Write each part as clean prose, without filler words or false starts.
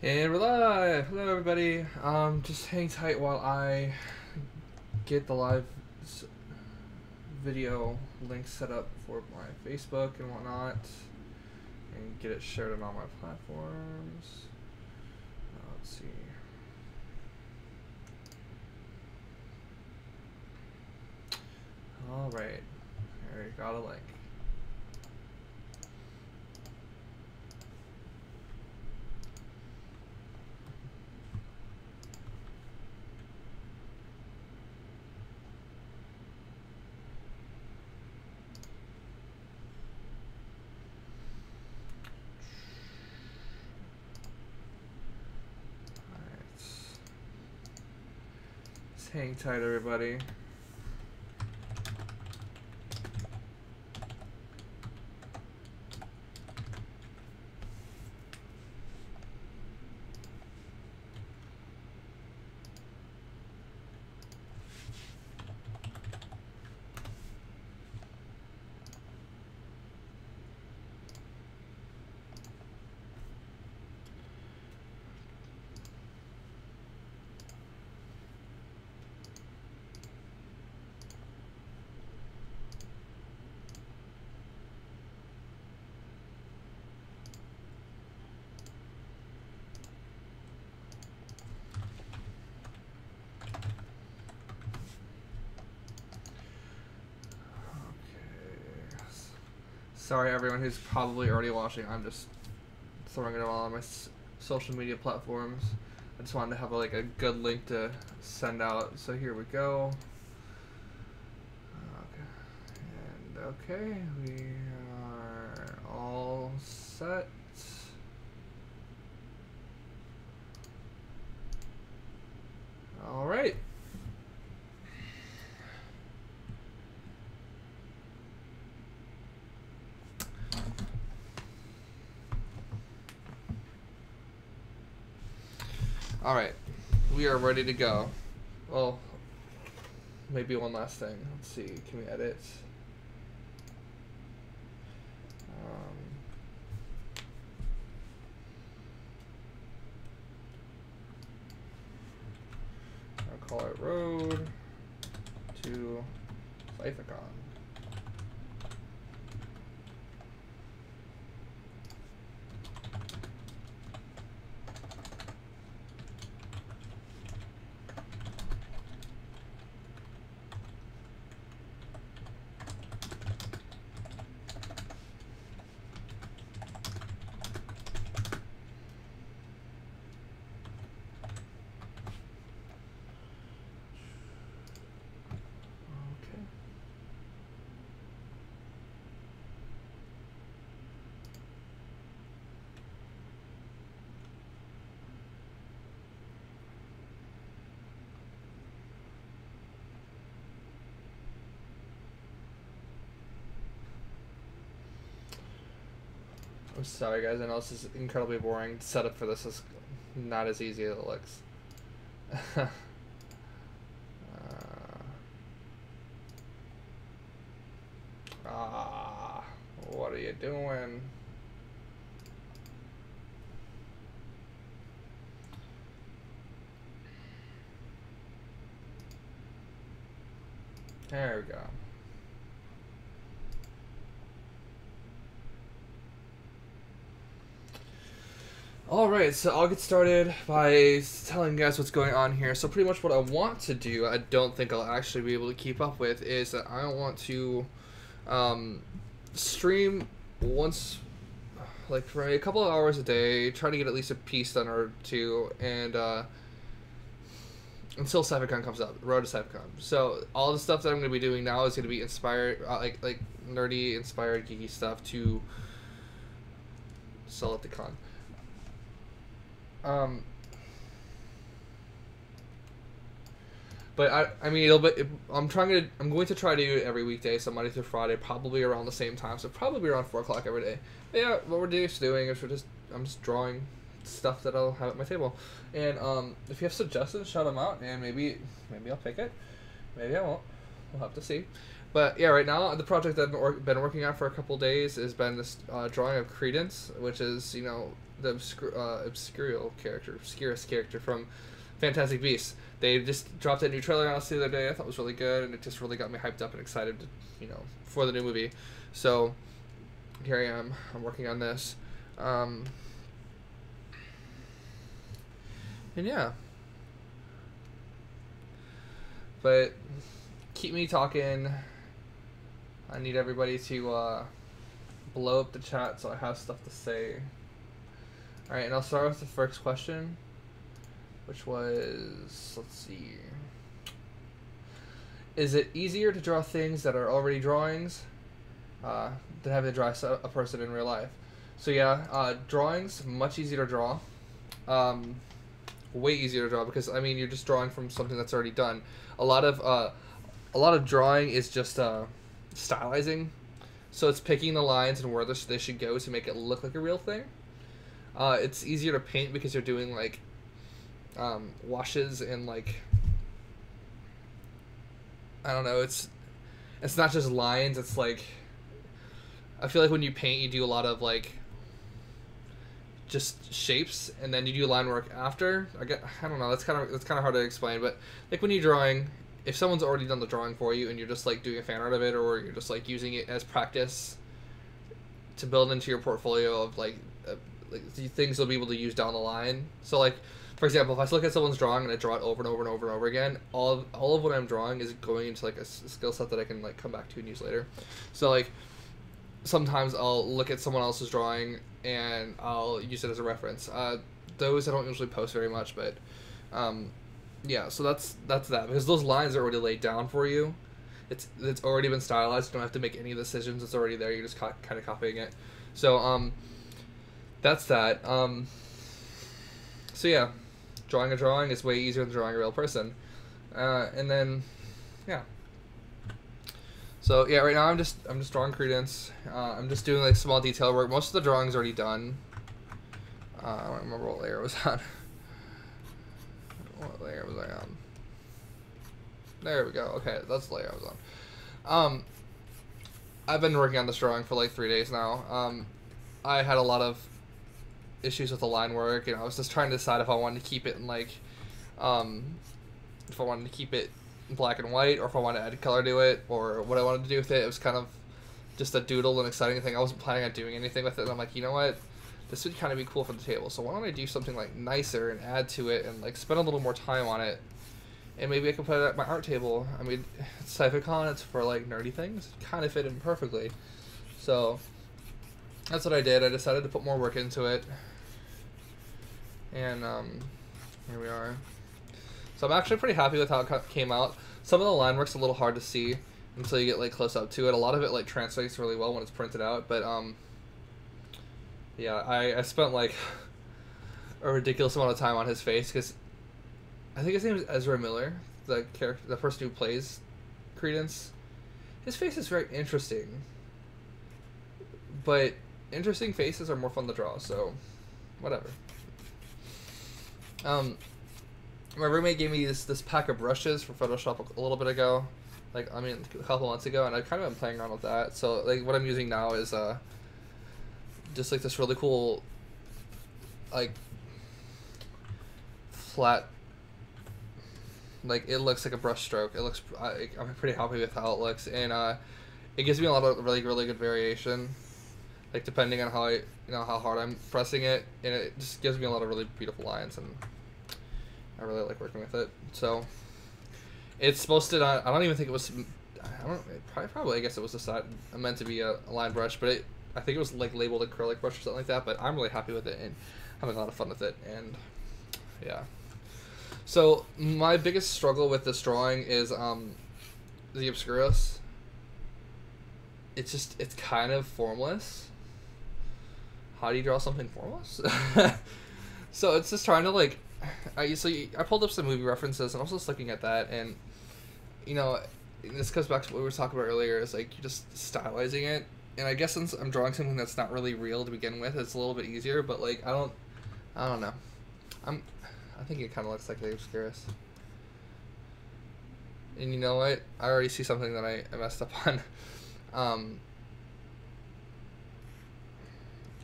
And we're live! Hello everybody. Just hang tight while I get the live video link set up for my Facebook and whatnot, and get it shared on all my platforms. Let's see. Alright. There, got a link. Hang tight, everybody. Sorry everyone who's probably already watching, I'm just throwing it all on my social media platforms. I just wanted to have a good link to send out, so here we go. Okay, we are all set. All right. Alright, we are ready to go. Well, maybe one last thing. Let's see, can we edit? I'll call it Road to Cyphacon. I'm sorry guys, I know this is incredibly boring. The setup for this is not as easy as it looks. What are you doing? There we go. Alright, so I'll get started by telling you guys what's going on here. So pretty much what I want to do, I don't think I'll actually be able to keep up with, is that I want to stream once, like for a couple of hours a day, try to get at least a piece done or two, and until Cyphacon comes up, Road to Cyphacon. So all the stuff that I'm going to be doing now is going to be inspired, like nerdy, inspired, geeky stuff to sell at the con. But I mean, I'm going to try to do it every weekday, so Monday through Friday, probably around the same time, so probably around 4 o'clock every day. But yeah, what we're just doing is I'm just drawing stuff that I'll have at my table, and if you have suggestions, shout them out, and maybe I'll pick it, maybe I won't. We'll have to see. But yeah, right now the project that I've been working on for a couple days has been this drawing of Credence, which is, you know, the obscurest character from Fantastic Beasts. They just dropped a new trailer on us the other day. I thought it was really good, and it just really got me hyped up and excited, to, you know, for the new movie. So here I am. I'm working on this, and yeah. But keep me talking. I need everybody to blow up the chat so I have stuff to say. Alright, and I'll start with the first question, which was, let's see. Is it easier to draw things that are already drawings than having to draw a person in real life? So yeah, drawings, much easier to draw. Way easier to draw because, I mean, you're just drawing from something that's already done. A lot of drawing is just stylizing, so it's picking the lines and where they should go to make it look like a real thing. It's easier to paint because you're doing like washes and like, I don't know, it's not just lines. It's like, I feel like when you paint, you do a lot of like just shapes, and then you do line work after. I don't know. That's kind of hard to explain. But like when you're drawing, if someone's already done the drawing for you, and you're just like doing a fan art of it, or you're just like using it as practice to build into your portfolio of like the things you'll be able to use down the line. So like, for example, if I look at someone's drawing and I draw it over and over and over and over again, all of what I'm drawing is going into like a skill set that I can like come back to and use later. So like, sometimes I'll look at someone else's drawing and I'll use it as a reference. Those I don't usually post very much, but yeah, so that's that, because those lines are already laid down for you. It's already been stylized. You don't have to make any decisions. It's already there. You're just kind of copying it. So that's that. So yeah, drawing a drawing is way easier than drawing a real person. And then yeah. So yeah, right now I'm just drawing Credence. I'm just doing like small detail work. Most of the drawing's already done. I don't remember what layer it was on. What layer was I on? There we go. Okay, that's the layer I was on. I've been working on this drawing for like 3 days now. I had a lot of issues with the line work, and I was just trying to decide if I wanted to keep it in like, if I wanted to keep it black and white, or if I want to add color to it, or what I wanted to do with it. It was kind of just a doodle and exciting thing. I wasn't planning on doing anything with it, and I'm like, you know what, this would kind of be cool for the table, so why don't I do something like nicer and add to it and like spend a little more time on it, and maybe I can put it at my art table. I mean, it's Cyphacon, it's for like nerdy things, it kind of fit in perfectly. So that's what I did. I decided to put more work into it, and here we are. So I'm actually pretty happy with how it came out. Some of the line work's a little hard to see until you get like close up to it. A lot of it like translates really well when it's printed out, but yeah, I spent like a ridiculous amount of time on his face, because I think his name is Ezra Miller, the character, the person who plays Credence. His face is very interesting, but interesting faces are more fun to draw, so whatever. My roommate gave me this pack of brushes for Photoshop a little bit ago, a couple months ago, and I've kind of been playing around with that. So like what I'm using now is just like this really cool like flat, like it looks like a brush stroke. It looks, I'm pretty happy with how it looks, and it gives me a lot of really good variation, like depending on how hard I'm pressing it, and it just gives me a lot of really beautiful lines, and I really like working with it. So it's supposed to not, I don't even think it was, probably I guess it was meant to be a line brush, but I think it was like labeled acrylic brush or something like that, but I'm really happy with it and having a lot of fun with it, and yeah. So my biggest struggle with this drawing is the Obscurus. It's kind of formless. How do you draw something formless? So it's just trying to like, I pulled up some movie references, and I was just looking at that, and you know, this goes back to what we were talking about earlier, is like you're just stylizing it, and I guess since I'm drawing something that's not really real to begin with, it's a little bit easier, but like I don't know, I think it kind of looks like the Obscurus. And you know what? I already see something that I messed up on.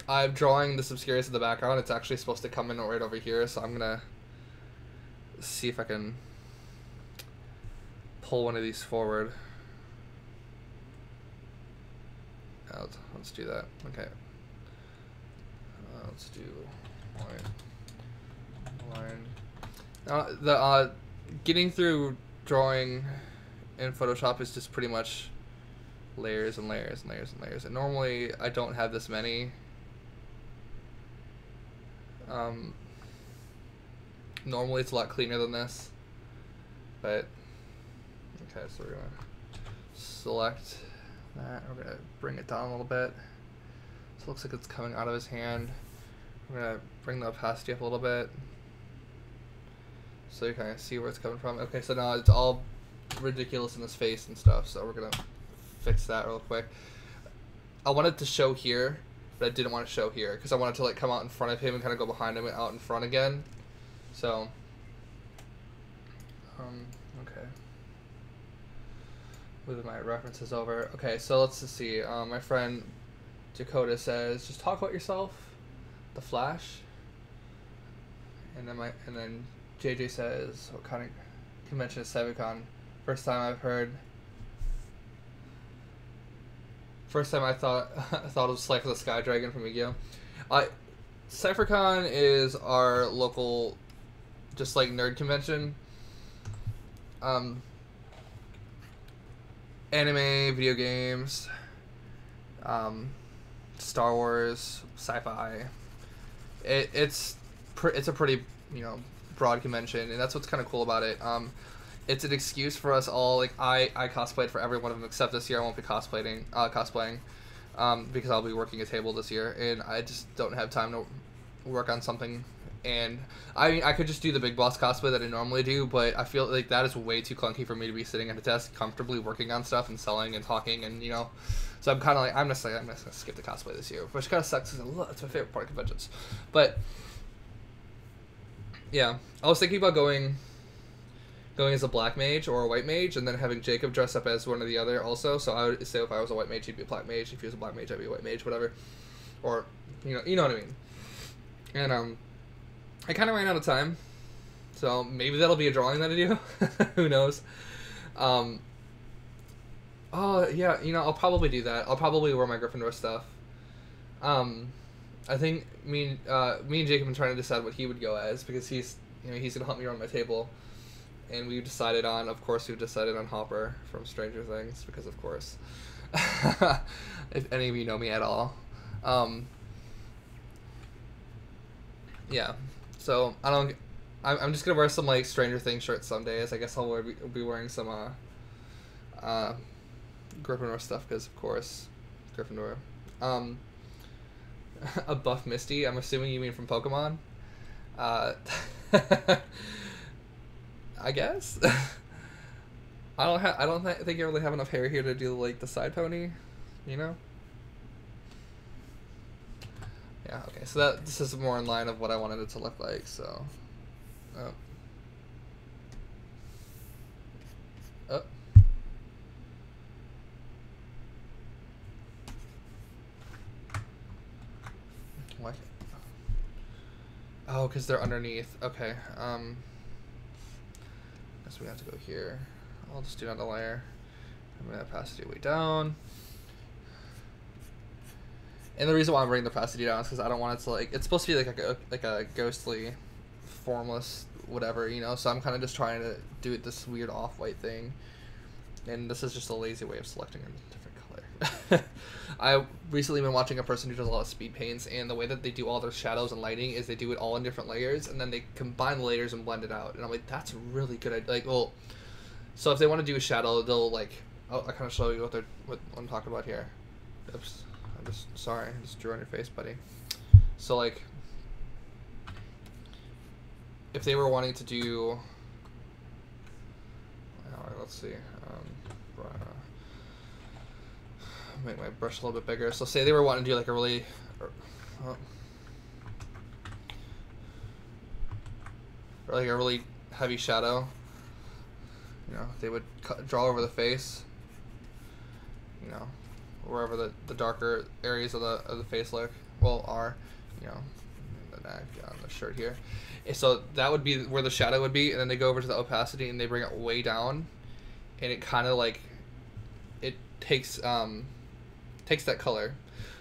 I'm drawing this obscurus in the background. It's actually supposed to come in right over here, so I'm gonna see if I can pull one of these forward. Let's do that. Okay. Let's do line. Getting through drawing in Photoshop is just pretty much layers and layers and layers and layers. And normally I don't have this many. Normally it's a lot cleaner than this, but okay, so we're gonna select that. We're gonna bring it down a little bit. So it looks like it's coming out of his hand. We're gonna bring the opacity up a little bit so you kind of see where it's coming from. Okay, so now it's all ridiculous in his face and stuff, so we're gonna fix that real quick. I wanted to show here, but I didn't want to show here because I wanted to like come out in front of him and kind of go behind him and out in front again. So, okay. Moving my references over. Okay, so let's just see. My friend Dakota says, "Just talk about yourself." The Flash. And then JJ says, "What kind of convention is Cyphacon?" First time I thought it was Slife of the Sky Dragon from Yu-Gi-Oh. Cyphacon is our local, just like nerd convention. Anime, video games, Star Wars, sci-fi. It's a pretty, you know, broad convention, and that's what's kind of cool about it. It's an excuse for us all. Like I cosplayed for every one of them except this year. I won't be cosplaying because I'll be working a table this year, and I just don't have time to work on something. And I mean, I could just do the Big Boss cosplay that I normally do, but I feel like that is way too clunky for me to be sitting at a desk comfortably working on stuff and selling and talking, and you know. So I'm kind of like, I'm just gonna skip the cosplay this year, which kind of sucks because it's my favorite part of conventions. But yeah, I was thinking about going as a black mage or a white mage, and then having Jacob dress up as one or the other also. So I would say if I was a white mage, he'd be a black mage. If he was a black mage, I'd be a white mage, whatever. Or you know what I mean. And I kind of ran out of time, so maybe that'll be a drawing that I do. Who knows? Oh yeah, you know, I'll probably do that. I'll probably wear my Gryffindor stuff. I think me and Jacob have been trying to decide what he would go as because he's gonna help me run my table, and we've decided on Hopper from Stranger Things because of course, if any of you know me at all, yeah. So I'm just gonna wear some like Stranger Things shirts some days. I guess I'll be wearing some Gryffindor stuff because of course Gryffindor. A buff Misty. I'm assuming you mean from Pokemon. I guess. I don't think you really have enough hair here to do like the side pony, you know. Yeah. Okay. So this is more in line of what I wanted it to look like. So. Oh. Oh. What? Oh, because they're underneath. Okay. Guess we have to go here. I'll just do another layer. I'm gonna opacity way down. And the reason why I'm bringing the opacity down is because I don't want it to like. It's supposed to be like a ghostly, formless whatever, you know. So I'm kind of just trying to do this weird off-white thing, and this is just a lazy way of selecting a different color. I've recently been watching a person who does a lot of speed paints, and the way that they do all their shadows and lighting is they do it all in different layers, and then they combine the layers and blend it out. And I'm like, that's really good. Like, well, so if they want to do a shadow, they'll like. Oh, I kind of show you what I'm talking about here. Oops. I'm just sorry. I just drew on your face, buddy. So like, if they were wanting to do, let's see, make my brush a little bit bigger. So say they were wanting to do like a really, or like a really heavy shadow. you know, they would draw over the face, you know, wherever the darker areas of the face look, well, are, you know, the neck, on the shirt here. And so that would be where the shadow would be, and then they go over to the opacity and they bring it way down, and it kind of like, it takes that color.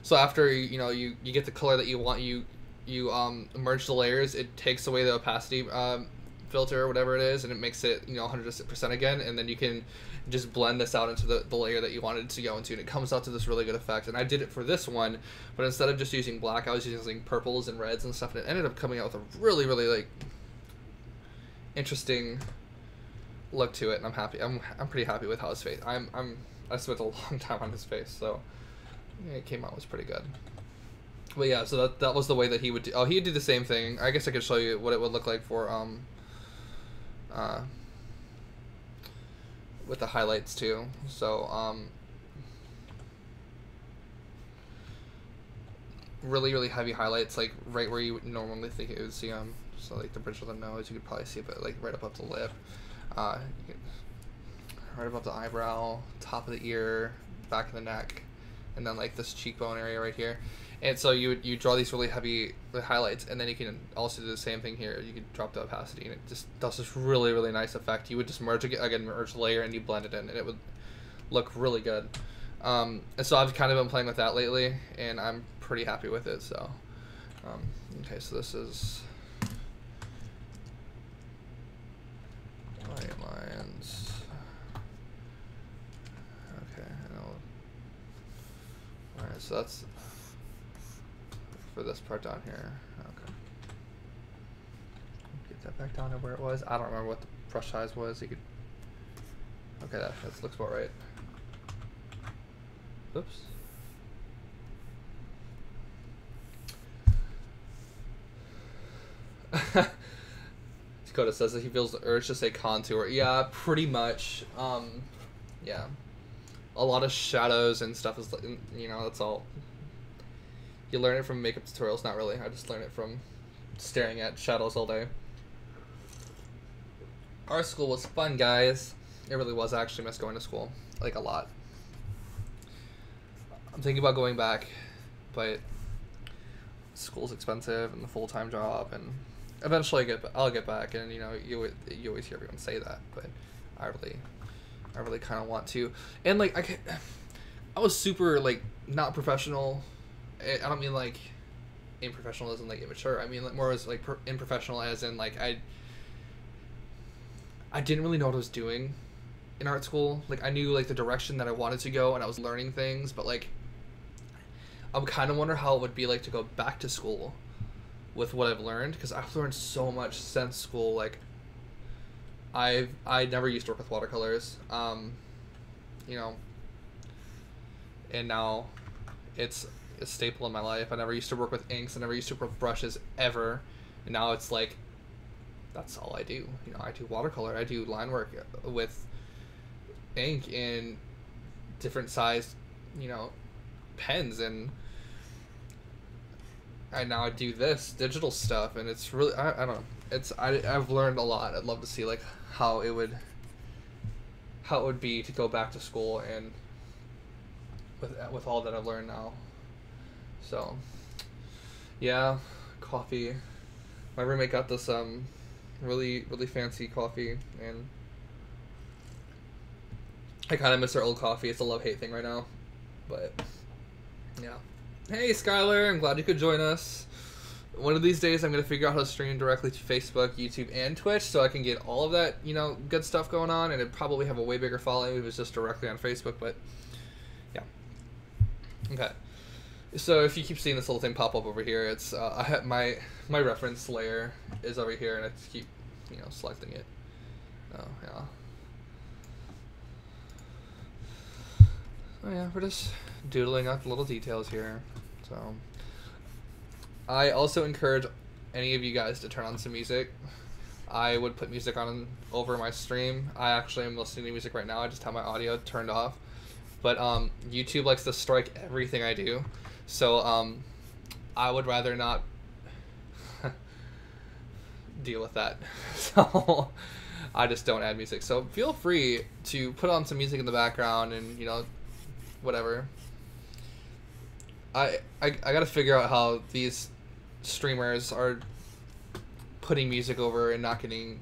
So after, you know, you get the color that you want, you merge the layers, it takes away the opacity filter or whatever it is, and it makes it, you know, 100% again, and then you can just blend this out into the layer that you wanted to go into, and it comes out to this really good effect. And I did it for this one, but instead of just using black, I was using purples and reds and stuff, and it ended up coming out with a really, really, like, interesting look to it, and I'm happy. I'm pretty happy with how his face, I spent a long time on his face, so yeah, it came out, was pretty good. But yeah, so that was the way that he would do. Oh, he'd do the same thing. I guess I could show you what it would look like for with the highlights too. So really, really heavy highlights, like right where you would normally think it would see them. So like the bridge of the nose, you could probably see it, but like right above the lip, right above the eyebrow, top of the ear, back of the neck, and then like this cheekbone area right here. And so you draw these really heavy highlights, and then you can also do the same thing here. You could drop the opacity, and it just does this really, really nice effect. You would just merge the layer, and you blend it in, and it would look really good. And so I've kind of been playing with that lately, and I'm pretty happy with it. So, okay, so this is white lines. Okay, alright, so that's for this part down here. Okay. Get that back down to where it was. I don't remember what the brush size was. You could. Okay, that looks about right. Oops. Dakota says that he feels the urge to say contour. Yeah, pretty much. Yeah. A lot of shadows and stuff is, you know, that's all. You learn it from makeup tutorials. Not really. I just learned it from staring at shadows all day. Art school was fun, guys. It really was. I actually miss going to school, like, a lot. I'm thinking about going back, but school's expensive and the full-time job, and eventually I'll get back. And you know, you always hear everyone say that, but I really kind of want to. And like I was super like not professional. I don't mean like unprofessional as in like immature. I mean like more as like unprofessional as in like I didn't really know what I was doing in art school. Like I knew like the direction that I wanted to go, and I was learning things, but like I'm kind of wonder how it would be like to go back to school with what I've learned, because I've learned so much since school. Like I never used to work with watercolors, you know, and now it's a staple in my life. I never used to work with inks. I never used to work with brushes ever, and now it's like that's all I do. You know, I do watercolor. I do line work with ink in different size, you know, pens, and now I do this digital stuff, and it's really I don't know. I've learned a lot. I'd love to see like how it would be to go back to school and with all that I've learned now. So yeah, coffee. My roommate got this really fancy coffee, and I kind of miss our old coffee. It's a love-hate thing right now, but yeah. Hey Skylar, I'm glad you could join us. One of these days I'm going to figure out how to stream directly to Facebook, YouTube, and Twitch, so I can get all of that, you know, good stuff going on, and it'd probably have a way bigger following if it was just directly on Facebook, but yeah. Okay. So if you keep seeing this little thing pop up over here, it's I have my reference layer is over here, and I just keep, you know, selecting it. Oh yeah. Oh yeah, we're just doodling out the little details here. So I also encourage any of you guys to turn on some music. I would put music on over my stream. I actually am listening to music right now. I just have my audio turned off. But YouTube likes to strike everything I do. So I would rather not deal with that. So I just don't add music. So feel free to put on some music in the background and, you know, whatever. I gotta figure out how these streamers are putting music over and not getting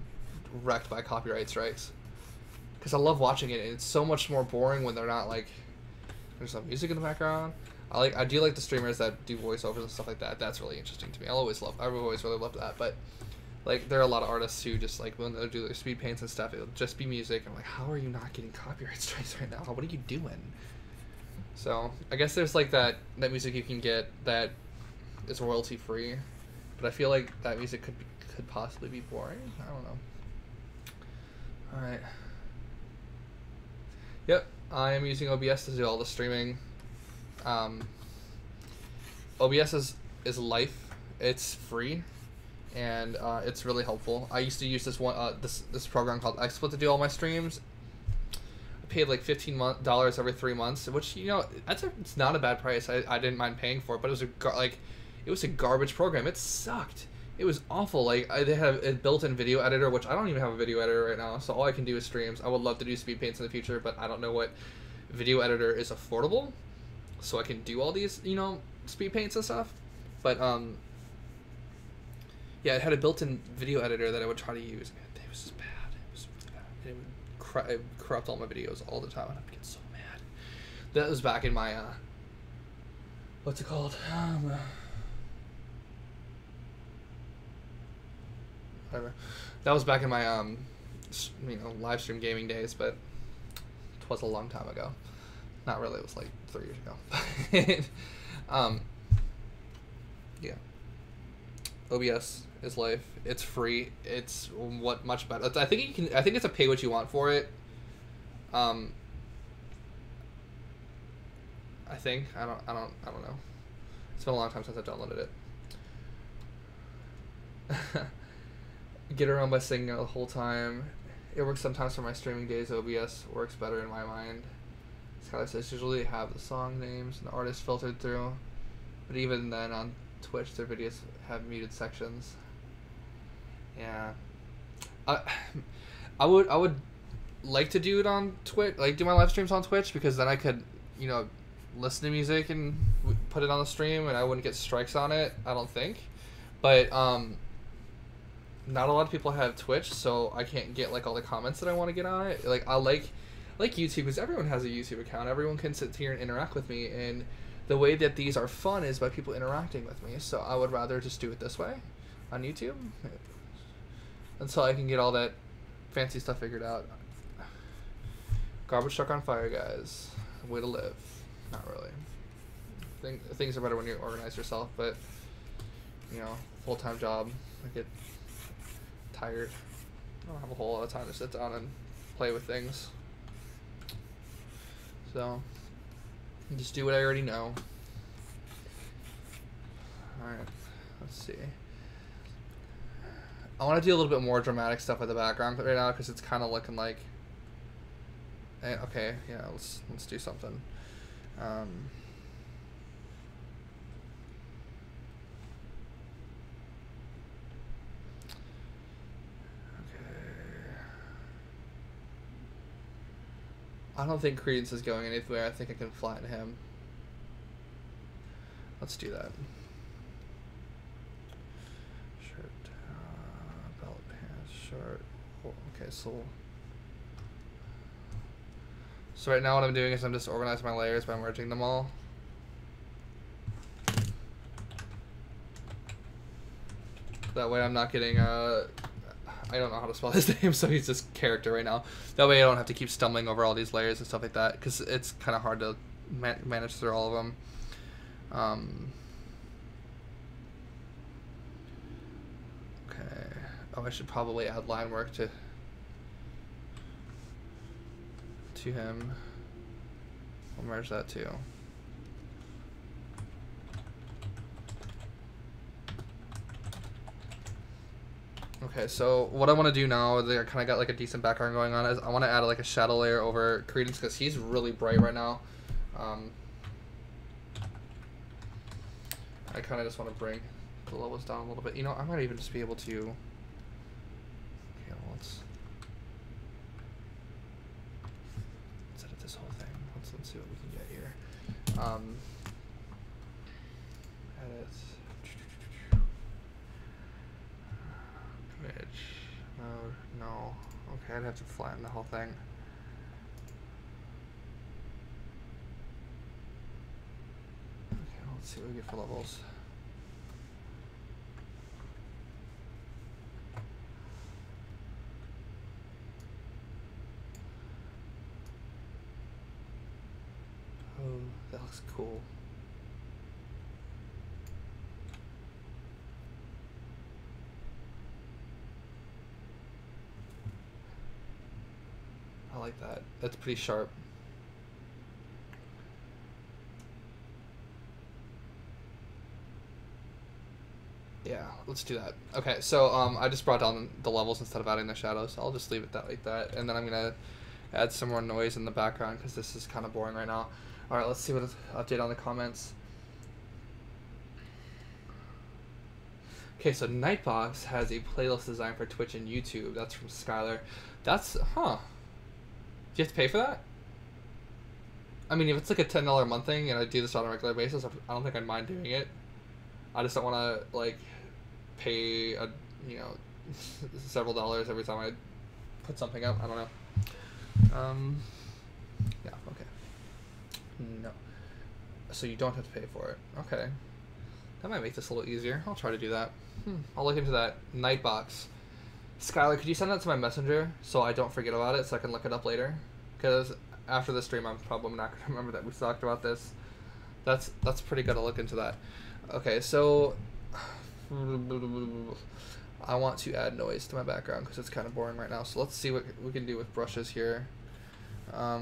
wrecked by copyright strikes. Because I love watching it, and it's so much more boring when they're not like, there's some music in the background. I do like the streamers that do voiceovers and stuff like that. That's really interesting to me. I've always really loved that. But like, there are a lot of artists who just like when they do their speed paints and stuff, it'll just be music. I'm like, how are you not getting copyright strikes right now? What are you doing? So I guess there's like that music you can get that is royalty free, but I feel like that music could possibly be boring. I don't know. All right. Yep, I am using OBS to do all the streaming. OBS is life. It's free, and it's really helpful. I used to use this one this program called XSplit to do all my streams. I paid like $15 every 3 months, which, you know, it's not a bad price. I didn't mind paying for it, but it was a garbage program. It sucked. It was awful. Like, they have a built-in video editor, which I don't even have a video editor right now, so all I can do is streams. I would love to do speed paints in the future, but I don't know what video editor is affordable, so I can do all these, you know, speed paints and stuff. But yeah, it had a built-in video editor that I would try to use. Man, it was just bad. It was really bad. It would corrupt all my videos all the time, and I'd get so mad. That was back in my what's it called? Whatever. That was back in my you know, live stream gaming days, but it was a long time ago. Not really. It was like 3 years ago. Yeah. OBS is life. It's free. It's much better. I think it's a pay what you want for it. I think I don't know. It's been a long time since I've downloaded it. Get around by singing the whole time. It works sometimes for my streaming days. OBS works better in my mind. Skylar says usually have the song names and the artist filtered through, but even then on Twitch their videos have muted sections. Yeah, I would like to do it on Twitch, like do my live streams on Twitch, because then I could, you know, listen to music and put it on the stream and I wouldn't get strikes on it, I don't think. But not a lot of people have Twitch, so I can't get like all the comments that I want to get on it. Like, I like YouTube because everyone has a YouTube account. Everyone can sit here and interact with me, and the way that these are fun is by people interacting with me. So I would rather just do it this way on YouTube until I can get all that fancy stuff figured out. Garbage truck on fire, guys. Way to live. Not really. Things are better when you organize yourself, but, you know, full-time job, I get tired. I don't have a whole lot of time to sit down and play with things. So, just do what I already know. Alright, let's see. I want to do a little bit more dramatic stuff with the background right now because it's kind of looking like... Okay, yeah, let's do something. I don't think Credence is going anywhere. I think I can flatten him. Let's do that. Shirt, belt, pants, shirt. Oh, okay, so right now what I'm doing is I'm just organizing my layers by merging them all. That way I'm not getting I don't know how to spell his name, so he's just character right now. That way I don't have to keep stumbling over all these layers and stuff like that, because it's kind of hard to manage through all of them. Okay. Oh, I should probably add line work to him. I'll merge that too. Okay, so what I want to do now, I kind of got like a decent background going on, is I want to add like a shadow layer over Credence because he's really bright right now. I kind of just want to bring the levels down a little bit. You know, I might even just be able to... Okay, well, let's Edit. Image mode. No. Okay, I'd have to flatten the whole thing. Okay, let's see what we get for levels. Oh, that looks cool. I like that. That's pretty sharp. Yeah, let's do that. Okay, so I just brought down the levels instead of adding the shadows. So I'll just leave it that like that, and then I'm gonna add some more noise in the background because this is kind of boring right now. All right, let's see what update on the comments. Okay, so Nightbox has a playlist designed for Twitch and YouTube. That's from Skylar. That's Do you have to pay for that? I mean, if it's like a $10 a month thing and I do this on a regular basis, I don't think I'd mind doing it. I just don't want to like pay several dollars every time I put something up. I don't know. Yeah, okay. No. So you don't have to pay for it. Okay. That might make this a little easier. I'll try to do that. I'll look into that. Nightbox. Skylar, could you send that to my messenger so I don't forget about it so I can look it up later? Because after the stream, I'm probably not going to remember that we talked about this. That's pretty good. I'll look into that. Okay, so I want to add noise to my background because it's kind of boring right now. So let's see what we can do with brushes here. I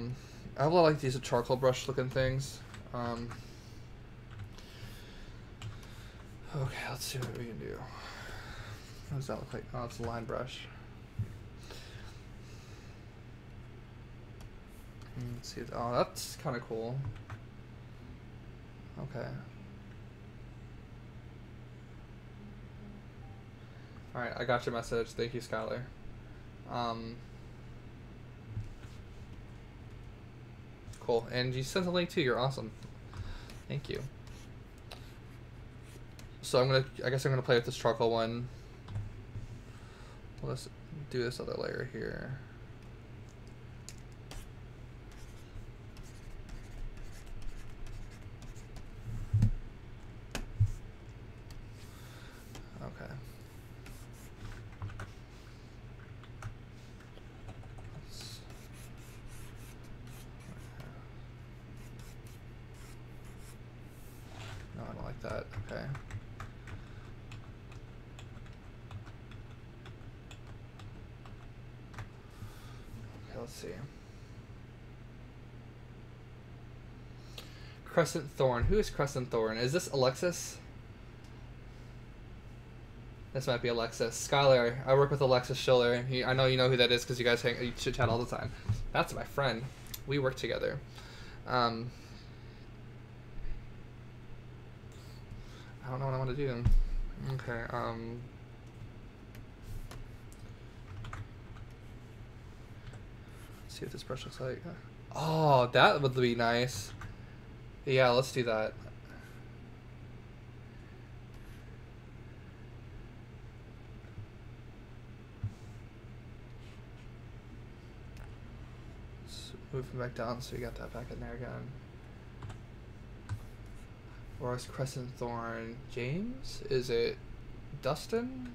have a lot of like these charcoal brush looking things. Okay, let's see what we can do. What does that look like? Oh, it's a line brush. Let's see. Oh, that's kind of cool. Okay. Alright, I got your message. Thank you, Skylar. Cool. And you sent a link too. You're awesome. Thank you. So I guess I'm gonna play with this charcoal one. Let's do this other layer here. Okay. No, I don't like that. Okay. Let's see. Crescent Thorn. Who is Crescent Thorn? Is this Alexis? This might be Alexis. Skylar. I work with Alexis Schiller. I know you know who that is because you guys you chit chat all the time. That's my friend. We work together. I don't know what I want to do. Okay. See what this brush looks like. Oh, that would be nice. Yeah, let's do that. Let's move him back down so we got that back in there again. Or is Crescent Thorn James? Is it Dustin?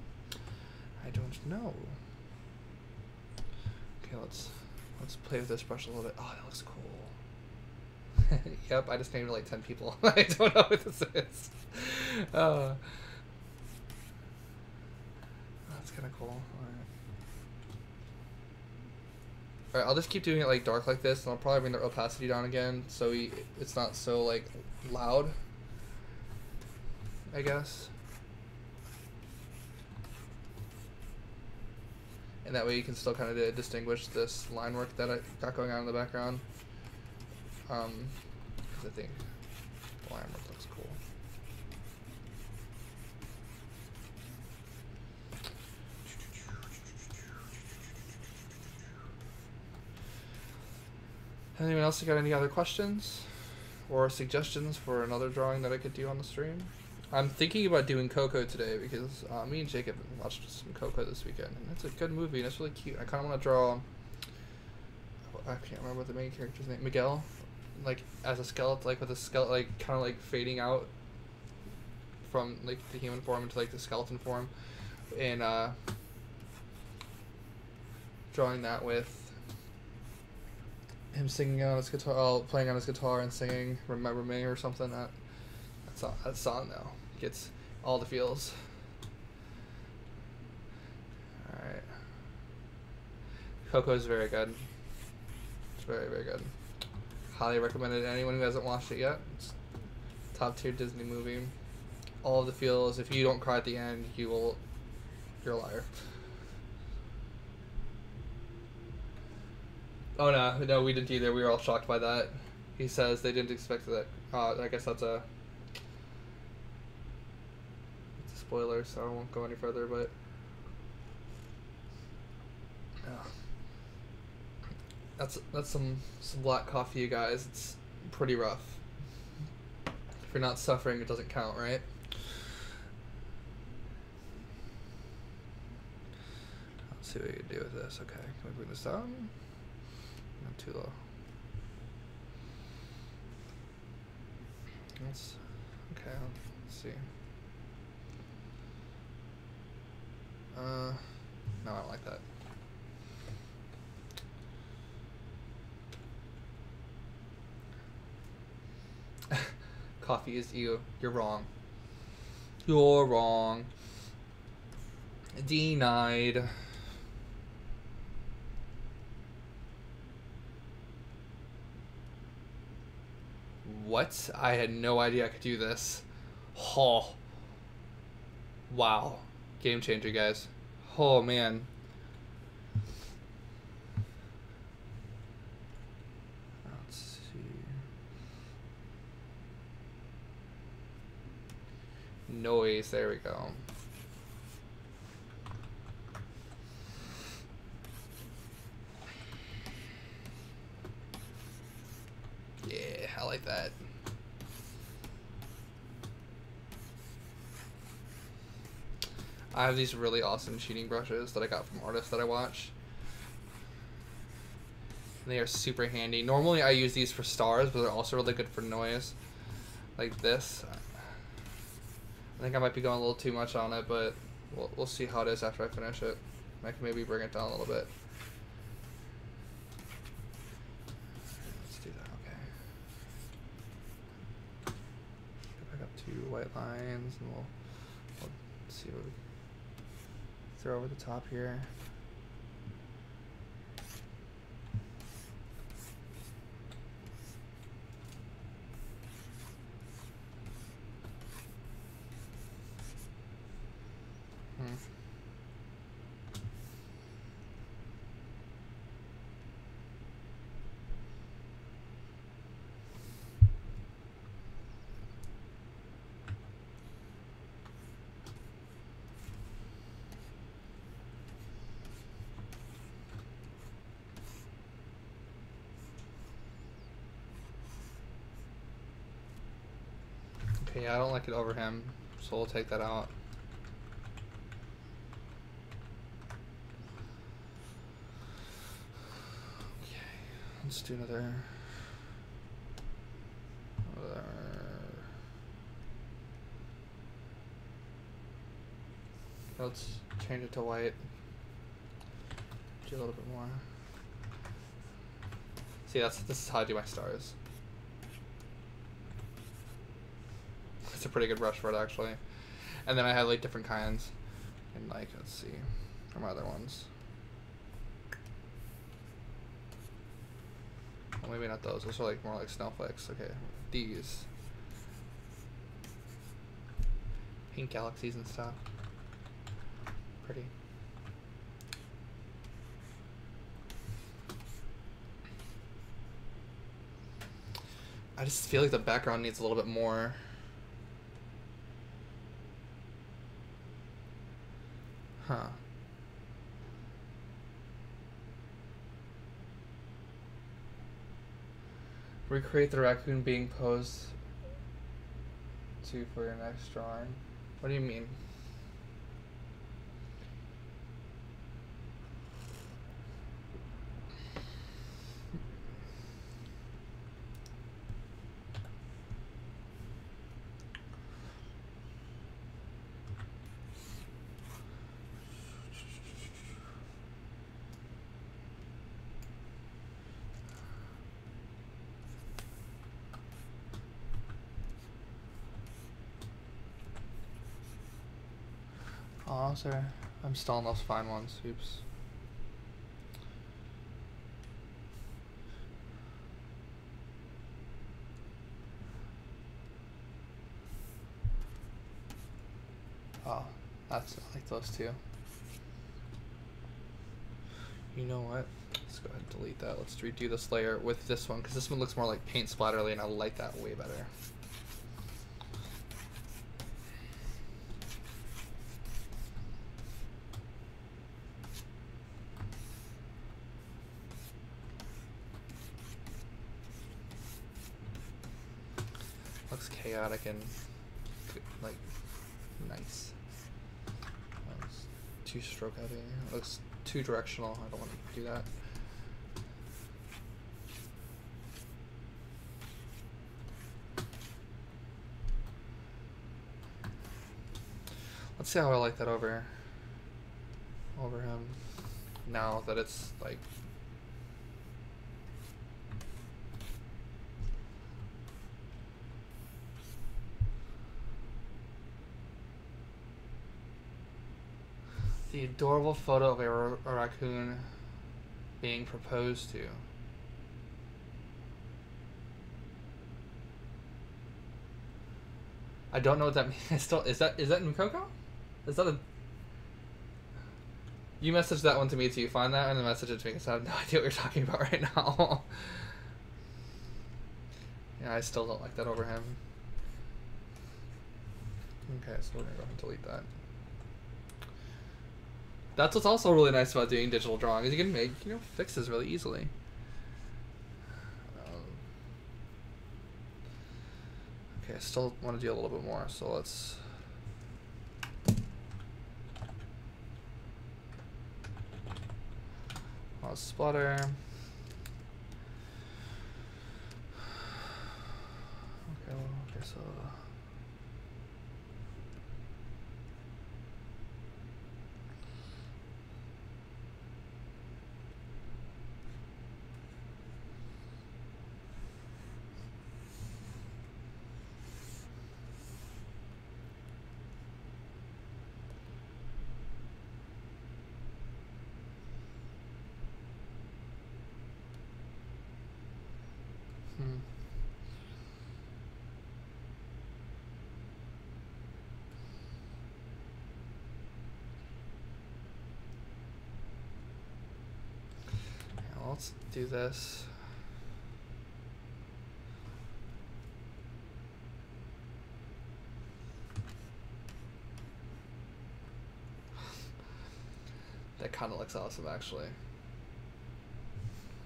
I don't know. Okay, let's play with this brush a little bit. Oh, that looks cool. Yep, I just named like 10 people. I don't know what this is. That's kind of cool. Alright, I'll just keep doing it like dark like this, and I'll probably bring the opacity down again so it's not so like loud, I guess. And that way you can still kind of distinguish this line work that I got going on in the background. Because I think the line work looks cool. Anyone else got any other questions? or suggestions for another drawing that I could do on the stream. I'm thinking about doing Coco today because me and Jacob watched some Coco this weekend, and it's a good movie and it's really cute. I kind of want to draw. I can't remember the main character's name. Miguel, like as a skeleton, like with a skeleton, like kind of like fading out from like the human form into like the skeleton form, and drawing that with him singing on his guitar, playing on his guitar and singing "Remember Me" or something. That song though gets all the feels. All right, Coco is very good. It's very, very good. Highly recommend it to anyone who hasn't watched it yet. It's top tier Disney movie. All of the feels. If you don't cry at the end, you're a liar. Oh no, we didn't either. We were all shocked by that. He says they didn't expect that. I guess it's a spoiler, so I won't go any further. But that's some black coffee, you guys. It's pretty rough. If you're not suffering, it doesn't count, right? Let's see what we can do with this. Okay, can we bring this down? Not too low. Okay, let's see. No, I don't like that. Coffee is you. You're wrong. You're wrong. Denied. What? I had no idea I could do this. Oh. Wow. Game changer, guys. Oh, man. Let's see. Noise. There we go. Yeah, I like that. I have these really awesome shading brushes that I got from artists that I watch. They are super handy. Normally I use these for stars, but they're also really good for noise. Like this. I think I might be going a little too much on it, but we'll see how it is after I finish it. I can maybe bring it down a little bit. Let's do that, okay. Back up 2 white lines, and we'll see what we throw over the top here. Okay, I don't like it over him, so we'll take that out. Okay, let's do another. Let's change it to white. Do a little bit more. See, this is how I do my stars. It's a pretty good brush for it, actually. And then I had like different kinds, and like, let's see, from other ones. Well, maybe not those. Those are like more like snowflakes. Okay, these pink galaxies and stuff. Pretty. I just feel like the background needs a little bit more. Huh. Recreate the raccoon being posed to for your next drawing. What do you mean? Oh, sorry. I'm still on those fine ones. Oops. Oh, that's I like those two. You know what? Let's go ahead and delete that. Let's redo this layer with this one because this one looks more like paint splatterly, and I like that way better. Looks chaotic and like nice. Looks too stroke heavy. Looks too directional. I don't want to do that. Let's see how I like that over him. Now that it's like the adorable photo of a raccoon being proposed to. I don't know what that means. Still, is that Mukoko? Is that a? You messaged that one to me too. You find that and then message it to me because I have no idea what you're talking about right now. Yeah, I still don't like that over him. Okay, so we're gonna go ahead and delete that. That's what's also really nice about doing digital drawing is you can make, you know, fixes really easily. Okay, I still want to do a little bit more, so let's. I'll splatter. Okay, so. Let's do this. That kind of looks awesome, actually.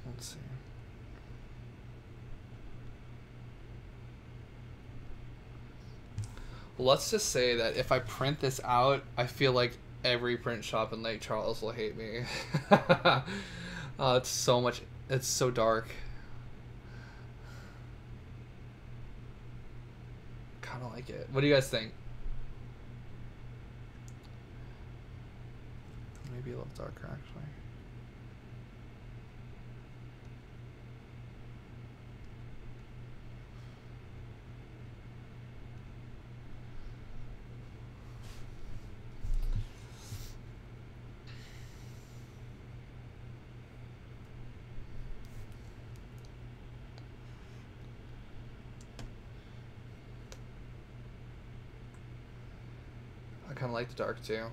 Let's see. Let's just say that if I print this out, I feel like every print shop in Lake Charles will hate me. It's so much. It's so dark. Kind of like it. What do you guys think? Maybe a little darker, actually. I kind of like the dark too.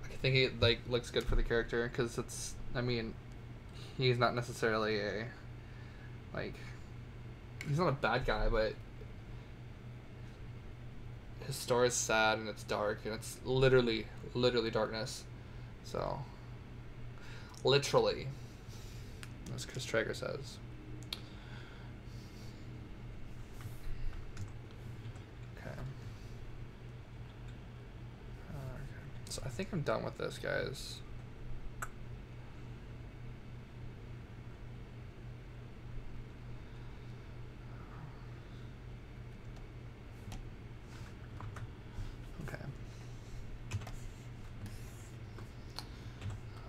I think it like looks good for the character because it's. I mean, he's not necessarily a like. He's not a bad guy, but his story is sad and it's dark and it's literally darkness. So, literally, as Chris Traeger says. So I think I'm done with this, guys. Okay.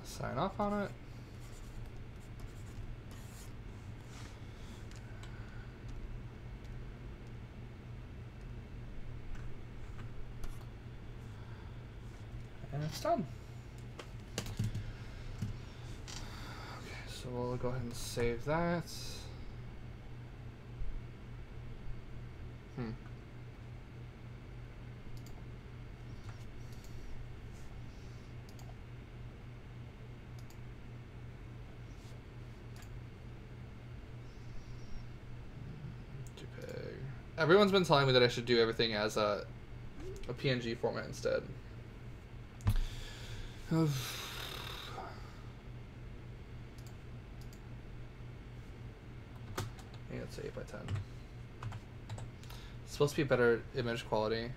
Sign off on it. And it's done. Okay, so we'll go ahead and save that. JPEG. Everyone's been telling me that I should do everything as a PNG format instead. Yeah, it's 8 by 10. It's supposed to be better image quality,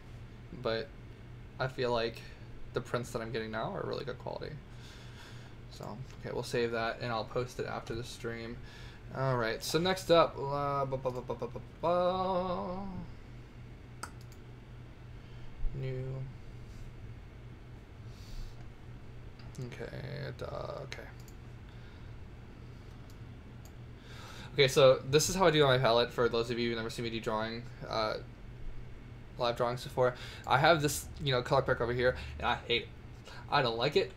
but I feel like the prints that I'm getting now are really good quality. So, okay, we'll save that and I'll post it after the stream. Alright, so next up, new. Okay. Okay, so this is how I do on my palette. For those of you who've never seen me do drawing, live drawings before, I have this, color picker over here, and I hate it. I don't like it.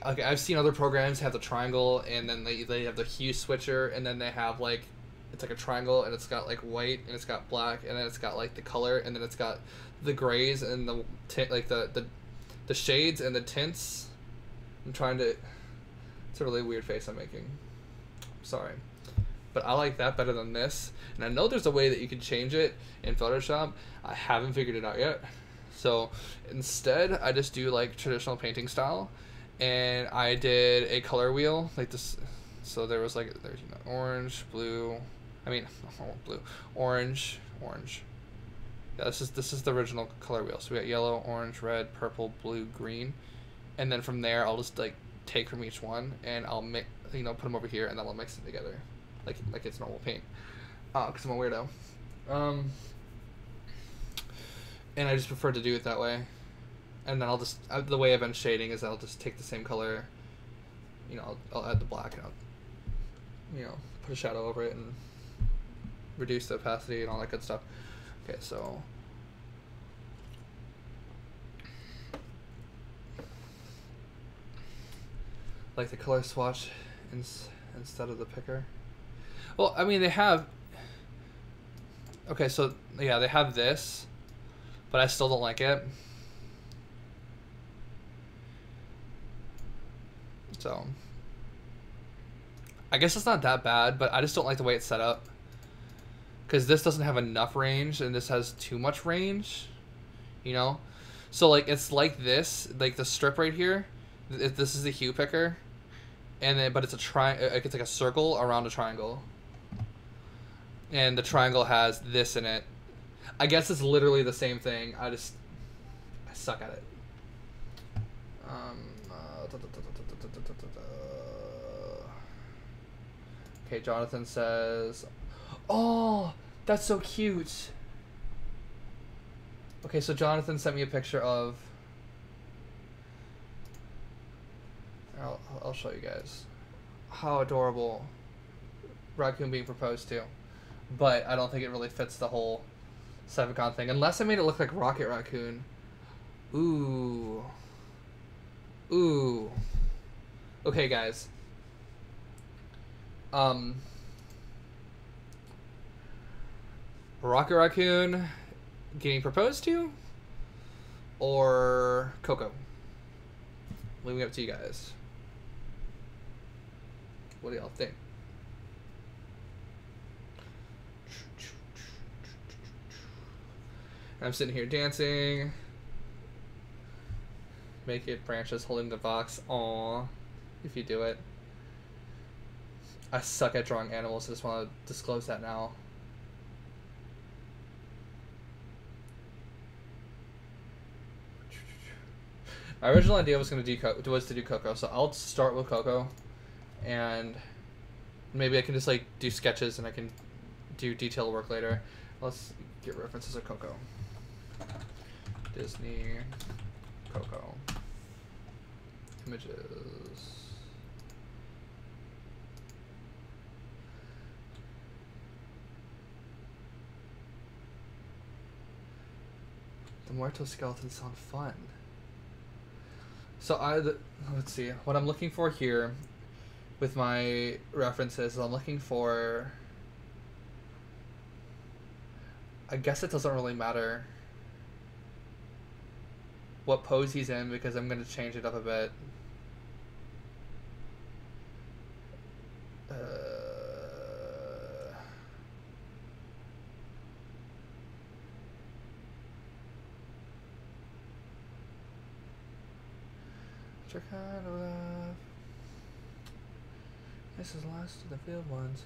I've seen other programs have the triangle, and then they have the hue switcher, and then they have it's like a triangle, and it's got white, and it's got black, and then it's got the color, and then it's got the grays and the tint, the shades and the tints. I'm trying to. It's a really weird face I'm making. Sorry. But I like that better than this. And I know there's a way that you can change it in Photoshop. I haven't figured it out yet. So instead, I just do traditional painting style. And I did a color wheel like this. So there was there's orange, blue. Blue, orange. Yeah, this is the original color wheel. So we got yellow, orange, red, purple, blue, green. And then from there, I'll just take from each one and I'll put them over here, and then I'll mix it together like it's normal paint, because I'm a weirdo. And I just prefer to do it that way. And then I'll just the way I've been shading is I'll just take the same color, I'll add the black, and I'll put a shadow over it and reduce the opacity and all that good stuff. Okay, so the color swatch instead of the picker. Well, they have. Okay, so yeah, they have this, but I still don't like it. So I guess it's not that bad, but I just don't like the way it's set up. Because this doesn't have enough range, and this has too much range, So it's like this, the strip right here. This is the hue picker, and then but it's it's like a circle around a triangle, and the triangle has this in it. I guess it's literally the same thing. I suck at it. Okay, Jonathan says, "Oh, that's so cute." Okay, so Jonathan sent me a picture of. I'll show you guys how adorable raccoon being proposed to, but I don't think it really fits the whole Cyphacon thing unless I made it look like Rocket Raccoon. Ooh. Okay, guys. Rocket Raccoon getting proposed to, or Coco? Leaving it up to you guys. What do y'all think? I'm sitting here dancing. Make it branches holding the box. Aww. If you do it. I suck at drawing animals. I just want to disclose that now. My original idea was to do cocoa, so I'll start with cocoa, and maybe I can just like do sketches and I can do detailed work later. Let's get references of cocoa. Disney cocoa images. The Muerto skeletons sound fun. So let's see. What I'm looking for here with my references, I'm looking for... I guess it doesn't really matter what pose he's in because I'm going to change it up a bit. Kind of love. This is the last of the field ones.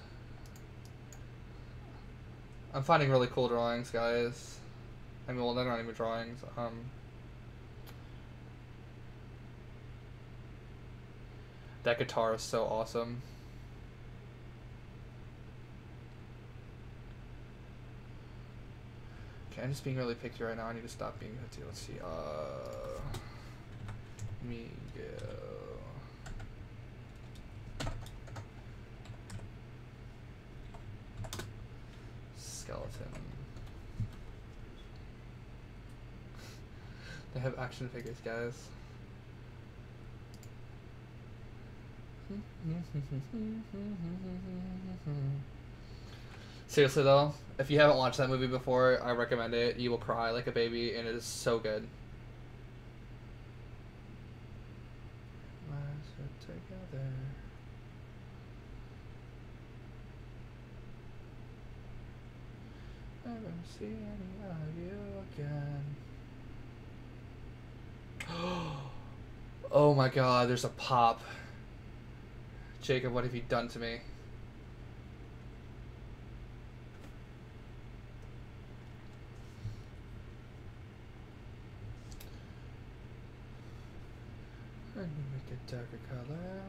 I'm finding really cool drawings, guys. I mean, well, they're not even drawings. That guitar is so awesome. Okay, I'm just being really picky right now. I need to stop being picky. Let's see. Miguel. Skeleton. They have action figures, guys. Seriously though, if you haven't watched that movie before, I recommend it. You will cry like a baby, and it is so good. Together. Never see any of you again. Oh my god, there's a pop. Jacob, what have you done to me? Let me make it darker color.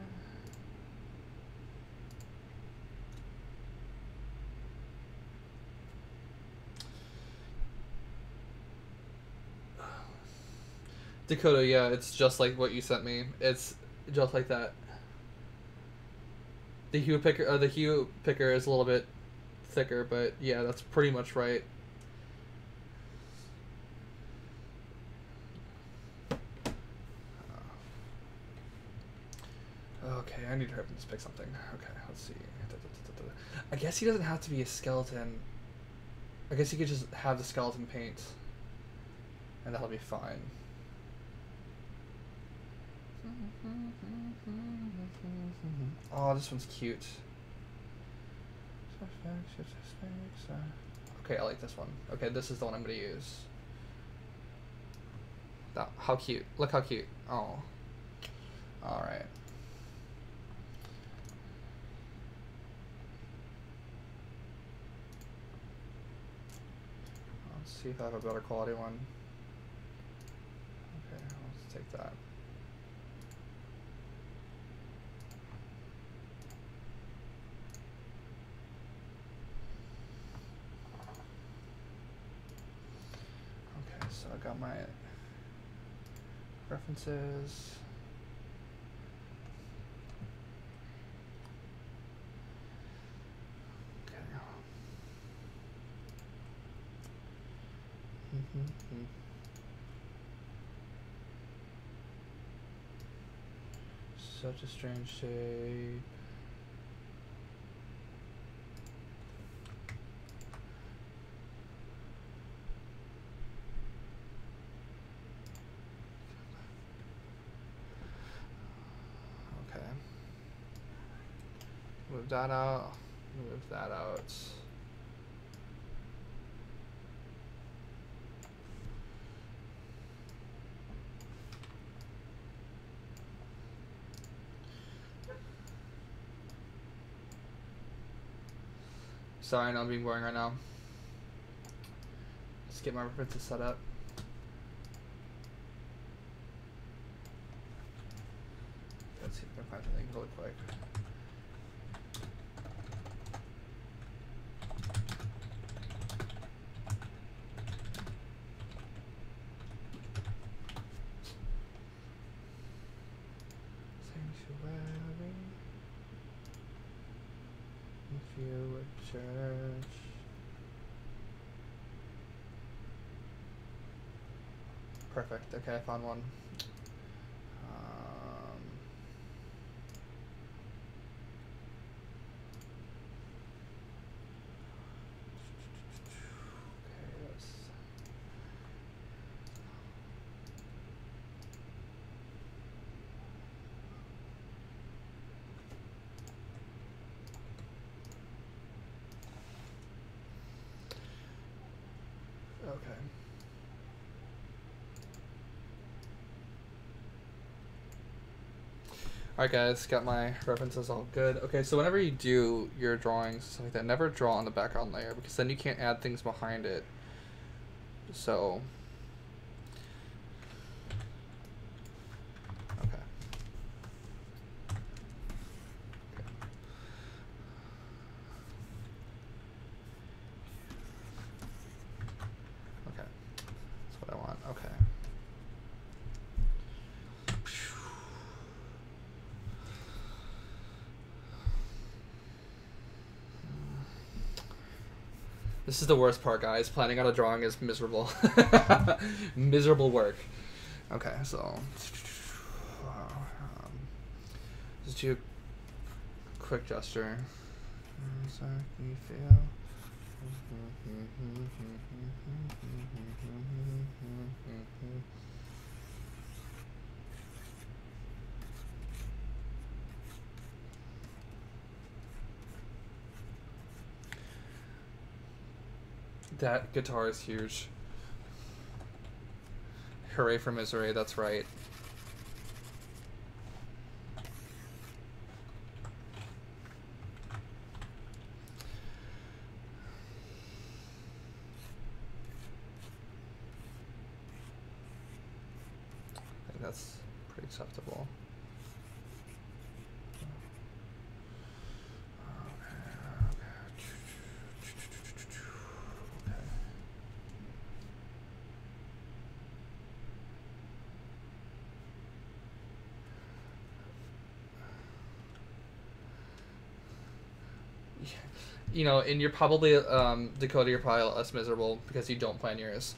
Dakota, yeah, it's just like what you sent me. It's just like that. The hue picker is a little bit thicker, but yeah, that's pretty much right. Okay, I need to just pick something. Okay, let's see. I guess he doesn't have to be a skeleton. I guess he could just have the skeleton paint, and that'll be fine. Oh, this one's cute. Okay, I like this one. Okay, this is the one I'm gonna use. That, how cute. Look how cute. Oh. Alright. Let's see if I have a better quality one. Okay, let's take that. So I got my references. Okay. Such a strange shape. Move that out. Move that out. Sorry, I know I'm being boring right now. Just get my references set up. Let's see if I can find something really quick. Sanctuary. If you were church. Perfect. Okay, I found one. Okay. Alright guys, got my references all good. Okay, so whenever you do your drawings, stuff like that, never draw on the background layer because then you can't add things behind it. So, okay. Okay, that's what I want. Okay. This is the worst part, guys. Planning out a drawing is miserable. Miserable work. Okay, so just do a quick gesture. You feel. That guitar is huge. Hooray for misery, that's right. I think that's pretty acceptable. You know, and you're probably, Dakota, you're probably less miserable because you don't plan yours.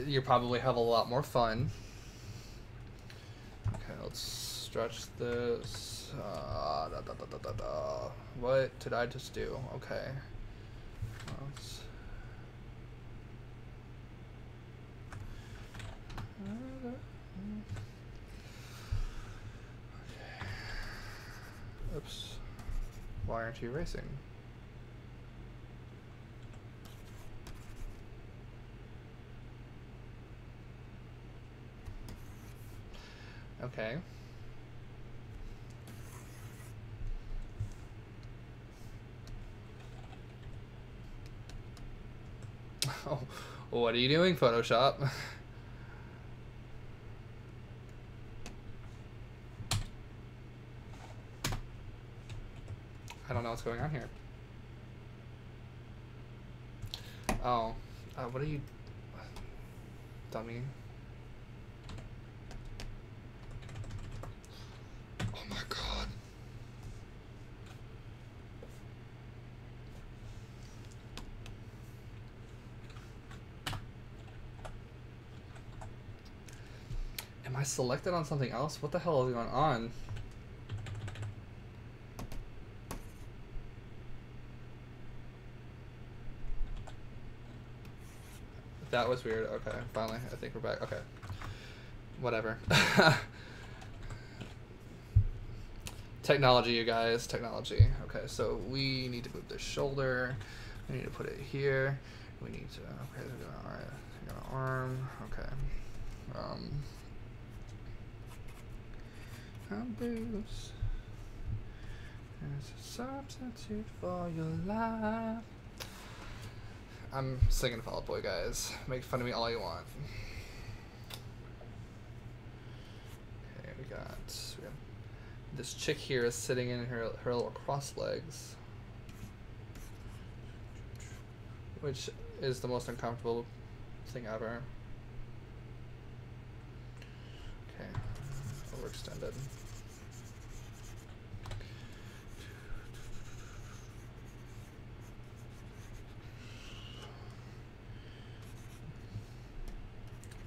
You probably have a lot more fun. Okay, let's stretch this. What did I just do? Okay. Let's... Oops. Why aren't you racing? Okay. Oh, what are you doing, Photoshop? I don't know what's going on here. Oh, what are you, dummy? Oh my god. Am I selected on something else? What the hell is going on? That was weird. Okay, finally, I think we're back. Okay. Whatever. Technology, you guys. Technology. Okay, so we need to move this shoulder. We need to put it here. We need to... Okay, alright. We got an arm. Okay. Boost. There's a substitute for your life. I'm singing Fall Out Boy, guys. Make fun of me all you want. Okay, we got that. This chick here is sitting in her little cross legs, which is the most uncomfortable thing ever. Okay, overextended.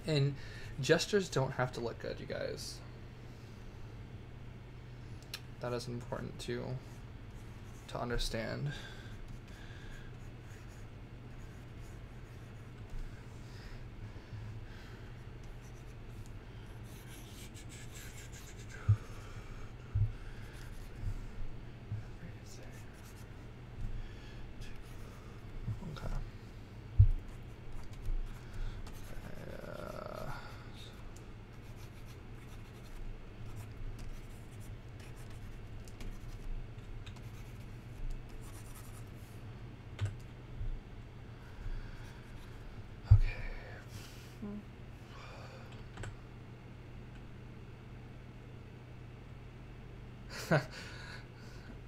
And gestures don't have to look good, you guys. That is important to understand.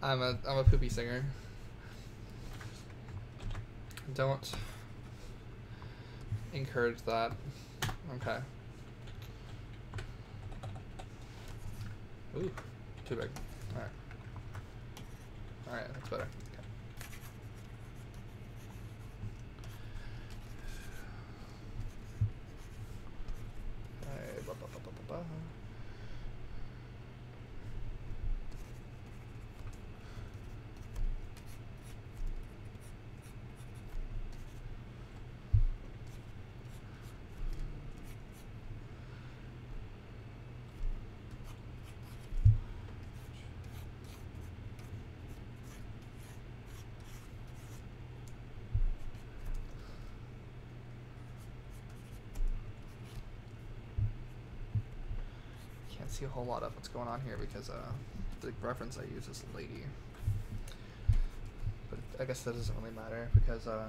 I'm a poopy singer. Don't encourage that. Okay. Ooh, too big. Alright. Alright, that's better. Okay. Can't see a whole lot of what's going on here because the reference I use is lady. But I guess that doesn't really matter because okay.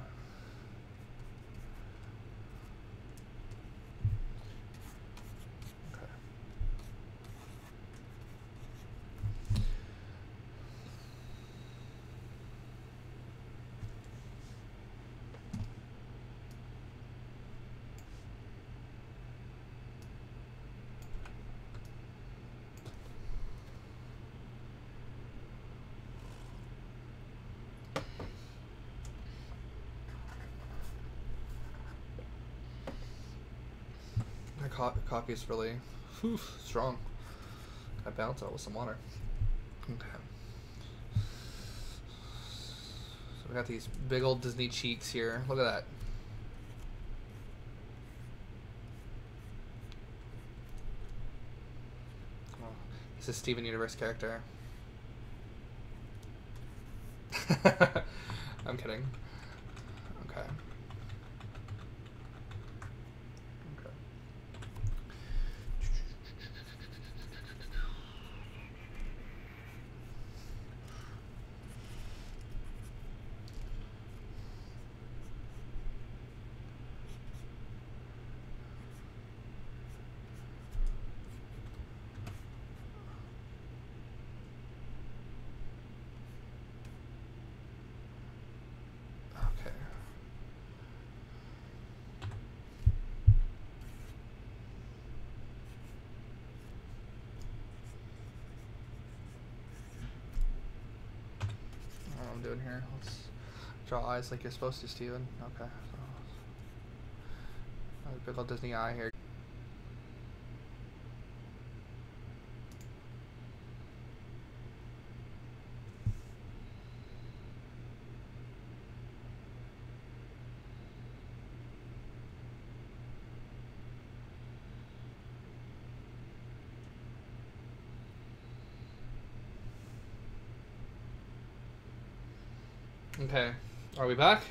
Coffee is really strong. I balance out with some water. Okay. So we got these big old Disney cheeks here. Look at that. Oh, he's a Steven Universe character. I'm kidding. Okay. Doing here. Let's draw eyes like you're supposed to, Steven. Okay. So, big old Disney eye here. Okay, are we back?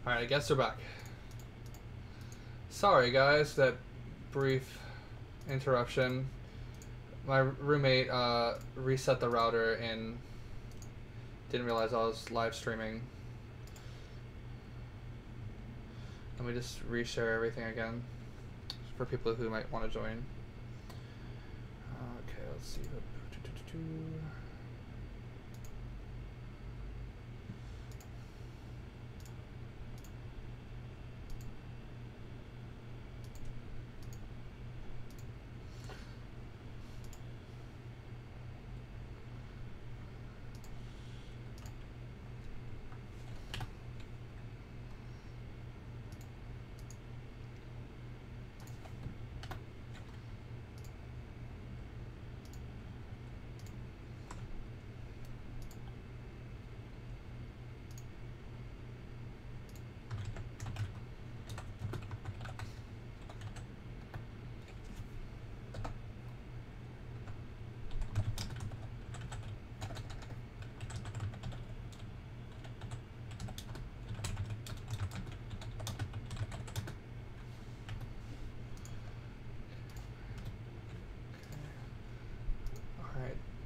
Alright, I guess we're back. Sorry guys, that brief interruption. My roommate reset the router in Didn't realize I was live streaming. Let me just reshare everything again for people who might want to join. Okay, let's see.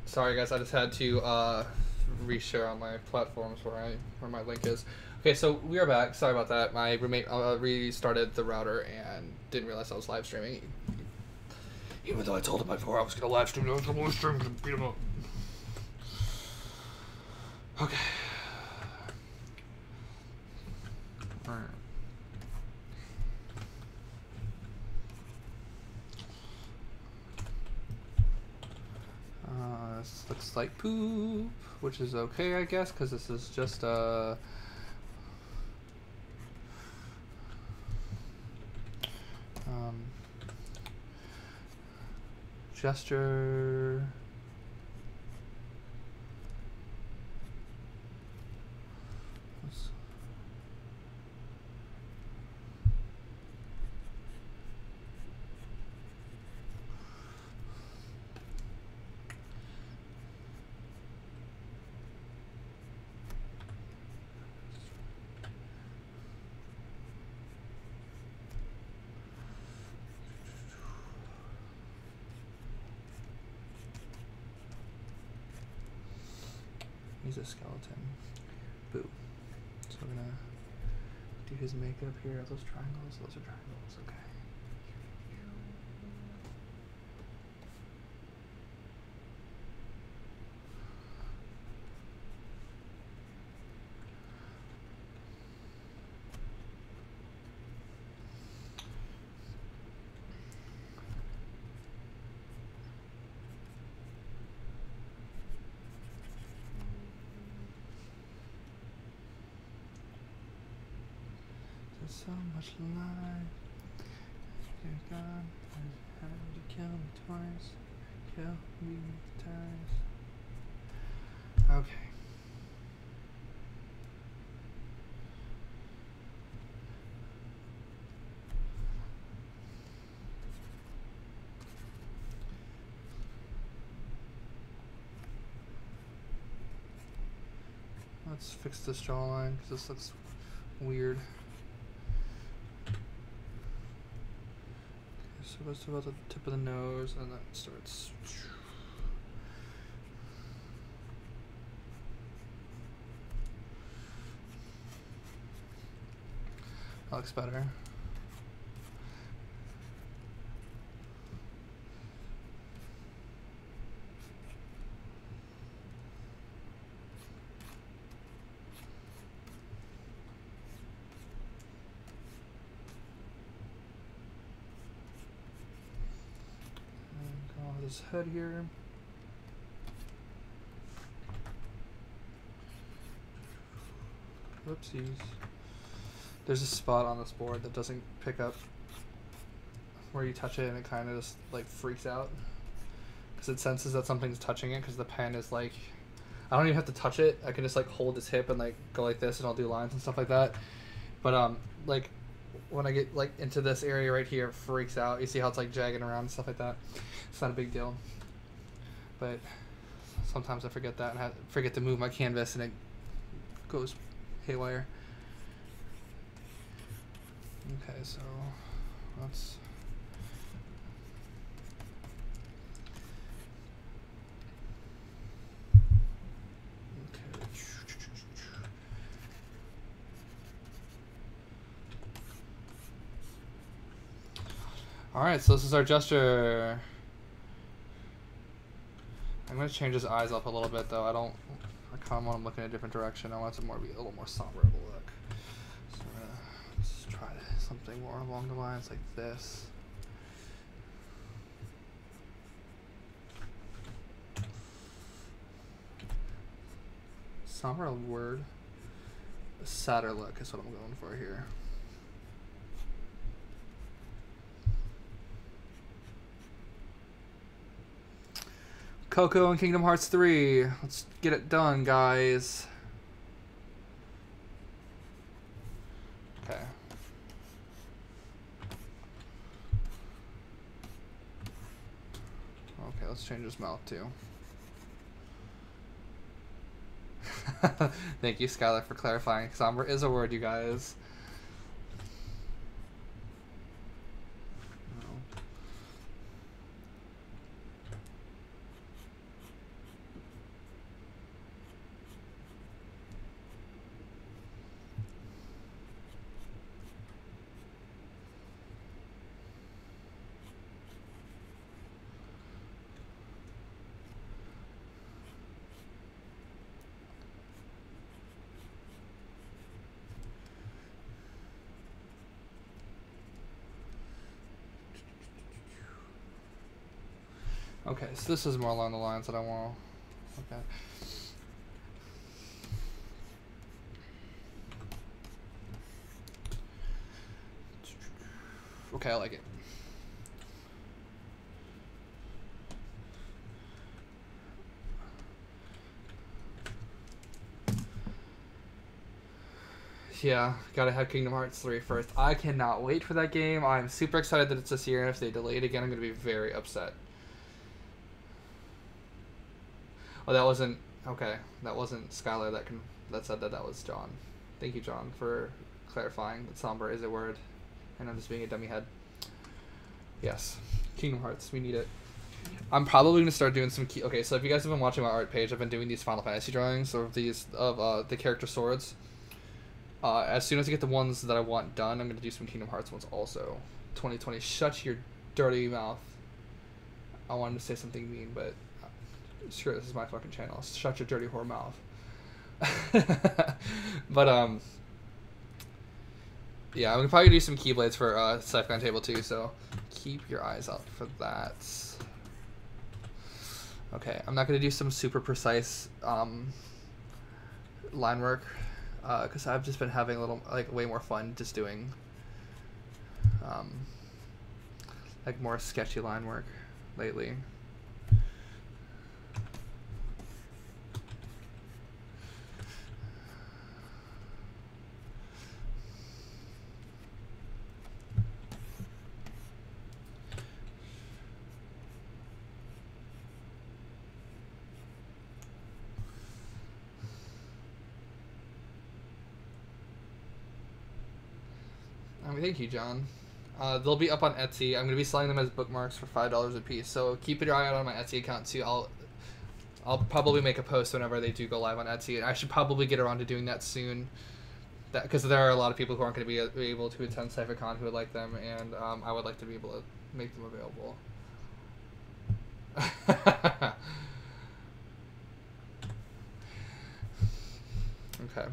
Sorry guys, I just had to reshare on my platforms where my link is. Okay, so we are back. Sorry about that. My roommate restarted the router and didn't realize I was live streaming. Even though I told him before I was gonna live stream, I was gonna live stream and beat him up. Okay. All right. This looks like poop, which is okay, I guess, because this is just gesture. He's a skeleton. Boo. So we're gonna do his makeup here. Are those triangles? Those are triangles. Okay. So much life. Dear God, I had to kill me twice. Kill me twice. Okay. Let's fix this jawline because this looks weird. So it goes to about the tip of the nose and then it starts. That looks better. His head here. Whoopsies. There's a spot on this board that doesn't pick up where you touch it and it kind of just like freaks out because it senses that something's touching it because the pen is like, I don't even have to touch it. I can just like hold this hip and like go like this and I'll do lines and stuff like that. But like when I get like into this area right here, it freaks out. You see how it's like jagging around and stuff like that. It's not a big deal, but sometimes I forget that and forget to move my canvas and it goes haywire. Okay, so let's okay. Alright, so this is our gesture. I'm going to change his eyes up a little bit, though. I kind of want him looking in a different direction. I want it to be a little more somber of a look. So I'm going to just try something more along the lines like this. Somber word. A sadder look is what I'm going for here. Coco and Kingdom Hearts 3. Let's get it done, guys. Okay. Okay, let's change his mouth too. Thank you, Skylar, for clarifying. Somber is a word, you guys. Okay, so this is more along the lines that I want. Okay. Okay, I like it. Yeah, gotta have Kingdom Hearts 3 first. I cannot wait for that game. I'm super excited that it's this year, and if they delay it again, I'm gonna be very upset. Oh, that wasn't... Okay, that wasn't Skylar that said that. That was John. Thank you, John, for clarifying that somber is a word, and I'm just being a dummy head. Yes, Kingdom Hearts, we need it. I'm probably going to start doing some okay, so if you guys have been watching my art page, I've been doing these Final Fantasy drawings of the character swords. As soon as I get the ones that I want done, I'm going to do some Kingdom Hearts ones also. 2020, shut your dirty mouth. I wanted to say something mean, but sure, this is my fucking channel. Shut your dirty whore mouth. But, yeah, I'm going to probably do some Keyblades for Cyphacon Table 2, so keep your eyes out for that. Okay, I'm not going to do some super precise line work, because I've just been having a little, way more fun just doing, more sketchy line work lately. Thank you, John. They'll be up on Etsy. I'm going to be selling them as bookmarks for $5 a piece. So keep your eye out on my Etsy account too. I'll probably make a post whenever they do go live on Etsy. I should probably get around to doing that soon. Because there are a lot of people who aren't going to be able to attend Cyphacon who would like them, and I would like to be able to make them available. Okay.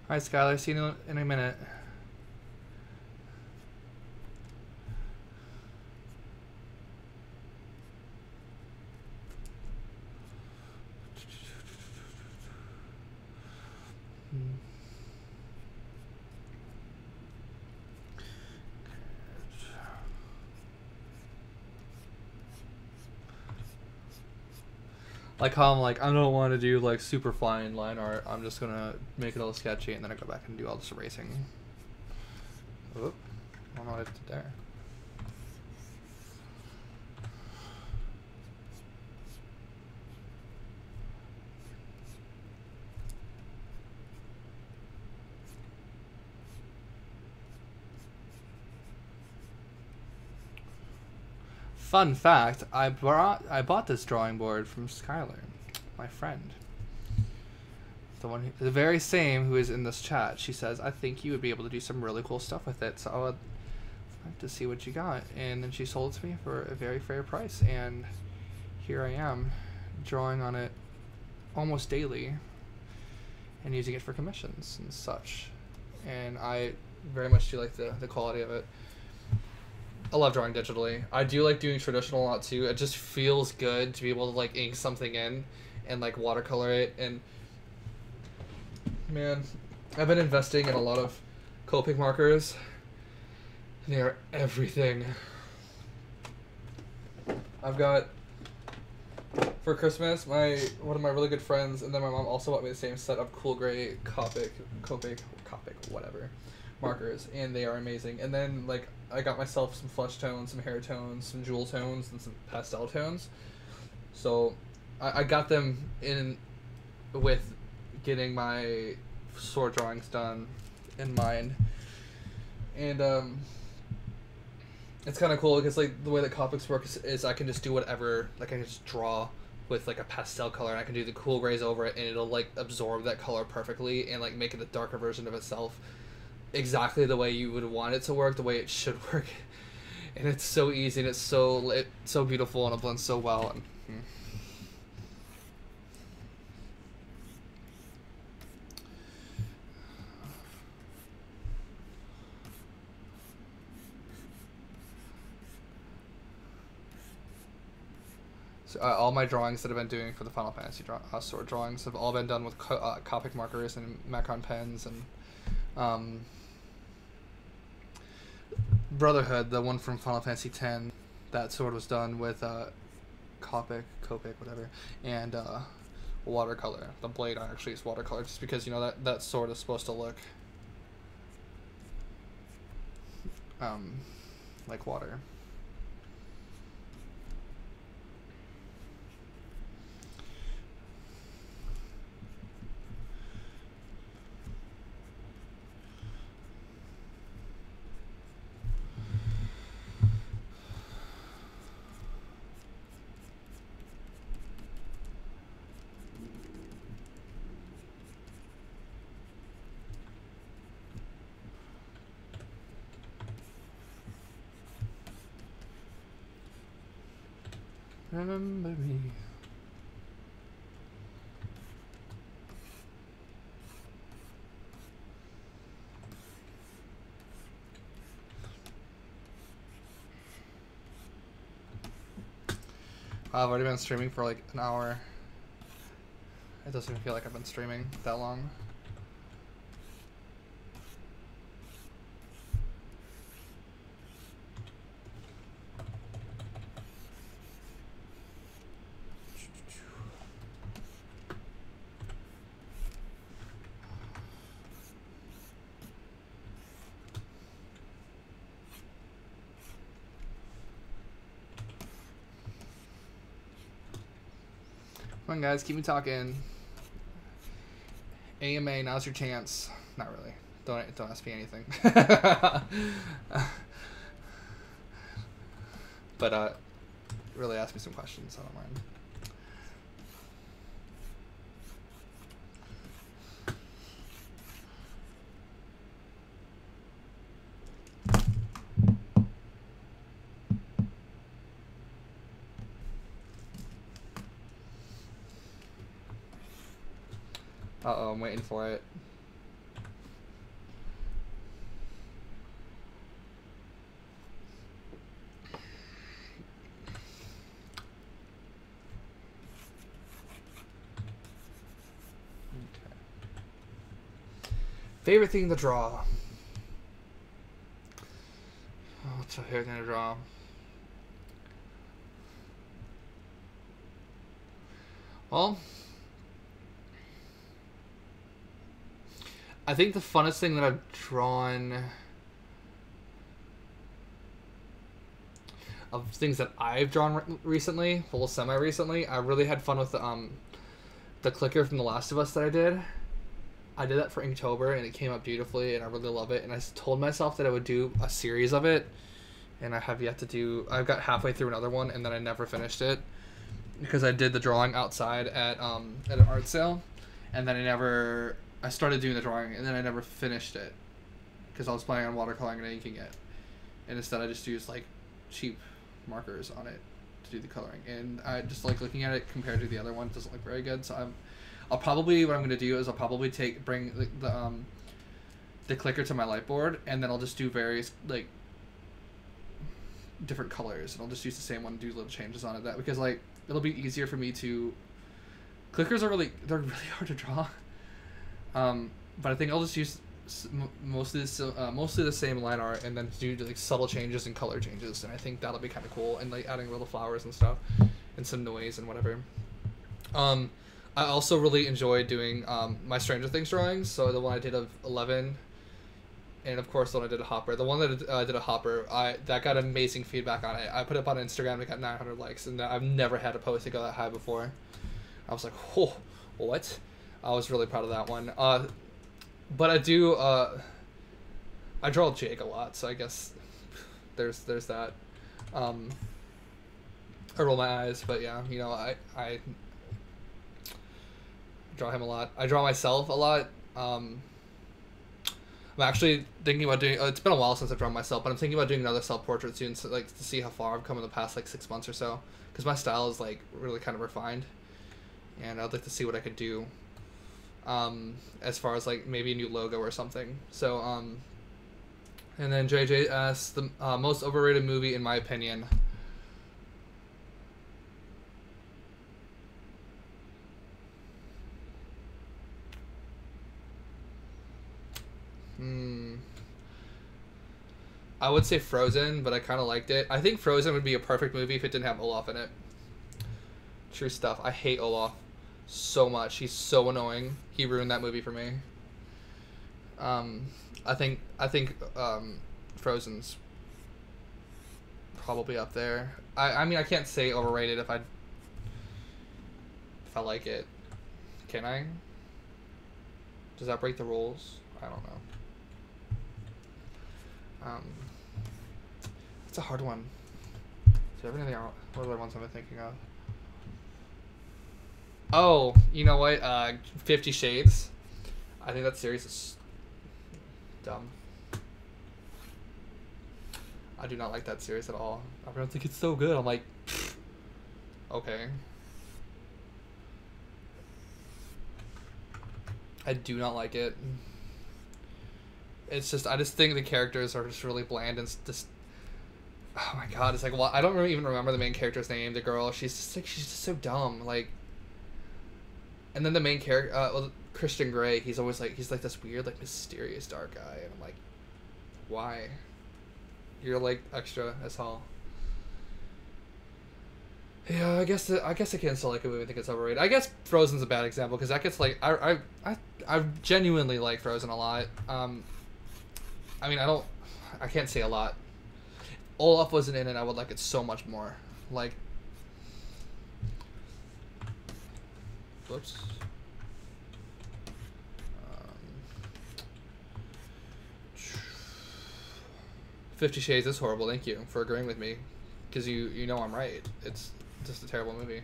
Alright, Skylar, see you in a minute. Like how I'm like, I don't want to do like super fine line art. I'm just gonna make it all sketchy and then I go back and do all this erasing. Oop. I don't know what I did there. Fun fact, I bought this drawing board from Skylar, my friend. The very same who is in this chat. She says, I think you would be able to do some really cool stuff with it, so I would like to see what you got. And then she sold it to me for a very fair price, and here I am, drawing on it almost daily and using it for commissions and such. And I very much do like the quality of it. I love drawing digitally. I do like doing traditional a lot too. It just feels good to be able to like ink something in and like watercolor it. And man, I've been investing in a lot of Copic markers. They are everything. I've got, for Christmas, one of my really good friends and then my mom also bought me the same set of cool gray Copic, whatever, markers, and they are amazing. And then like I got myself some flesh tones, some hair tones, some jewel tones, and some pastel tones. So I got them in with getting my sword drawings done in mind. And it's kind of cool because like the way that Copics work is I can just do whatever, like I can just draw with like a pastel color and I can do the cool grays over it and it'll like absorb that color perfectly and like make it a darker version of itself exactly the way you would want it to work, the way it should work. And it's so easy and it's so beautiful and it blends so well. And, So, all my drawings that I've been doing for the Final Fantasy sword drawings have all been done with Copic markers and Macron pens and Brotherhood, the one from Final Fantasy X, that sword was done with Copic, whatever, and watercolor. The blade actually is watercolor, just because you know that sword is supposed to look like water. Remember me. I've already been streaming for like an hour. It doesn't even feel like I've been streaming that long. Come on, guys, keep me talking. AMA, now's your chance. Not really. Don't ask me anything. But really ask me some questions. I don't mind. Uh-oh, I'm waiting for it. Okay. Favorite thing to draw? Oh, what's my favorite thing to draw? Well, I think the funnest thing that I've drawn of things that I've drawn recently, well, semi-recently, I really had fun with the clicker from The Last of Us that I did. I did that for Inktober, and it came out beautifully, and I really love it. And I told myself that I would do a series of it, and I have yet to do... I've got halfway through another one, and then I never finished it, because I did the drawing outside at an art sale, and then I started doing the drawing, and then I never finished it, because I was planning on watercoloring and inking it, and instead I just used, like, cheap markers on it to do the coloring, and I just like looking at it compared to the other one. It doesn't look very good, so I'll probably, what I'm going to do is I'll probably bring the clicker to my light board, and then I'll just do various, like, different colors, and I'll just use the same one and do little changes on it, that because, like, it'll be easier for me to... Clickers are really hard to draw, but I think I'll just use mostly the same line art, and then do like subtle changes and color changes, and I think that'll be kind of cool, and like adding little flowers and stuff and some noise and whatever. I also really enjoyed doing my Stranger Things drawings, so the one I did of 11, and of course the one I did a Hopper. The one that I did a Hopper, that got amazing feedback on it. I put it up on Instagram, it got 900 likes, and I've never had a post that go that high before. I was like, oh, what? I was really proud of that one. But I do, I draw Jake a lot, so I guess there's that. I roll my eyes, but yeah, you know, I draw him a lot. I draw myself a lot. I'm actually thinking about doing, it's been a while since I've drawn myself, but I'm thinking about doing another self-portrait soon, so, like, to see how far I've come in the past, like, 6 months or so, because my style is, like, really kind of refined, and I'd like to see what I could do. As far as like maybe a new logo or something. So and then JJ asks the most overrated movie in my opinion. I would say Frozen, but I kind of liked it. I think Frozen would be a perfect movie if it didn't have Olaf in it. True stuff. I hate Olaf so much. He's so annoying. He ruined that movie for me. I think Frozen's probably up there. I mean, I can't say overrated if I like it. Can I? Does that break the rules? I don't know. It's a hard one. Do you have anything else? What other ones am I thinking of? Oh, you know what? 50 Shades. I think that series is dumb. I do not like that series at all. Everyone think it's so good. I'm like, okay. I do not like it. It's just, I just think the characters are just really bland and just, oh my god, it's like, well, I don't even remember the main character's name, the girl. She's just like, she's just so dumb. Like, and then the main character, well, Christian Grey, he's always like, he's like this weird, like, mysterious dark guy, and I'm like, why? You're like extra as hell. Yeah, I guess I can still like a movie. I think it's overrated. I guess Frozen's a bad example because that gets like I genuinely like Frozen a lot. I mean, I can't say a lot. Olaf wasn't in it, I would like it so much more. Like, whoops. 50 Shades is horrible. Thank you for agreeing with me, because you know I'm right. It's just a terrible movie.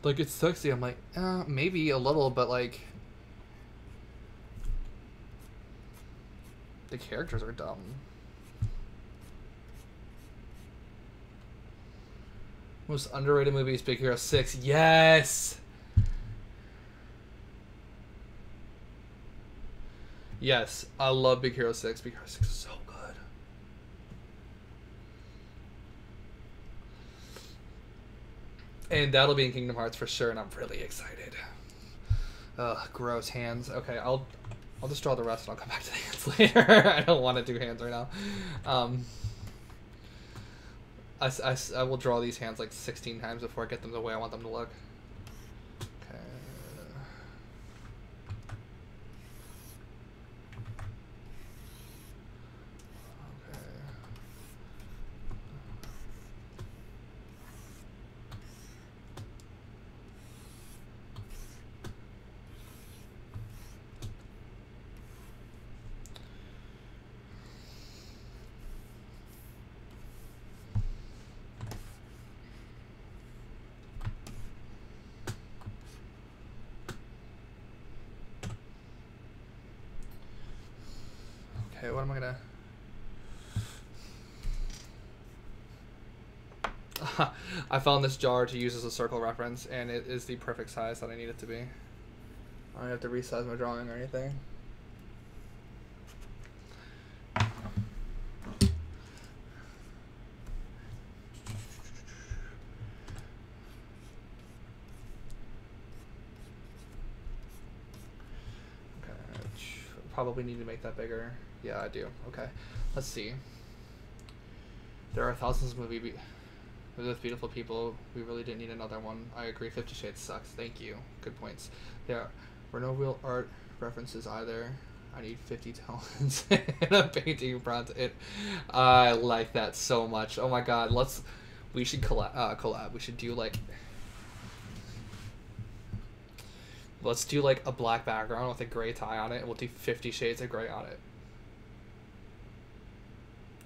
Like, it's sexy. I'm like, maybe a little, but like, the characters are dumb. Most underrated movie is Big Hero 6. Yes! Yes, I love Big Hero 6. Big Hero 6 is so good. And that'll be in Kingdom Hearts for sure, and I'm really excited. Ugh, gross hands. Okay, I'll just draw the rest and I'll come back to the hands later. I don't want to do hands right now. I will draw these hands like 16 times before I get them the way I want them to look. Okay. Okay, what am I gonna... I found this jar to use as a circle reference, and it is the perfect size that I need it to be. I don't have to resize my drawing or anything. Probably need to make that bigger. Yeah, I do. Okay, let's see. There are thousands of movies with beautiful people. We really didn't need another one. I agree. 50 Shades sucks. Thank you. Good points. There were no real art references either. I need 50 tones and a painting front. I like that so much. Oh my god. We should collab. We should do like... Let's do like a black background with a gray tie on it, and we'll do 50 shades of gray on it.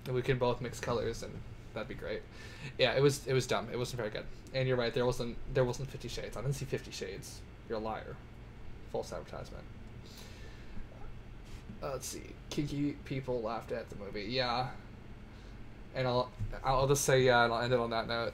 And we can both mix colors, and that'd be great. Yeah, it was dumb. It wasn't very good. And you're right, there wasn't 50 shades. I didn't see 50 shades. You're a liar. False advertisement. Let's see. Kinky people laughed at the movie. Yeah. And I'll just say yeah, and I'll end it on that note.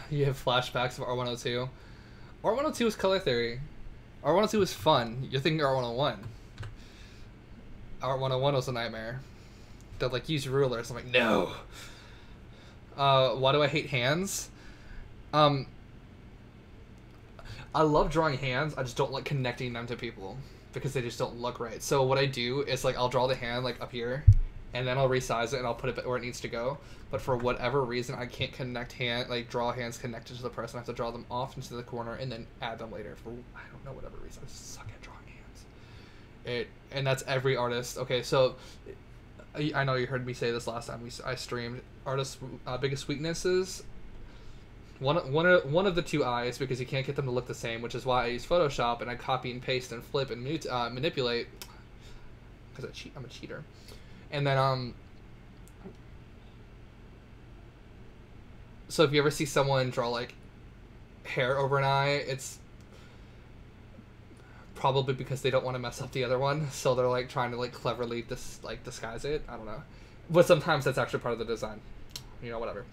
You have flashbacks of R102. R102 is color theory. R102 is fun. You're thinking R101. R101 was a nightmare. They'll like use rulers. I'm like, no. Why do I hate hands? I love drawing hands. I just don't like connecting them to people because they just don't look right. So what I do is like I'll draw the hand like up here, and then I'll resize it and I'll put it where it needs to go. But for whatever reason, I can't draw hands connected to the person. I have to draw them off into the corner and then add them later. For I don't know, whatever reason, I just suck at drawing hands. And that's every artist. Okay, so I know you heard me say this last time I streamed. Artists' biggest weaknesses. One of the two eyes, because you can't get them to look the same, which is why I use Photoshop and I copy and paste and flip and manipulate. Because I'm a cheater. And then so if you ever see someone draw like hair over an eye, it's probably because they don't want to mess up the other one, so they're like trying to like cleverly disguise it. I don't know, but sometimes that's actually part of the design. You know, whatever.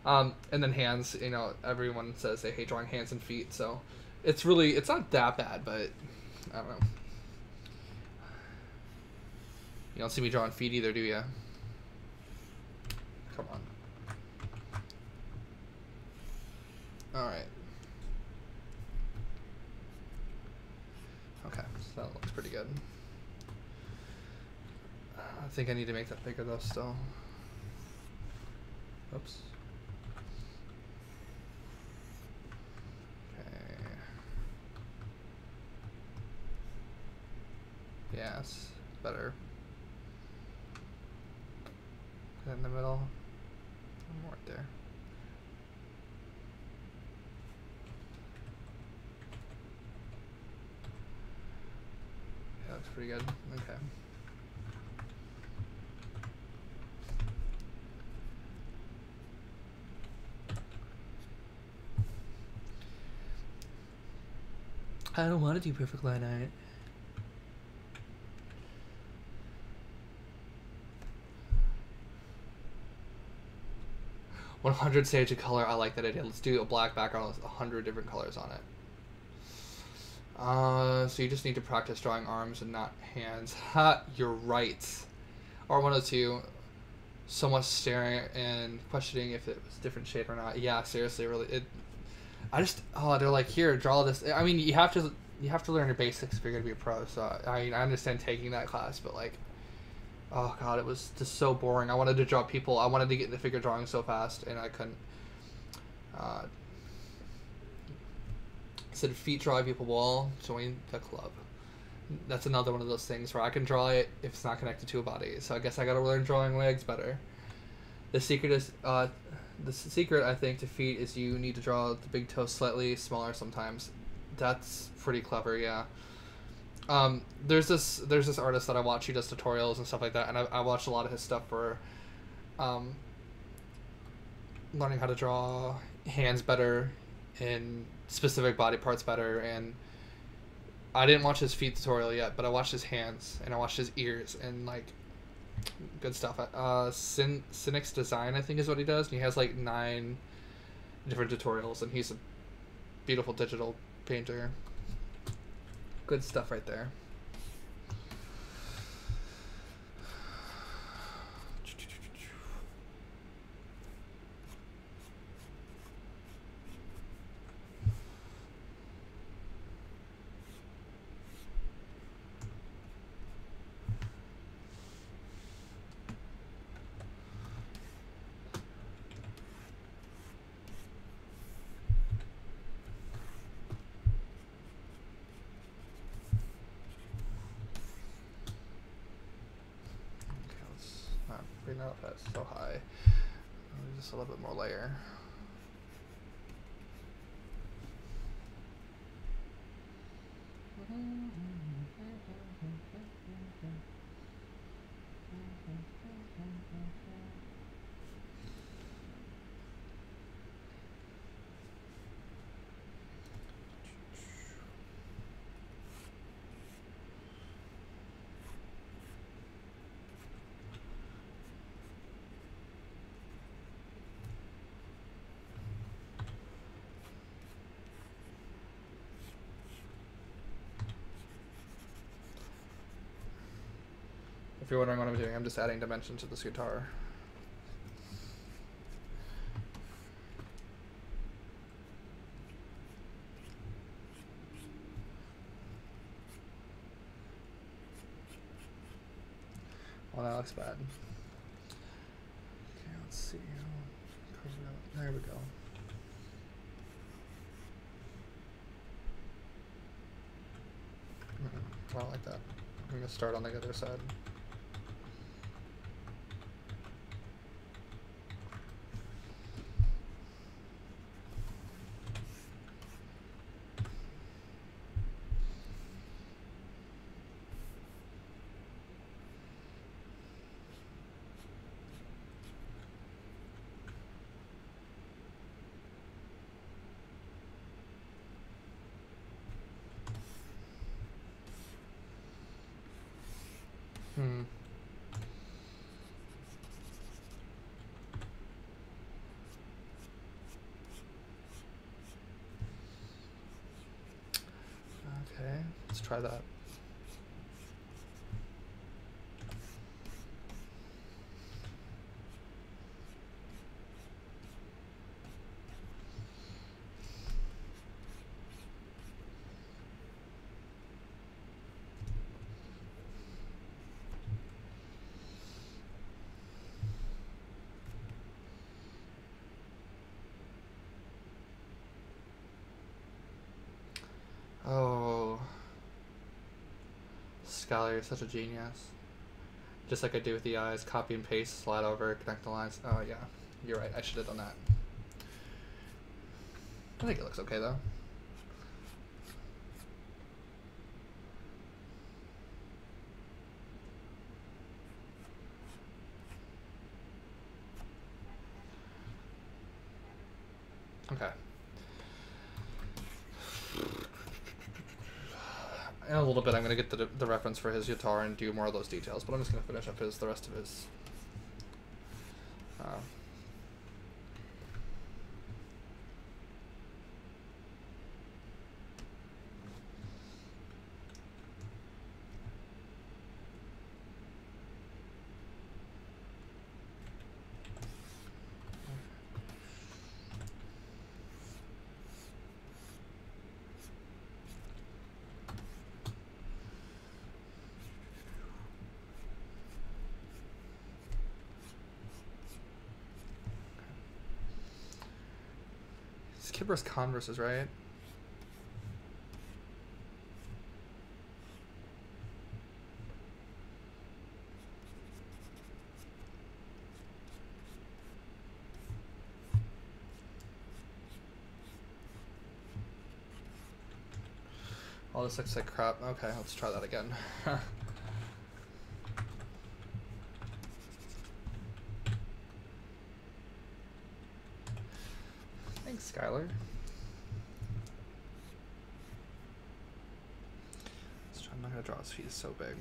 And then hands. You know, everyone says they hate drawing hands and feet, so it's not that bad, but I don't know. You don't see me drawing feet either, do you? Come on. Alright. Okay, so that looks pretty good. I think I need to make that bigger though still. Oops. Okay. Yeah, it's better. In the middle. One more right there. Yeah, looks pretty good. Okay. I don't want to do perfect line art. 100 shades of color. I like that idea. Let's do a black background with 100 different colors on it. So you just need to practice drawing arms and not hands. Ha, you're right. Or one of the two. Someone staring and questioning if it was a different shade or not. Yeah, seriously, really. They're like, here, draw this. I mean, you have to learn your basics if you're gonna be a pro. So I understand taking that class, but like, oh god, it was just so boring. I wanted to draw people. I wanted to get into figure drawing so fast, and I couldn't. Said feet draw people wall. Join the club. That's another one of those things where I can draw it if it's not connected to a body. So I guess I gotta learn drawing legs better. The secret is I think to feet is you need to draw the big toe slightly smaller sometimes. That's pretty clever, yeah. There's this artist that I watch. He does tutorials and stuff like that, and I watched a lot of his stuff for learning how to draw hands better and specific body parts better. And I didn't watch his feet tutorial yet, but I watched his hands and I watched his ears and like good stuff. Cynic's Design, I think, is what he does, and he has like 9 different tutorials, and he's a beautiful digital painter. Good stuff right there. Bring that up so high. Just a little bit more layer. If you're wondering what I'm doing, I'm just adding dimension to this guitar. Well, that looks bad. Okay, let's see. There we go. I don't like that. I'm going to start on the other side. Okay, let's try that. Oh, Skylar, you're such a genius. Just like I do with the eyes, copy and paste, slide over, connect the lines. Oh yeah, you're right, I should have done that. I think it looks okay though. Okay. in a little bit I'm gonna get the reference for his guitar and do more of those details, but I'm just gonna finish up the rest of his. Kid wears Converses, right? All this looks like crap. Okay, let's try that again. Thanks, Skylar. I'm not gonna draw his feet, it's so big.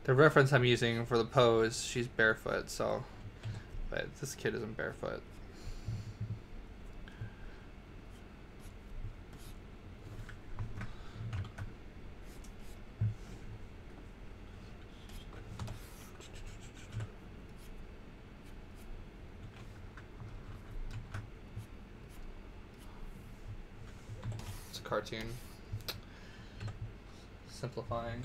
The reference I'm using for the pose, she's barefoot, so, but this kid isn't barefoot. It's a cartoon. Simplifying.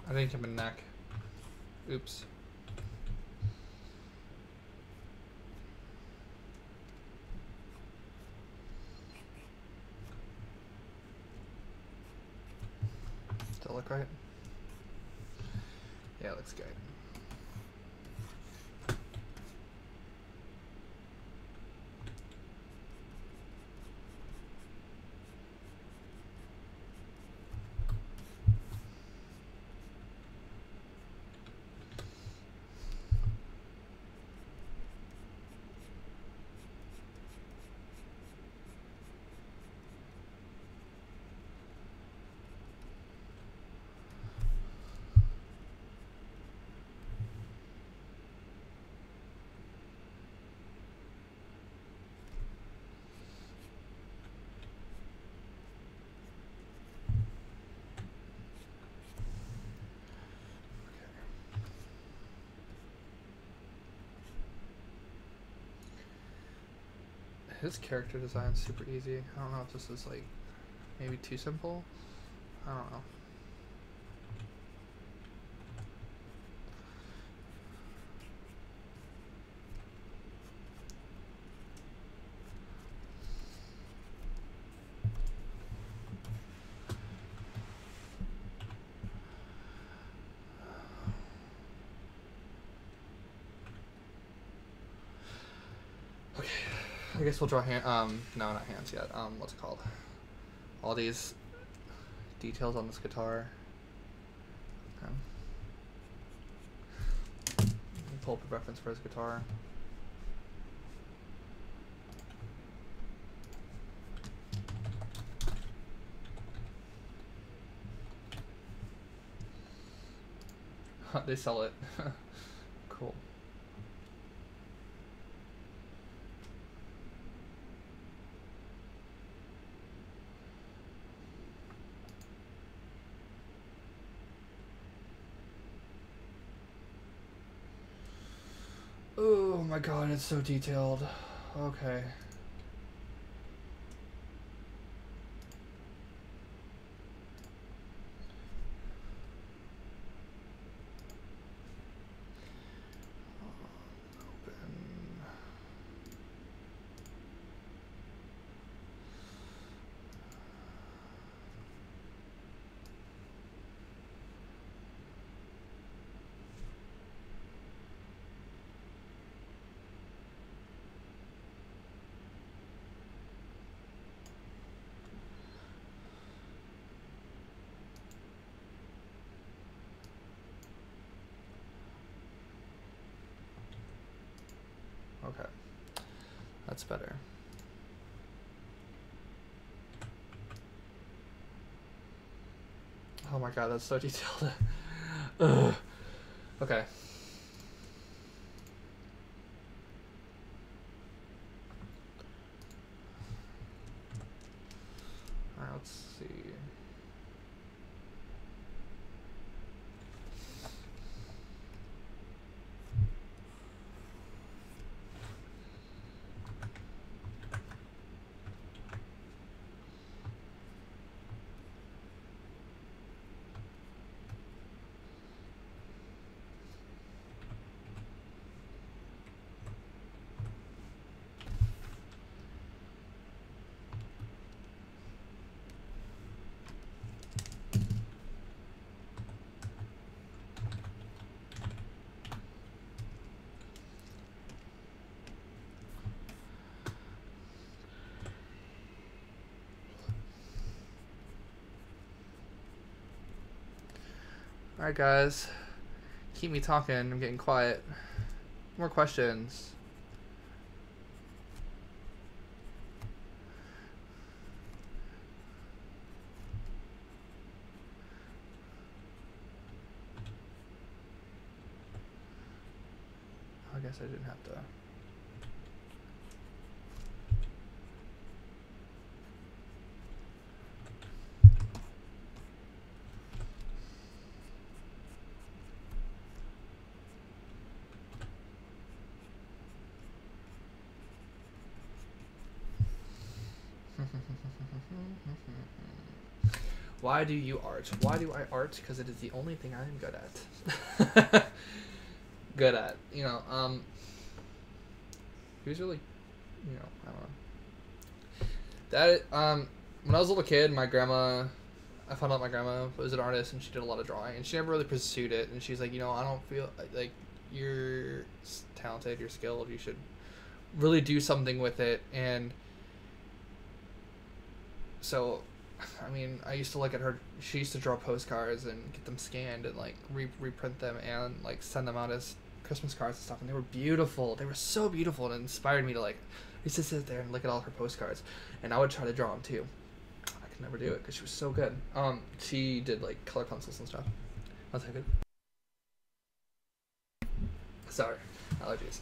I didn't give him a neck. Oops. Still look right? Yeah, it looks good. His character design is super easy. I don't know if this is like maybe too simple. I don't know. I guess we'll draw no, not hands yet. What's it called? All these details on this guitar. Pull up a reference for his guitar. They sell it. Cool. Oh my god, it's so detailed. Okay. Okay, that's better. Oh my god, that's so detailed. Ugh. Okay. Alright, let's see. Alright guys, keep me talking, I'm getting quiet. More questions. I guess I didn't have to. Why do you art? Why do I art? Because it is the only thing I am good at. Good at. You know, who's really, you know, I don't know. That, when I was a little kid, my grandma, I found out my grandma was an artist and she did a lot of drawing and she never really pursued it. And she's like, you know, I don't feel like you're talented, you're skilled, you should really do something with it. And so, I mean, I used to look at her. She used to draw postcards and get them scanned and like reprint them and like send them out as Christmas cards and stuff. And they were beautiful. They were so beautiful, and it inspired me to like. I used to sit there and look at all her postcards, and I would try to draw them too. I could never do it because she was so good. She did like color pencils and stuff. One second. Sorry, allergies.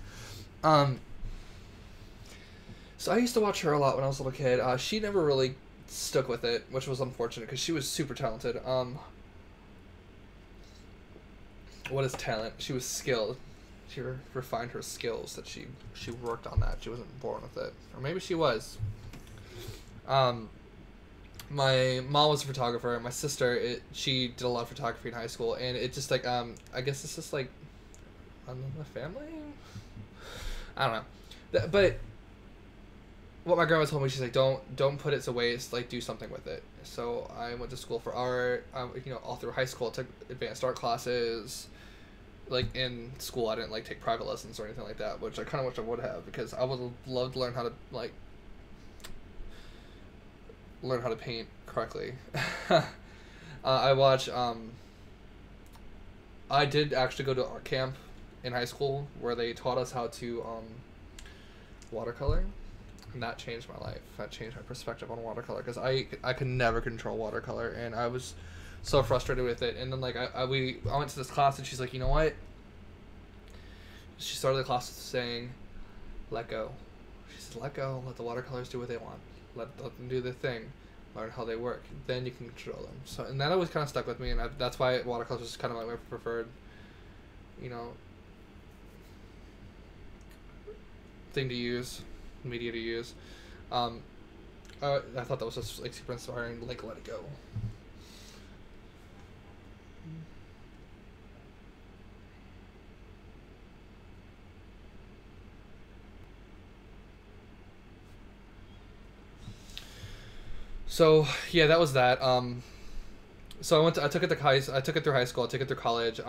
So I used to watch her a lot when I was a little kid. She never really stuck with it, which was unfortunate because she was super talented. What is talent? She was skilled. She refined her skills. That she worked on that. She wasn't born with it, or maybe she was. My mom was a photographer. My sister, she did a lot of photography in high school, and it just like I guess it's just like the family. I don't know, but. What my grandma told me, she's like, don't put it to waste, like do something with it. So I went to school for art, you know, all through high school. I took advanced art classes, like in school I didn't like take private lessons or anything like that, which I kind of wish I would have, because I would love to learn how to like learn how to paint correctly. I watch I did actually go to art camp in high school where they taught us how to watercolor, and that changed my life. That changed my perspective on watercolor, because I could never control watercolor, and I was so frustrated with it. And then like I went to this class, and she's like, you know what? She started the class saying, "Let go." She said, "Let go. Let the watercolors do what they want. Let them do their thing. Learn how they work. Then you can control them." So, and that always kind of stuck with me, and that's why watercolors is kind of like my preferred, you know, thing to use, media to use. I thought that was just like super inspiring. Like, let it go. So yeah, that was that. So I took it through high school. I took it through college.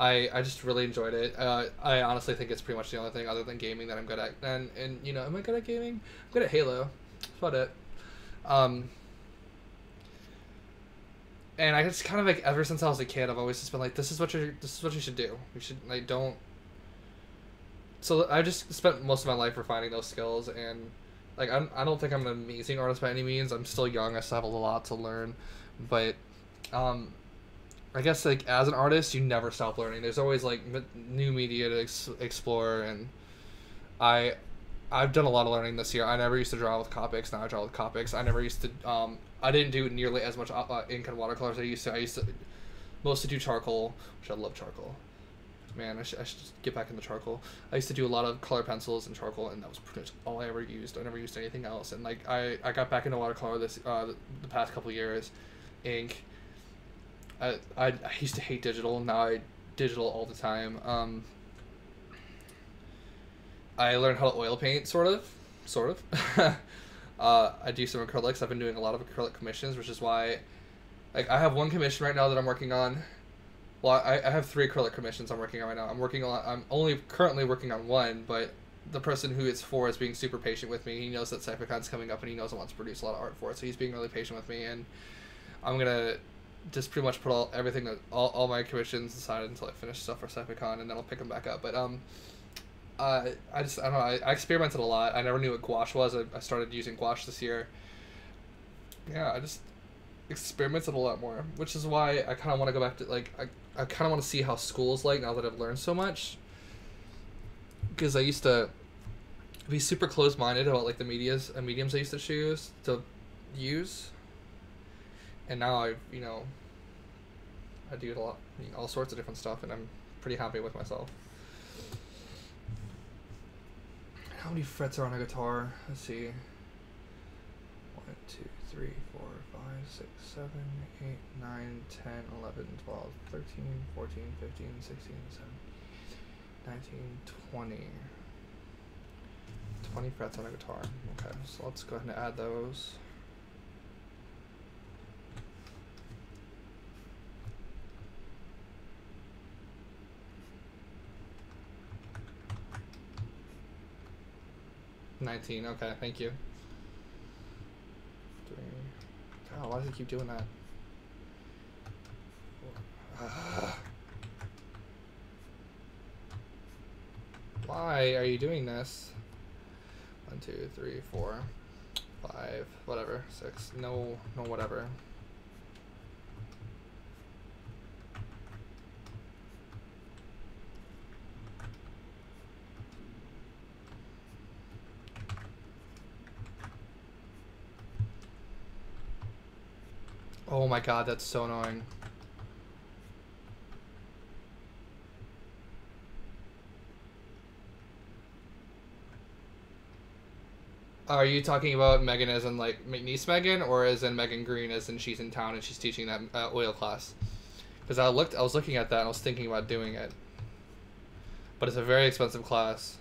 I just really enjoyed it. I honestly think it's pretty much the only thing other than gaming that I'm good at. And you know, am I good at gaming? I'm good at Halo. That's about it. And I just kind of like, ever since I was a kid, I've always just been like, this is what you should do. You should like don't. So I just spent most of my life refining those skills, and like I don't think I'm an amazing artist by any means. I'm still young. I still have a lot to learn, but I guess like as an artist, you never stop learning. There's always like new media to explore, and I've done a lot of learning this year. I never used to draw with Copics. Now I draw with Copics. I never used to. I didn't do nearly as much ink and watercolors as I used to. I used to mostly do charcoal, which I love charcoal. Man, I should just get back into charcoal. I used to do a lot of color pencils and charcoal, and that was pretty much all I ever used. I never used anything else. And like I got back into watercolor the past couple years. Ink. I used to hate digital. Now I digital all the time. I learned how to oil paint, sort of. I do some acrylics. I've been doing a lot of acrylic commissions, which is why, like, I have one commission right now that I'm working on. Well, I have 3 acrylic commissions I'm working on right now. I'm only currently working on one, but the person who it's for is being super patient with me. He knows that Cyphacon's coming up, and he knows I want to produce a lot of art for it, so he's being really patient with me, and I'm gonna just pretty much put all my commissions aside until I finish stuff for Cyphacon, and then I'll pick them back up. But I don't know. I experimented a lot. I never knew what gouache was. I started using gouache this year. Yeah, I just experimented a lot more, which is why I kind of want to go back to like I kind of want to see how school's like now that I've learned so much. Because I used to be super closed-minded about like the mediums I used to choose to use, and now I do a lot, all sorts of different stuff, and I'm pretty happy with myself. How many frets are on a guitar? Let's see. 1, 2, 3, 4, 5, 6, 7, 8, 9, 10, 11, 12, 13, 14, 15, 16, 17, 19, 20. 20 frets on a guitar. Okay, so let's go ahead and add those. $19. Okay, thank you. 3. God, why does it keep doing that? Why are you doing this? 1, 2, 3, 4, 5, whatever. 6. No, whatever. Oh my god, that's so annoying. Are you talking about Megan as in like McNeese Megan, or as in Megan Green as in she's in town and she's teaching that oil class? Because I was looking at that and I was thinking about doing it, but it's a very expensive class.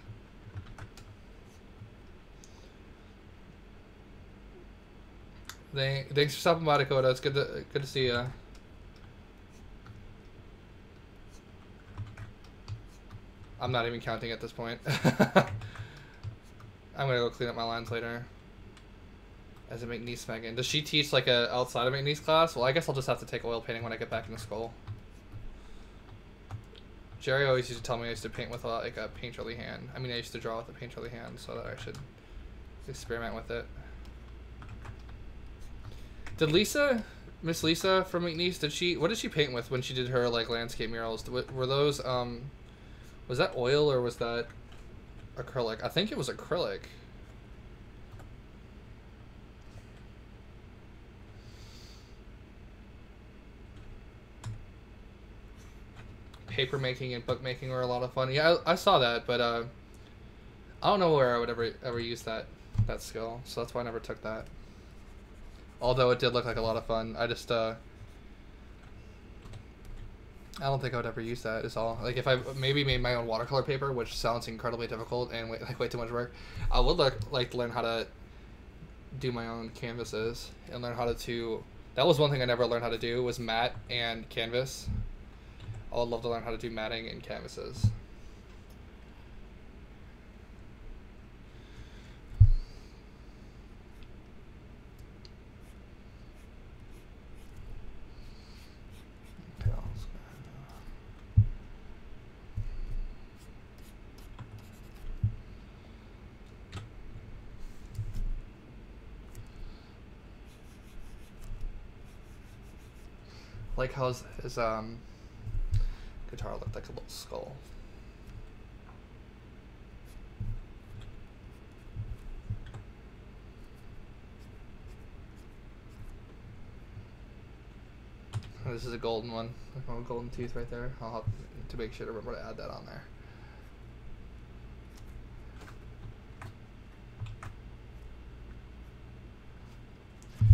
Thanks for stopping by, Dakota. It's good to see you. I'm not even counting at this point. I'm gonna go clean up my lines later. As a McNeese Megan. Does she teach like a outside of McNeese class? Well, I guess I'll just have to take oil painting when I get back into school. Jerry always used to tell me I used to paint with like a painterly hand. I mean, I used to draw with a painterly hand, so that I should experiment with it. Did Lisa, Miss Lisa from McNeese, what did she paint with when she did her like landscape murals? Were those was that oil or was that acrylic? I think it was acrylic. Paper making and book making were a lot of fun. Yeah, I saw that, but I don't know where I would ever use that skill, so that's why I never took that. Although it did look like a lot of fun, I just I don't think I would ever use that. Is all. Like if I maybe made my own watercolor paper, which sounds incredibly difficult and way too much work, I would like to learn how to do my own canvases and learn how to. That was one thing I never learned how to do was mat and canvas. I would love to learn how to do matting and canvases. Like how his guitar looked like a little skull. Oh, this is a golden one, like a golden tooth right there. I'll have to make sure to remember to add that on there. Okay,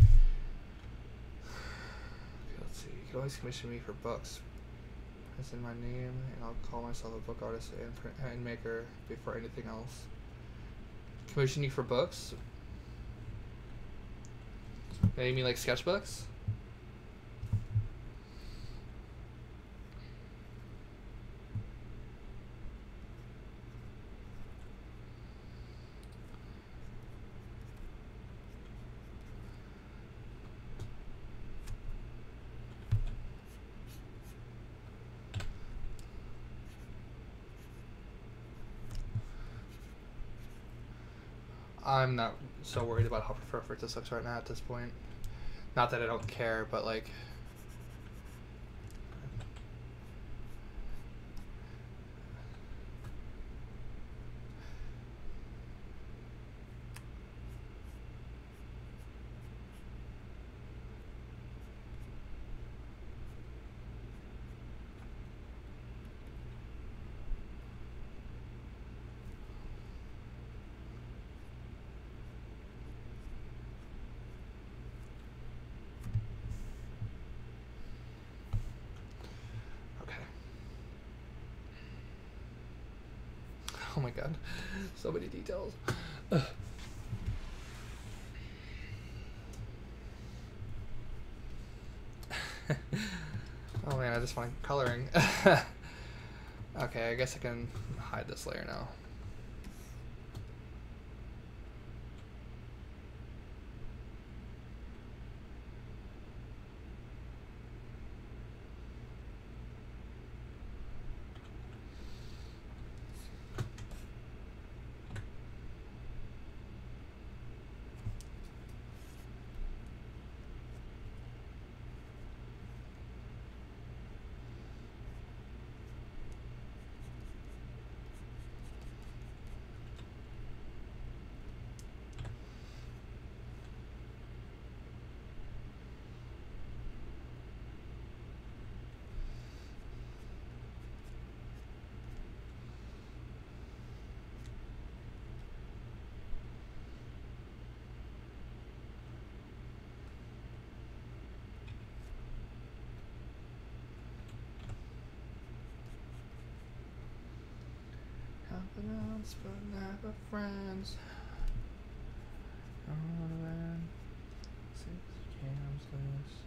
let's see. You can always commission me for books. It's in my name, and I'll call myself a book artist and maker before anything else. Commission you for books? You mean like sketchbooks? I'm not so worried about how perfect this looks right now at this point. Not that I don't care, but like... Oh my god, so many details. Ugh. Oh man, I just find coloring. Okay, I guess I can hide this layer now. Confidence, but never friends. Oh, 6 jams loose.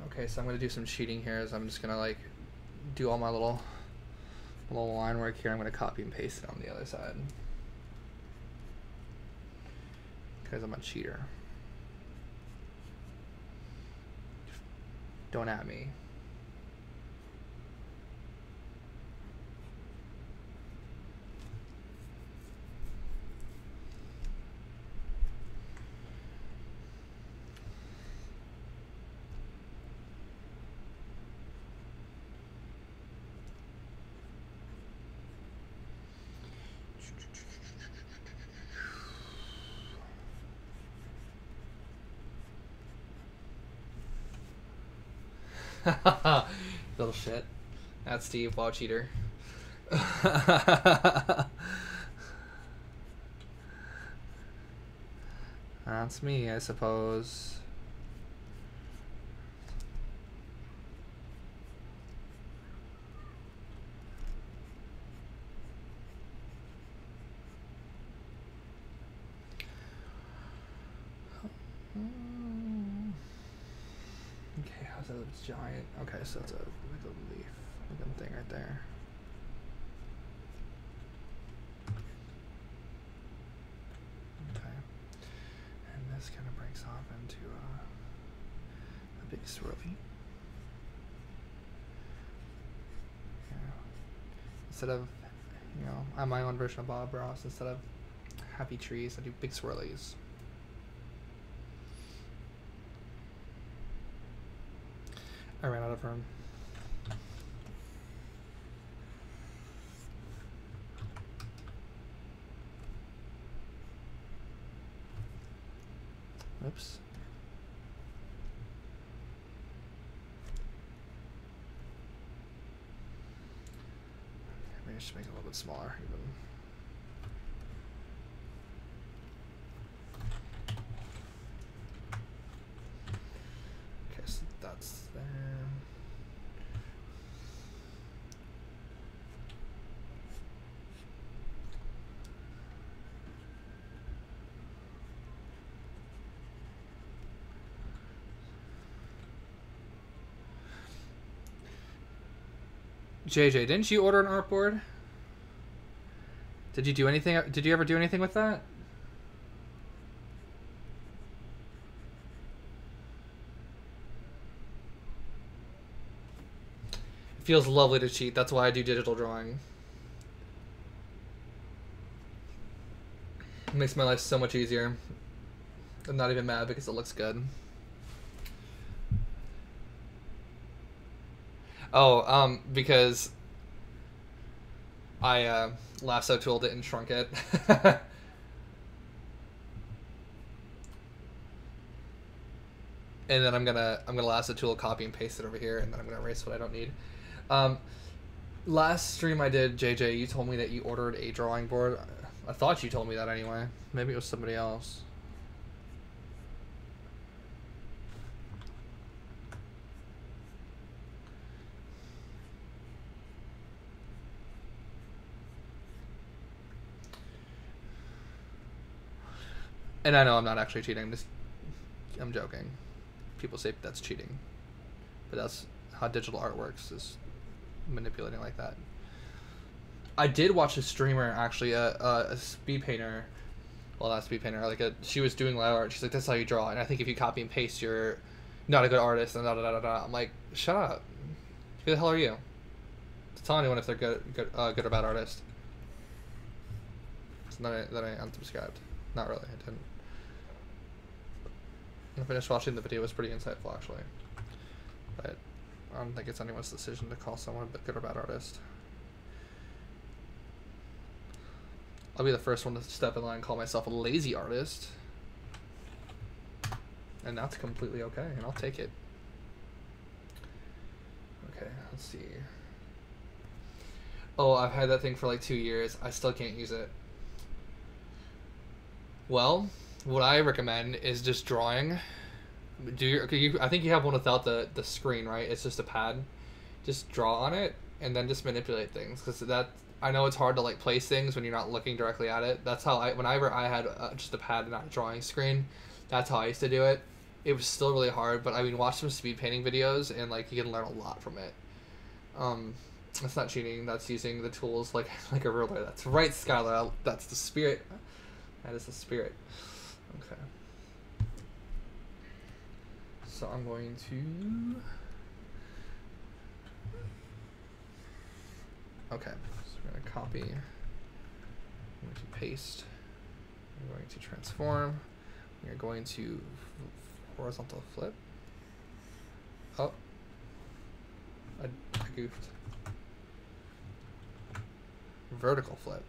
Okay, so I'm gonna do some cheating here. Is I'm just gonna like do all my little line work here. I'm gonna copy and paste it on the other side because I'm a cheater. Don't at me. Little shit. That's Steve, wow cheater. That's me, I suppose. Okay, how's that giant? Okay, so it's a little leaf looking thing right there. Okay, and this kind of breaks off into a big swirly. Yeah. Instead of, you know, I'm my own version of Bob Ross. Instead of happy trees, I do big swirlies. I ran out of room. Oops. Maybe I should make it a little bit smaller even. Okay, so that's there. JJ, didn't you order an artboard? Did you do anything? Did you ever do anything with that? It feels lovely to cheat. That's why I do digital drawing. It makes my life so much easier. I'm not even mad because it looks good. Oh, because I lasso tooled it and shrunk it. And then I'm gonna lasso tool, copy and paste it over here, and then I'm gonna erase what I don't need. Last stream I did, JJ, you told me that you ordered a drawing board. I thought you told me that anyway. Maybe it was somebody else. And I know I'm not actually cheating. I'm joking. People say that's cheating, but that's how digital art works, is manipulating like that. I did watch a streamer, actually, a speed painter. Well, not speed painter. Like she was doing live art. She's like, "That's how you draw." And I think if you copy and paste, you're not a good artist. And da da da da. I'm like, shut up. Who the hell are you to tell anyone if they're good or bad artist? So then I unsubscribed. Not really. I didn't. I finished watching the video. It was pretty insightful, actually. But I don't think it's anyone's decision to call someone a good or bad artist. I'll be the first one to step in line and call myself a lazy artist. And that's completely okay, and I'll take it. Okay, let's see. Oh, I've had that thing for like 2 years. I still can't use it. Well, what I recommend is just drawing. I think you have one without the screen, right? It's just a pad. Just draw on it and then just manipulate things, because that, I know it's hard to like place things when you're not looking directly at it. That's how whenever I had just a pad and not a drawing screen, that's how I used to do it. it was still really hard. But I mean, watch some speed painting videos, and like you can learn a lot from it. That's not cheating. That's using the tools like a ruler. That's right, Skylar. That's the spirit. That is the spirit. Okay. So I'm going to. Okay. So we're going to copy. I'm going to paste. I'm going to transform. We're going to horizontal flip. Oh. I goofed. Vertical flip.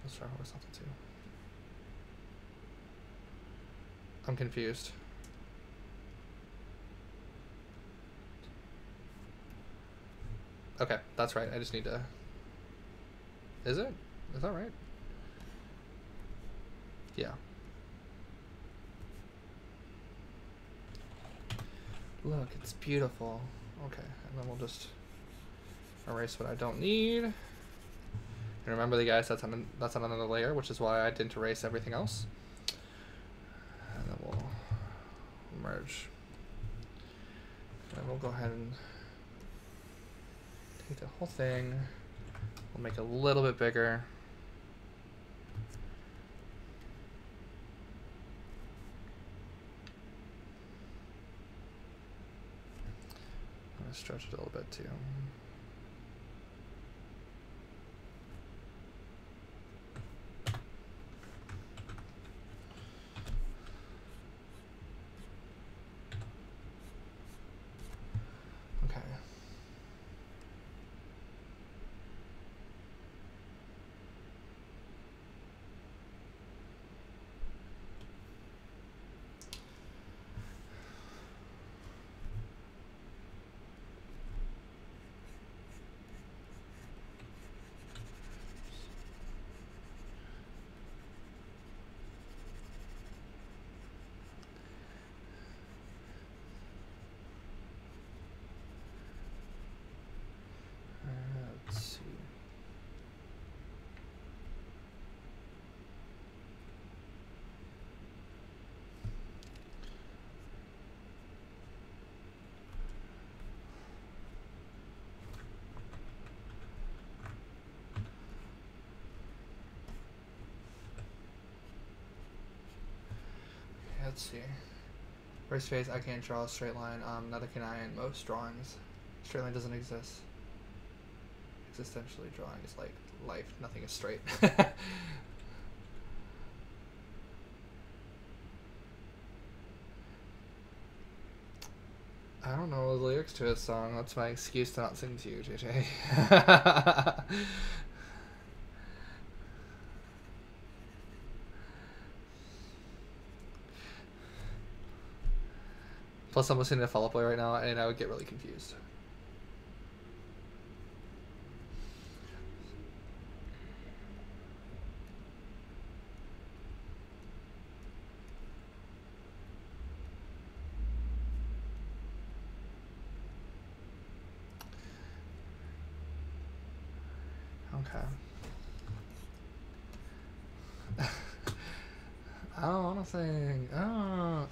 Let's try horizontal too. I'm confused. Okay, that's right. I just need to... Is it? Is that right? Yeah. Look, it's beautiful. Okay, and then we'll just erase what I don't need. And remember, the guys, that's on another layer, which is why I didn't erase everything else. And then we'll merge. And we'll go ahead and take the whole thing. We'll make it a little bit bigger. I'm gonna stretch it a little bit too. Okay. Let's see. Let's see. First phase, I can't draw a straight line. Neither can I in most drawings. Straight line doesn't exist. Existentially, drawing is like life. Nothing is straight. I don't know the lyrics to his song. That's my excuse to not sing to you, JJ. Plus, I'm listening to Fall Out Boy right now, and I would get really confused. Okay. I don't want to sing. Oh.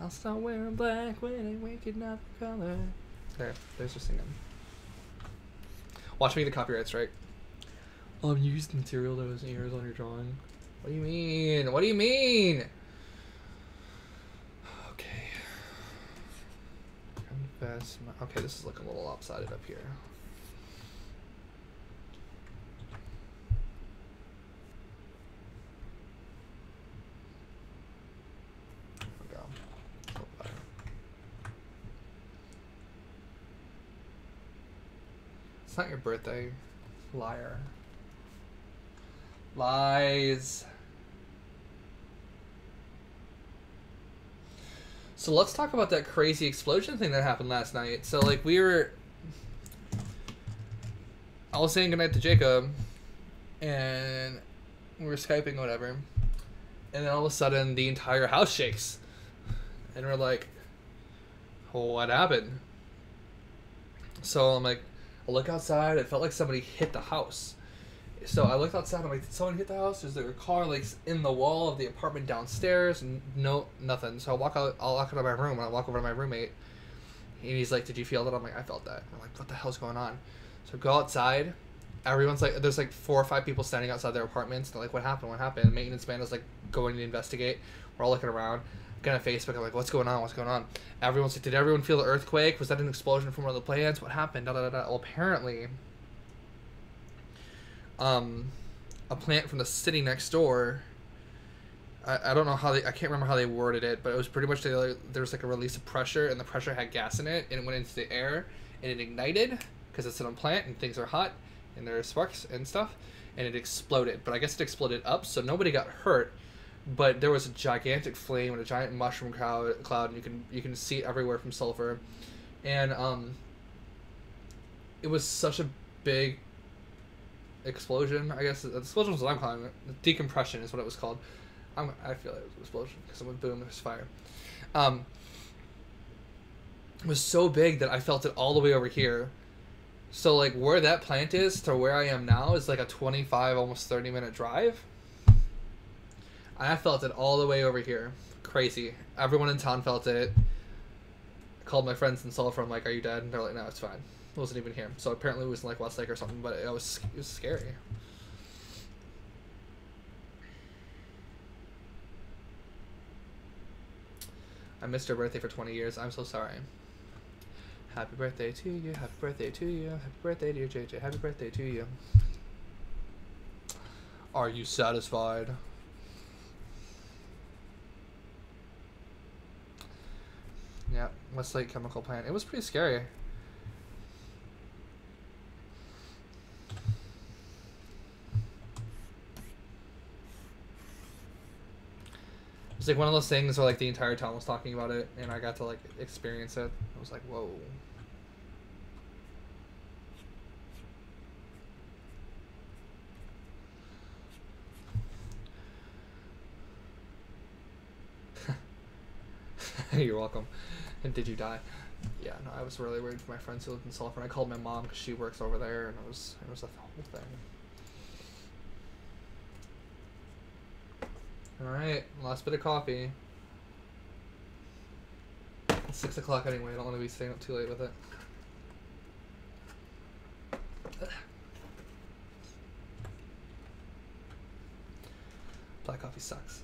I'll start wearing black when I'm waking up color. There's your singing. Watch me get the copyright strike. Oh, you used material that was errors on your drawing. What do you mean? What do you mean? Okay. Confess. Okay, this is looking a little lopsided up here. It's not your birthday, liar. Lies. So let's talk about that crazy explosion thing that happened last night. So like I was saying goodnight to Jacob, and we were Skyping or whatever, and then all of a sudden the entire house shakes, and we're like, what happened? So I'm like, I look outside. It felt like somebody hit the house. So I looked outside. I'm like, did someone hit the house? Is there a car like in the wall of the apartment downstairs? And no, nothing. So I walk out. I'll walk out of my room and I walk over to my roommate. And he's like, did you feel that? I'm like, I felt that. I'm like, what the hell's going on? So I go outside. Everyone's like, there's like 4 or 5 people standing outside their apartments. They're like, what happened? What happened? Maintenance man is like going to investigate. We're all looking around. Get on Facebook. I'm like, what's going on? What's going on? Everyone's like, did everyone feel the earthquake? Was that an explosion from one of the plants? What happened? Da da da da. Well, apparently, a plant from the city next door. I don't know how I can't remember how they worded it, but it was pretty much there was like a release of pressure, and the pressure had gas in it, and it went into the air, and it ignited because it's in a plant and things are hot, and there are sparks and stuff, and it exploded. But I guess it exploded up, so nobody got hurt, but there was a gigantic flame and a giant mushroom cloud, and you can see it everywhere from sulfur, and it was such a big explosion. I guess the explosion was what I'm calling it. The decompression is what it was called. I feel like it was an explosion because it went boom, there's fire. It was so big that I felt it all the way over here. So like where that plant is to where I am now is like a 25, almost 30-minute drive. And I felt it all the way over here. Crazy. Everyone in town felt it. I called my friends in Sulphur. I'm like, are you dead? And they're like, no, it's fine. It wasn't even here. So apparently it was in like Westlake or something, but it was scary. I missed her birthday for 20 years. I'm so sorry. Happy birthday to you. Happy birthday to you. Happy birthday, dear JJ. Happy birthday to you. Are you satisfied? Yeah, Westlake chemical plant. It was pretty scary. It's like one of those things where like the entire town was talking about it, and I got to like experience it. I was like, whoa. You're welcome. And did you die? Yeah, no, I was really worried for my friends who lived in Sulphur. And I called my mom because she works over there, and it was a whole thing. All right, last bit of coffee. It's 6 o'clock anyway. I don't want to be staying up too late with it. Black coffee sucks.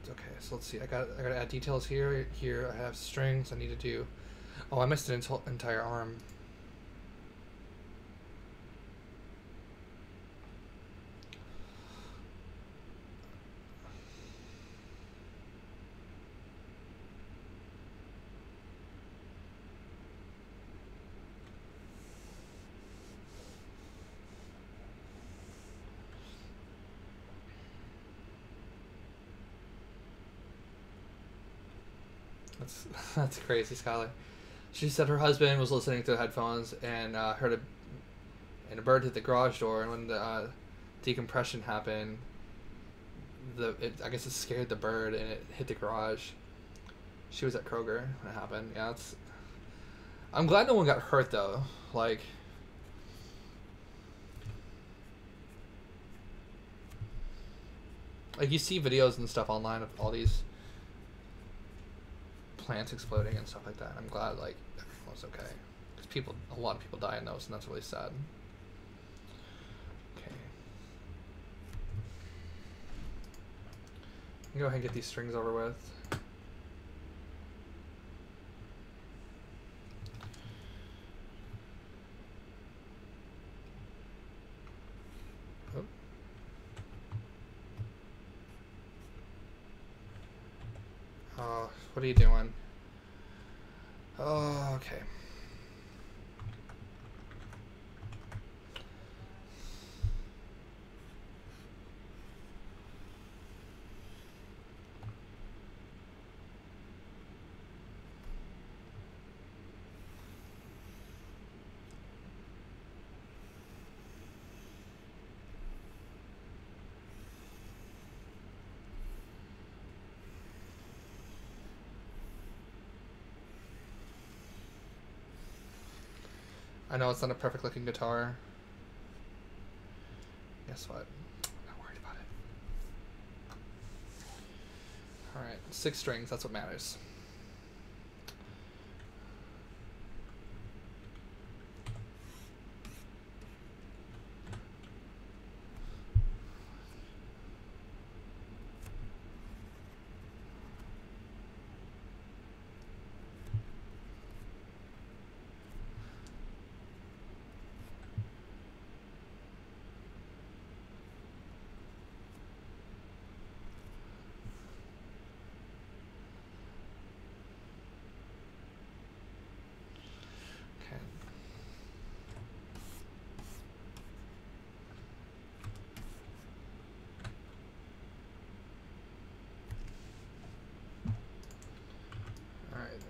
Okay, so let's see. I gotta add details here. Here I have strings. I need to do. Oh, I missed an entire arm. That's crazy, Skylar. She said her husband was listening to the headphones and heard a bird hit the garage door, and when the decompression happened, I guess it scared the bird and it hit the garage. She was at Kroger when it happened. Yeah, I'm glad no one got hurt though. Like you see videos and stuff online of all these plants exploding and stuff like that. I'm glad like everyone was okay, because a lot of people die in those, and that's really sad. Okay, go ahead and get these strings over with. Oh, what are you doing? Oh, okay. I know it's not a perfect looking guitar. Guess what? I'm not worried about it. Alright, 6 strings, that's what matters.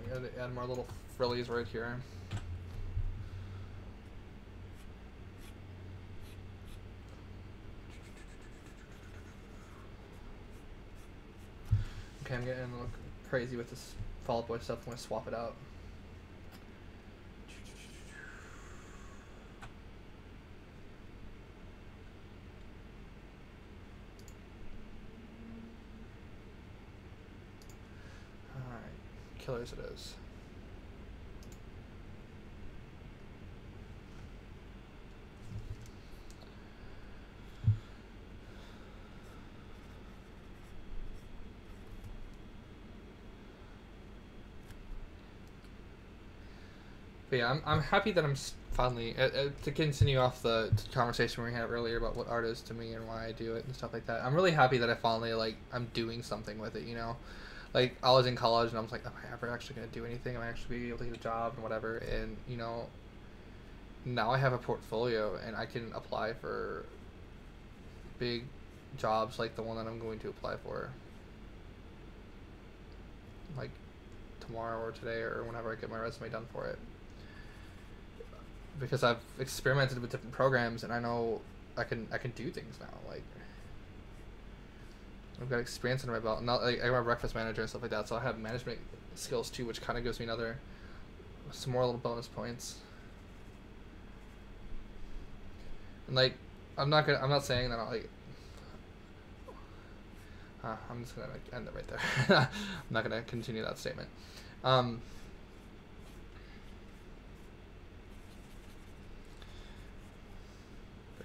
We gotta add more little frillies right here. Okay, I'm getting a little crazy with this Fall Out Boy stuff. I'm gonna swap it out. Alright, Killers it is. But yeah, I'm happy that I'm finally to continue off the conversation we had earlier about what art is to me and why I do it and stuff like that. I'm really happy that I finally I'm doing something with it. You know, like I was in college and I was like, am I ever actually gonna do anything? Am I actually be able to get a job and whatever? And you know, now I have a portfolio and I can apply for big jobs like the one that I'm going to apply for, like tomorrow or today or whenever I get my resume done for it. Because I've experimented with different programs and I know I can do things now. Like I've got experience under my belt. Not like I'm a breakfast manager and stuff like that, so I have management skills too, which kind of gives me some more little bonus points. And like I'm not saying that I'm just gonna end it right there. I'm not gonna continue that statement.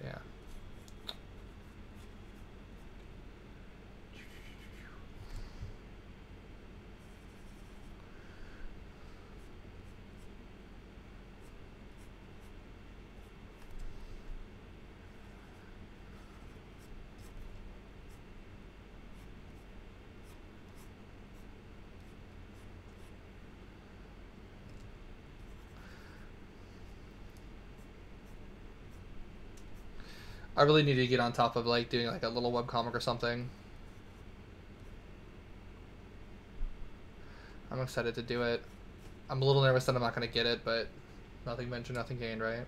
Yeah. I really need to get on top of doing a little webcomic or something. I'm excited to do it. I'm a little nervous that I'm not going to get it, but nothing ventured, nothing gained, right?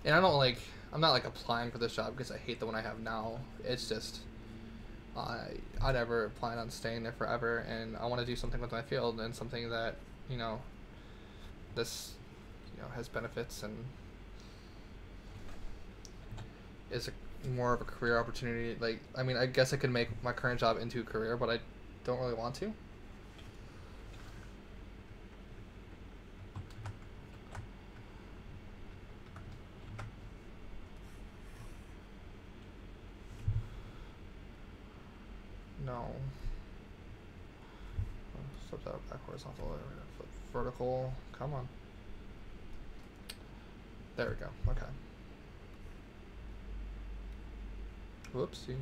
And I'm not applying for this job because I hate the one I have now. It's just, I never plan on staying there forever, and I want to do something with my field and something that, this, has benefits and is more of a career opportunity. I mean, I guess I could make my current job into a career, but I don't really want to. No. Flip that back horizontal. Flip vertical. Come on. There we go. Okay. Whoopsies.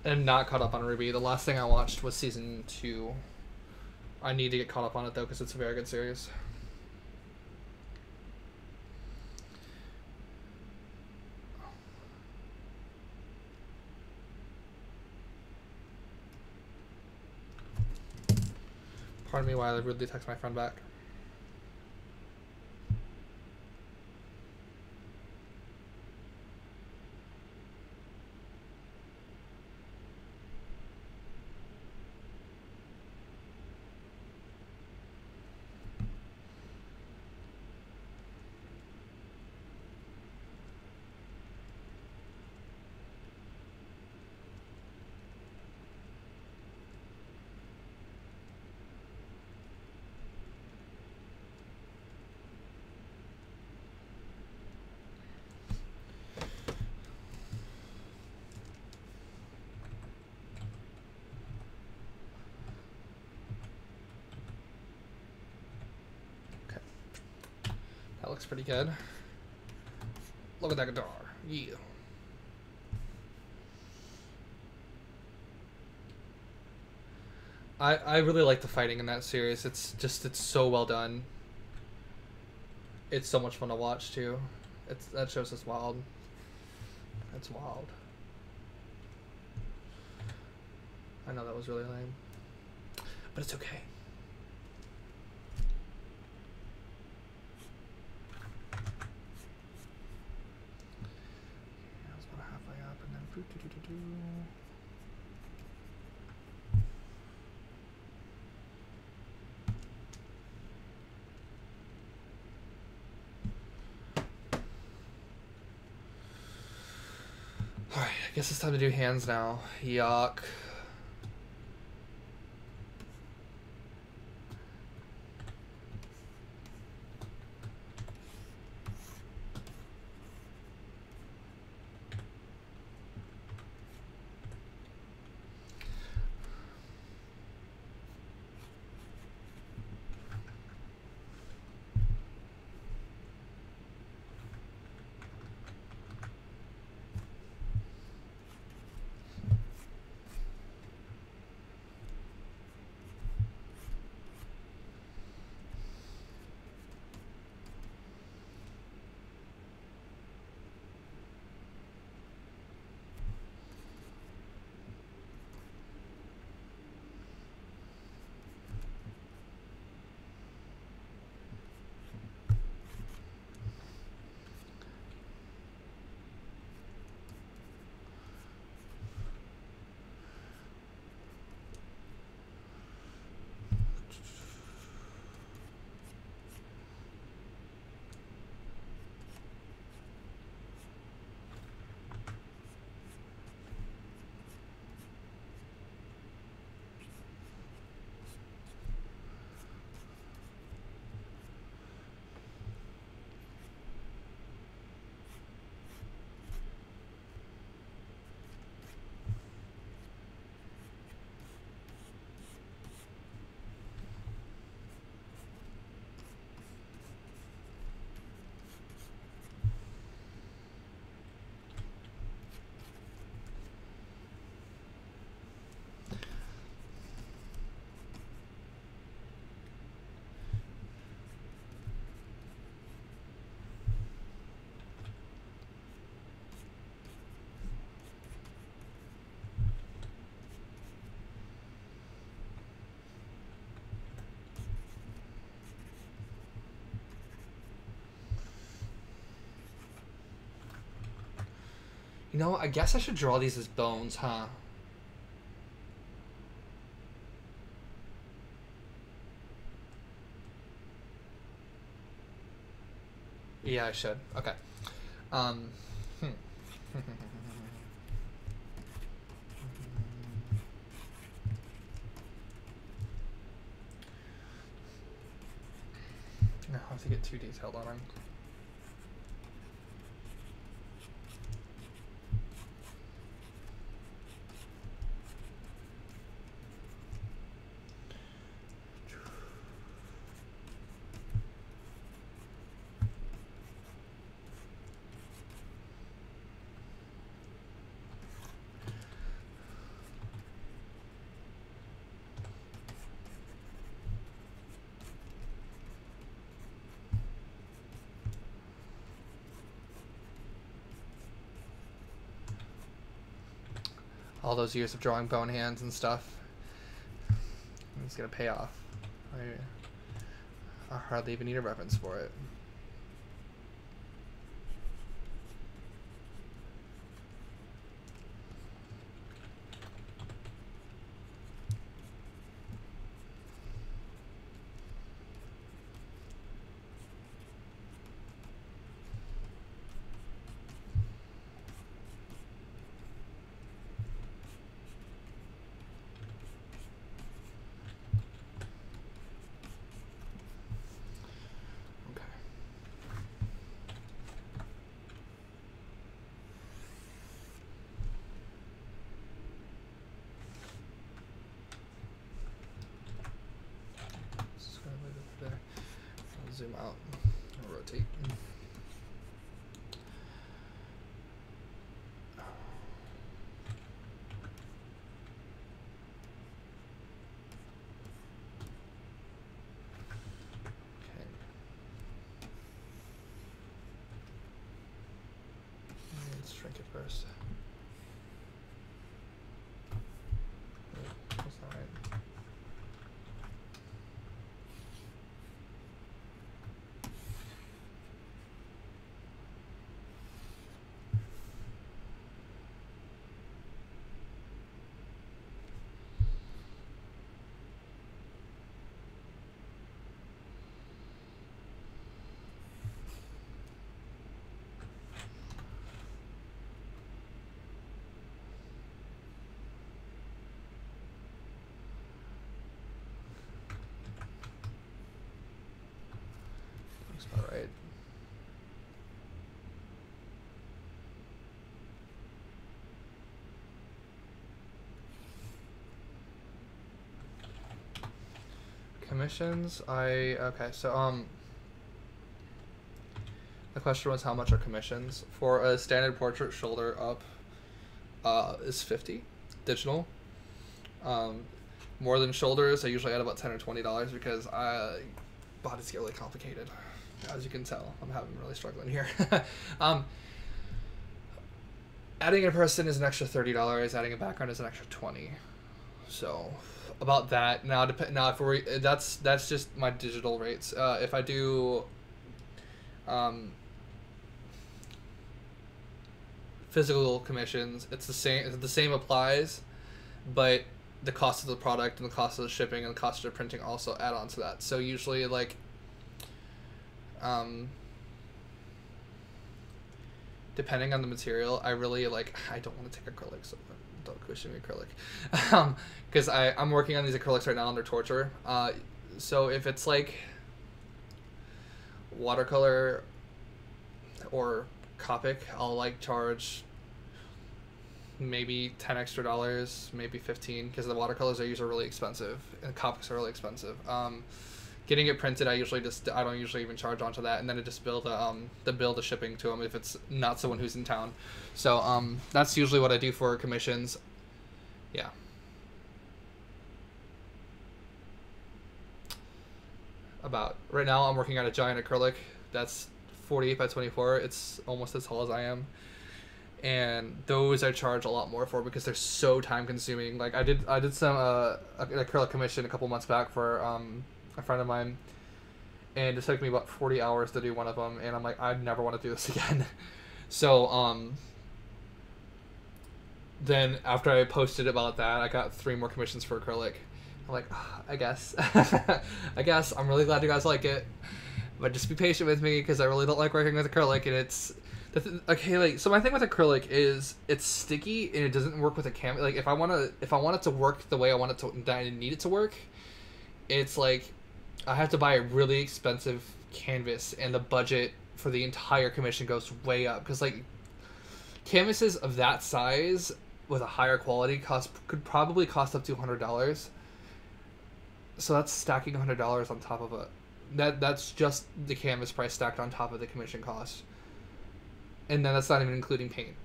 I'm not caught up on Ruby. The last thing I watched was season 2. I need to get caught up on it though because it's a very good series. Pardon me while I rudely text my friend back. That looks pretty good. Look at that guitar. Yeah. I really like the fighting in that series. It's so well done. It's so much fun to watch too. That show's just wild. It's wild. I know that was really lame. But it's okay. Alright, I guess it's time to do hands now. Yuck. You know, I guess I should draw these as bones, huh? Yeah, I should. Okay. Hmm. I have to get too detailed on them. all those years of drawing bone hands and stuff. It's gonna pay off. I hardly even need a reference for it. Zoom out and rotate. Okay. Let's shrink it first. That's not right. All right. Commissions, okay, so the question was how much are commissions for a standard portrait shoulder up is 50 digital. More than shoulders, I usually add about $10 or $20 because bodies get really complicated. As you can tell, I'm really struggling here. Adding a person is an extra $30. Adding a background is an extra $20. So about that now. Now if that's just my digital rates. If I do physical commissions, it's the same. The same applies, but the cost of the product and the cost of the shipping and the cost of the printing also add on to that. So usually like. Depending on the material, I really like. I don't want to take acrylic, so don't question me acrylic, because I'm working on these acrylics right now under torture. So if it's like watercolor or Copic, I'll like charge maybe $10 extra, maybe 15, because the watercolors I use are really expensive and Copics are really expensive. Getting it printed, I don't usually even charge onto that, and then I just bill the shipping to them if it's not someone who's in town. So that's usually what I do for commissions. Yeah. About right now, I'm working on a giant acrylic that's 48 by 24. It's almost as tall as I am, and those I charge a lot more for because they're so time consuming. Like I did some an acrylic commission a couple months back for a friend of mine, and it took me about 40 hours to do one of them, and I'm like, I never want to do this again. So then after I posted about that, I got 3 more commissions for acrylic. I'm like, oh, I guess I'm really glad you guys like it, but just be patient with me because I really don't like working with acrylic, and it's okay. Like, so my thing with acrylic is it's sticky and it doesn't work with a canvas. Like if I want it to work the way I want it to, that I need it to work, it's like I have to buy a really expensive canvas, and the budget for the entire commission goes way up because like canvases of that size with a higher quality could probably cost up to $100. So that's stacking $100 on top of it. That's just the canvas price stacked on top of the commission cost, and then that's not even including paint.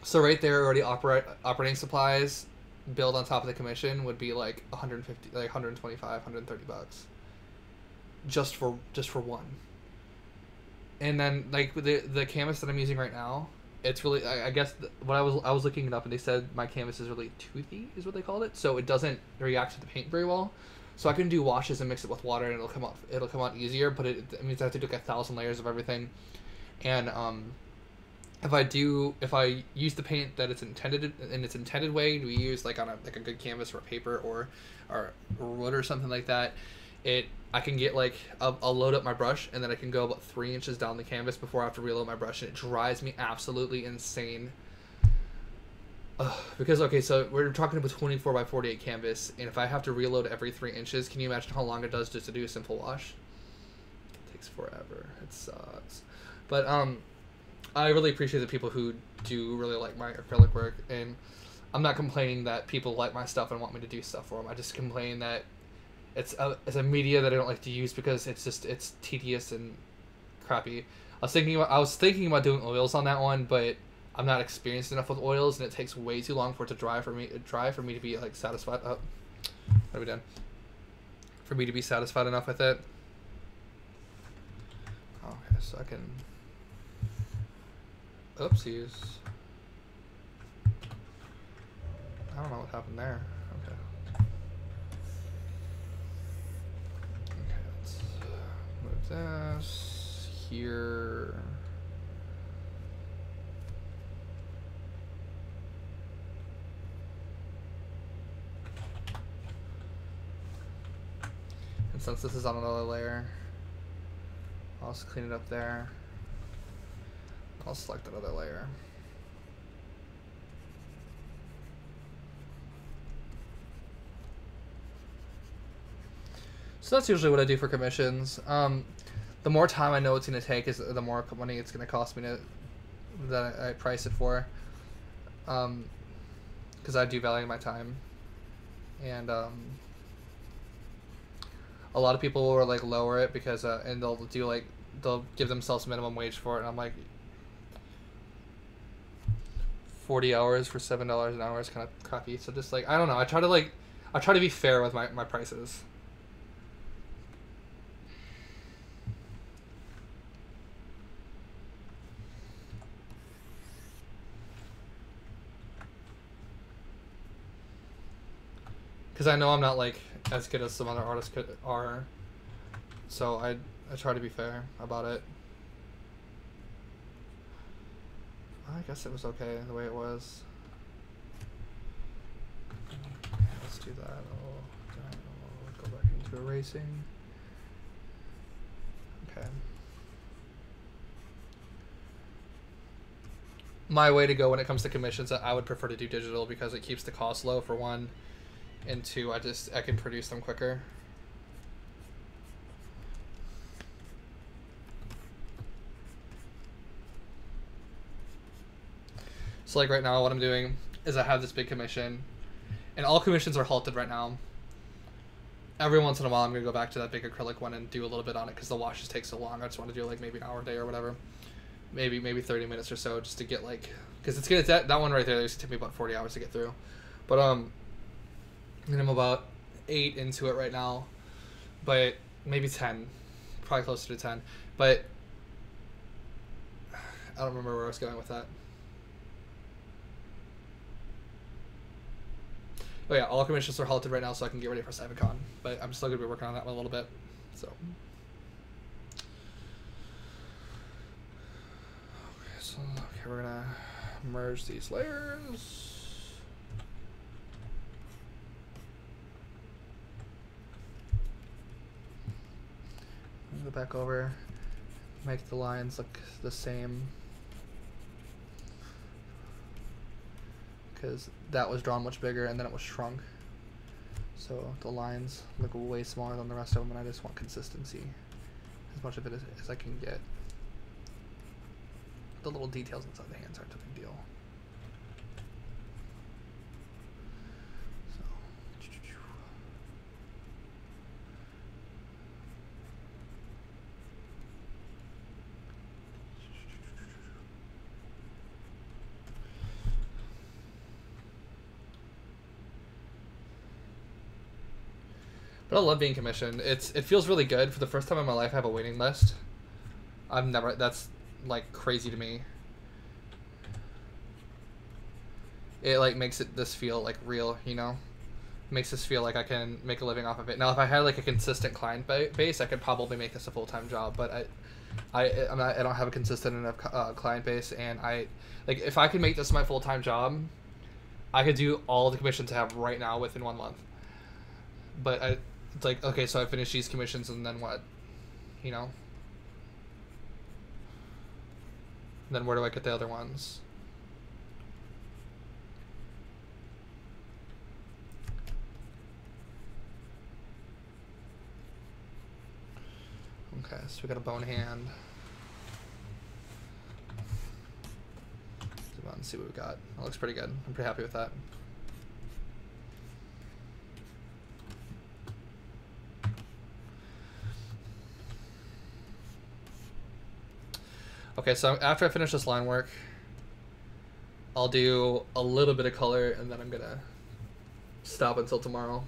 So right there, already operating supplies billed on top of the commission would be like 150, like 125, $130 just for one. And then like the canvas that I'm using right now, it's really, I guess what I was looking it up and they said my canvas is really toothy is what they called it, so it doesn't react to the paint very well. So I can do washes and mix it with water and it'll come out easier, but it means I have to do like 1,000 layers of everything. And if I use the paint that it's intended in its intended way to be used, like on a good canvas or paper or wood or something like that, I can get like I'll load up my brush and then I can go about 3 inches down the canvas before I have to reload my brush, and it drives me absolutely insane. Because okay, so we're talking about 24 by 48 canvas, and if I have to reload every 3 inches, can you imagine how long it does just to do a simple wash? It takes forever. It sucks. But I really appreciate the people who do really like my acrylic work, and I'm not complaining that people like my stuff and want me to do stuff for them. I just complain that it's a media that I don't like to use because it's tedious and crappy. I was thinking about doing oils on that one, but I'm not experienced enough with oils, and it takes way too long for it to dry for me to be like satisfied. Oh, what are we done? For me to be satisfied enough with it. Okay, so I can. Oopsies. I don't know what happened there. Okay. Okay, let's move this here. And since this is on another layer, I'll just clean it up there. I'll select another layer. So that's usually what I do for commissions. The more time I know it's going to take is the more money it's going to cost me that I price it for. Because I do value my time. And a lot of people will like lower it because and they'll give themselves minimum wage for it, and I'm like, 40 hours for $7 an hour is kind of crappy. So just like, I don't know, I try to be fair with my prices. Because I know I'm not like as good as some other artists are, so I try to be fair about it. I guess it was okay the way it was. Let's do that. I'll go back into erasing. Okay. My way to go when it comes to commissions, I would prefer to do digital because it keeps the cost low for one, and two, I can produce them quicker. So like right now what I'm doing is I have this big commission, and all commissions are halted right now. Every once in a while I'm going to go back to that big acrylic one and do a little bit on it because the washes take so long. I just want to do like maybe an hour a day or whatever. Maybe 30 minutes or so just to get like, because it's gonna that one right there used to take me about 40 hours to get through. But and I'm about 8 into it right now, but maybe 10, probably closer to 10. But I don't remember where I was going with that. Oh yeah, all commissions are halted right now, so I can get ready for Cyphacon. But I'm still gonna be working on that one a little bit. So. Okay, we're gonna merge these layers. Go back over, make the lines look the same, because that was drawn much bigger and then it was shrunk. So the lines look way smaller than the rest of them, and I just want consistency, as much of it as I can get. The little details inside the hands aren't a big deal. So. But I love being commissioned. It feels really good. For the first time in my life, I have a waiting list. That's like crazy to me. it like makes it this feel like real, you know. Makes this feel like I can make a living off of it. Now, if I had like a consistent client base, I could probably make this a full-time job. But I don't have a consistent enough client base, and like if I could make this my full-time job, I could do all the commissions I have right now within 1 month. But it's like, okay, so I finish these commissions, and then what? You know? Then where do I get the other ones? Okay, so we got a bone hand. Zoom out and see what we got. That looks pretty good. I'm pretty happy with that. Okay, so after I finish this line work, I'll do a little bit of color, and then I'm gonna stop until tomorrow.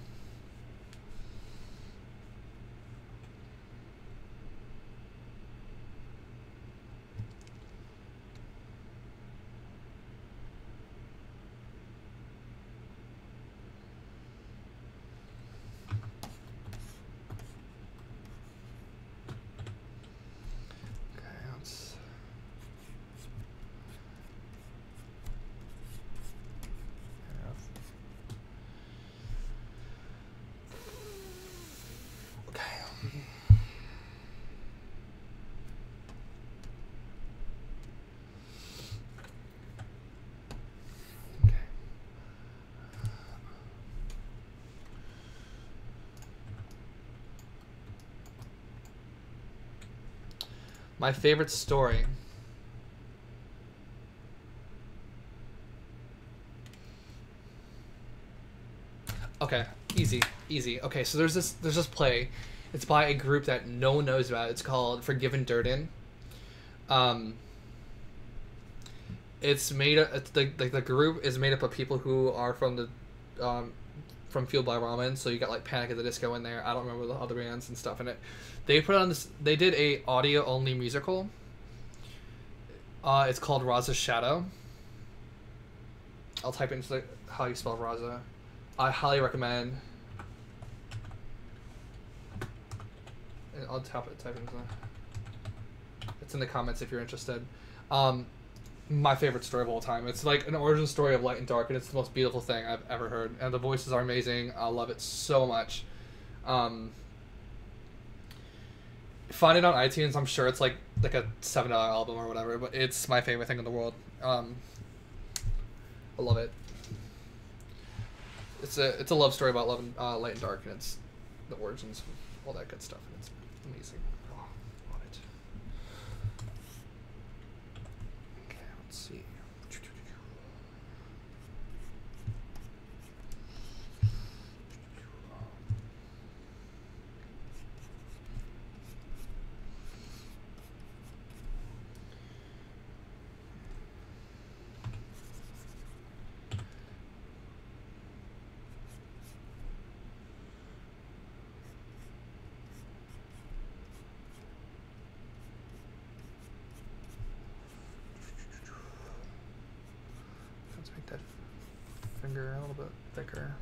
My favorite story. Okay, easy. Okay, so there's this play. It's by a group that no one knows about. It's called Forgiven Durden. It's made up. It's the group is made up of people who are from the from Fueled by Ramen. So you got like Panic at the Disco in there. I don't remember the other bands and stuff in it. They put on this. They did a audio only musical. It's called Raza's Shadow. I'll type into how you spell Raza. I highly recommend. I'll type into. It's in the comments if you're interested. My favorite story of all time. It's like an origin story of light and dark, and it's the most beautiful thing I've ever heard. And the voices are amazing. I love it so much. Find it on iTunes. I'm sure it's like a $7 album or whatever, but it's my favorite thing in the world. I love it. It's a love story about love and light and dark, and it's the origins, all that good stuff, and it's amazing. Oh, love it. Okay, let's see. That finger a little bit thicker.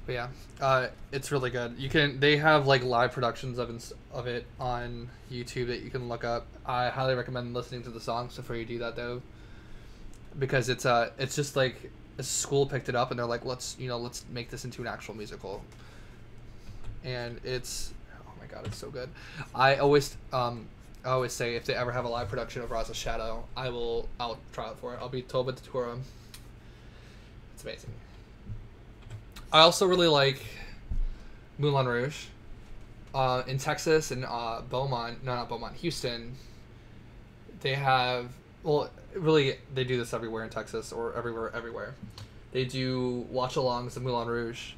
But yeah, it's really good. They have like live productions of it on YouTube that you can look up. I highly recommend listening to the songs before you do that though, because it's just like a school picked it up and they're like, let's make this into an actual musical. And it's, oh my god, it's so good. I always say if they ever have a live production of Raza's Shadow, I'll try out for it. I'll be Toba Tatura. It's amazing. I also really like Moulin Rouge. In Texas and Houston, they have, well, really, they do this everywhere in Texas or everywhere. They do watch-alongs of Moulin Rouge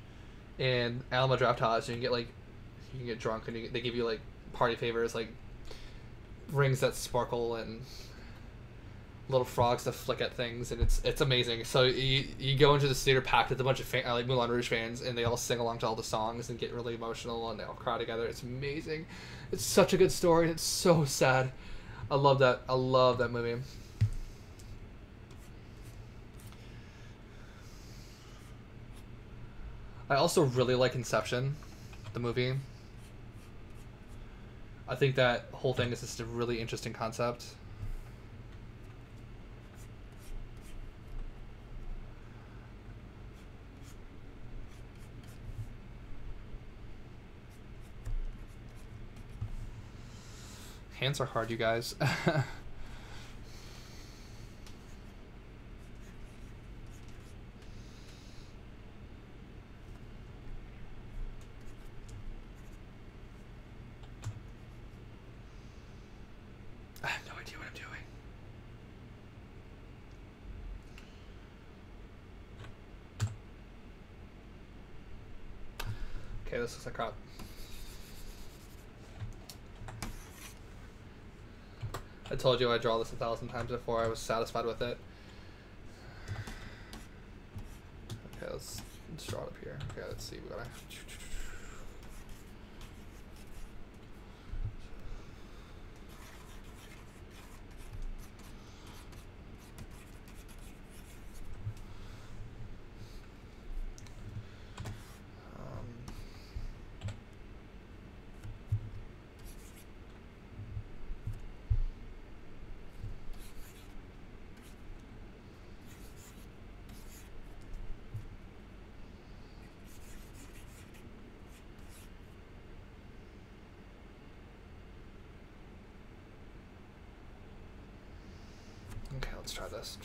and Alamo Draft House. You can get drunk and they give you like party favors like rings that sparkle and little frogs that flick at things, and it's amazing. So you go into the theater packed with a bunch of like Moulin Rouge fans, and they all sing along to all the songs and get really emotional, and they all cry together. It's amazing. It's such a good story, and it's so sad. I love that. I love that movie. I also really like Inception, the movie. I think that whole thing is just a really interesting concept. Hands are hard, you guys. I have no idea what I'm doing. Okay, this looks like crap. I told you I'd draw this 1,000 times before I was satisfied with it. Okay, let's draw it up here. Okay, let's see. We gotta. Okay, let's try this.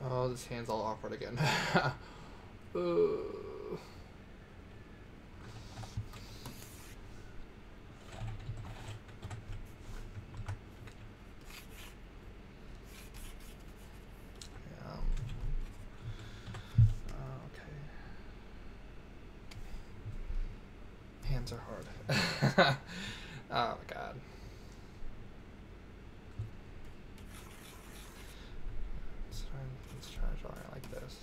Oh, this hand's all awkward again. Okay. Hands are hard. Oh my god. Let's try drawing it like this.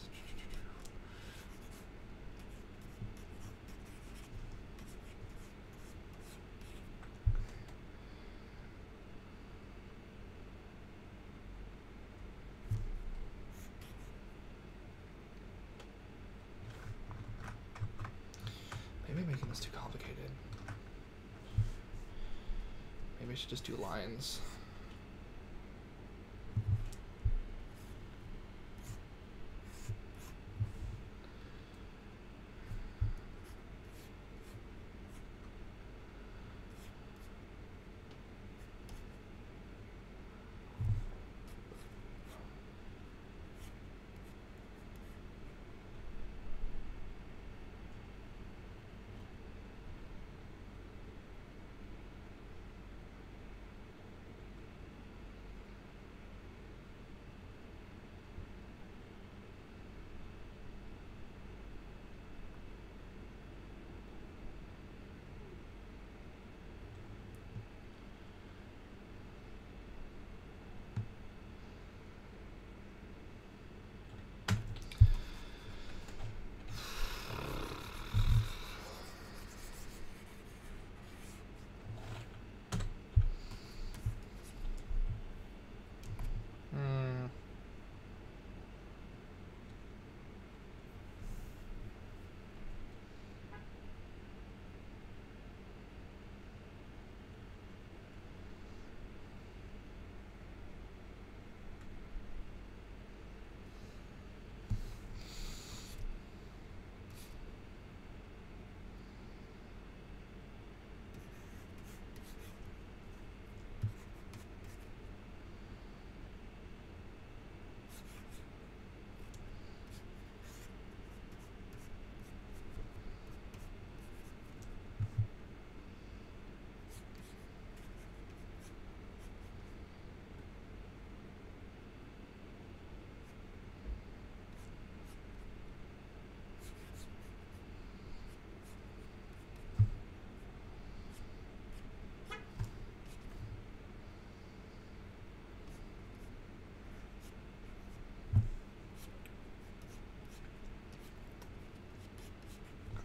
Maybe making this too complicated. Maybe I should just do lines.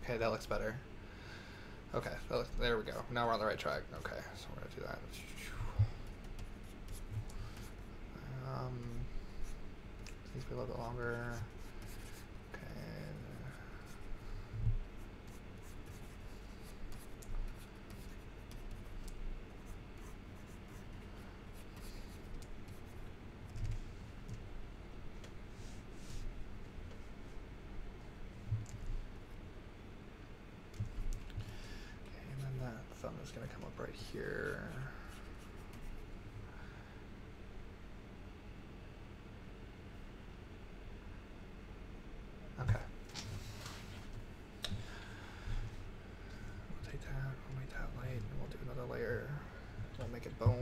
Okay, that looks better. Okay, there we go. Now we're on the right track. Okay, so we're gonna do that. Needs to be a little bit longer. Okay. And then that thumb is gonna come up right here. Okay. We'll take that, we'll make that light, and we'll do another layer. We'll make it bones.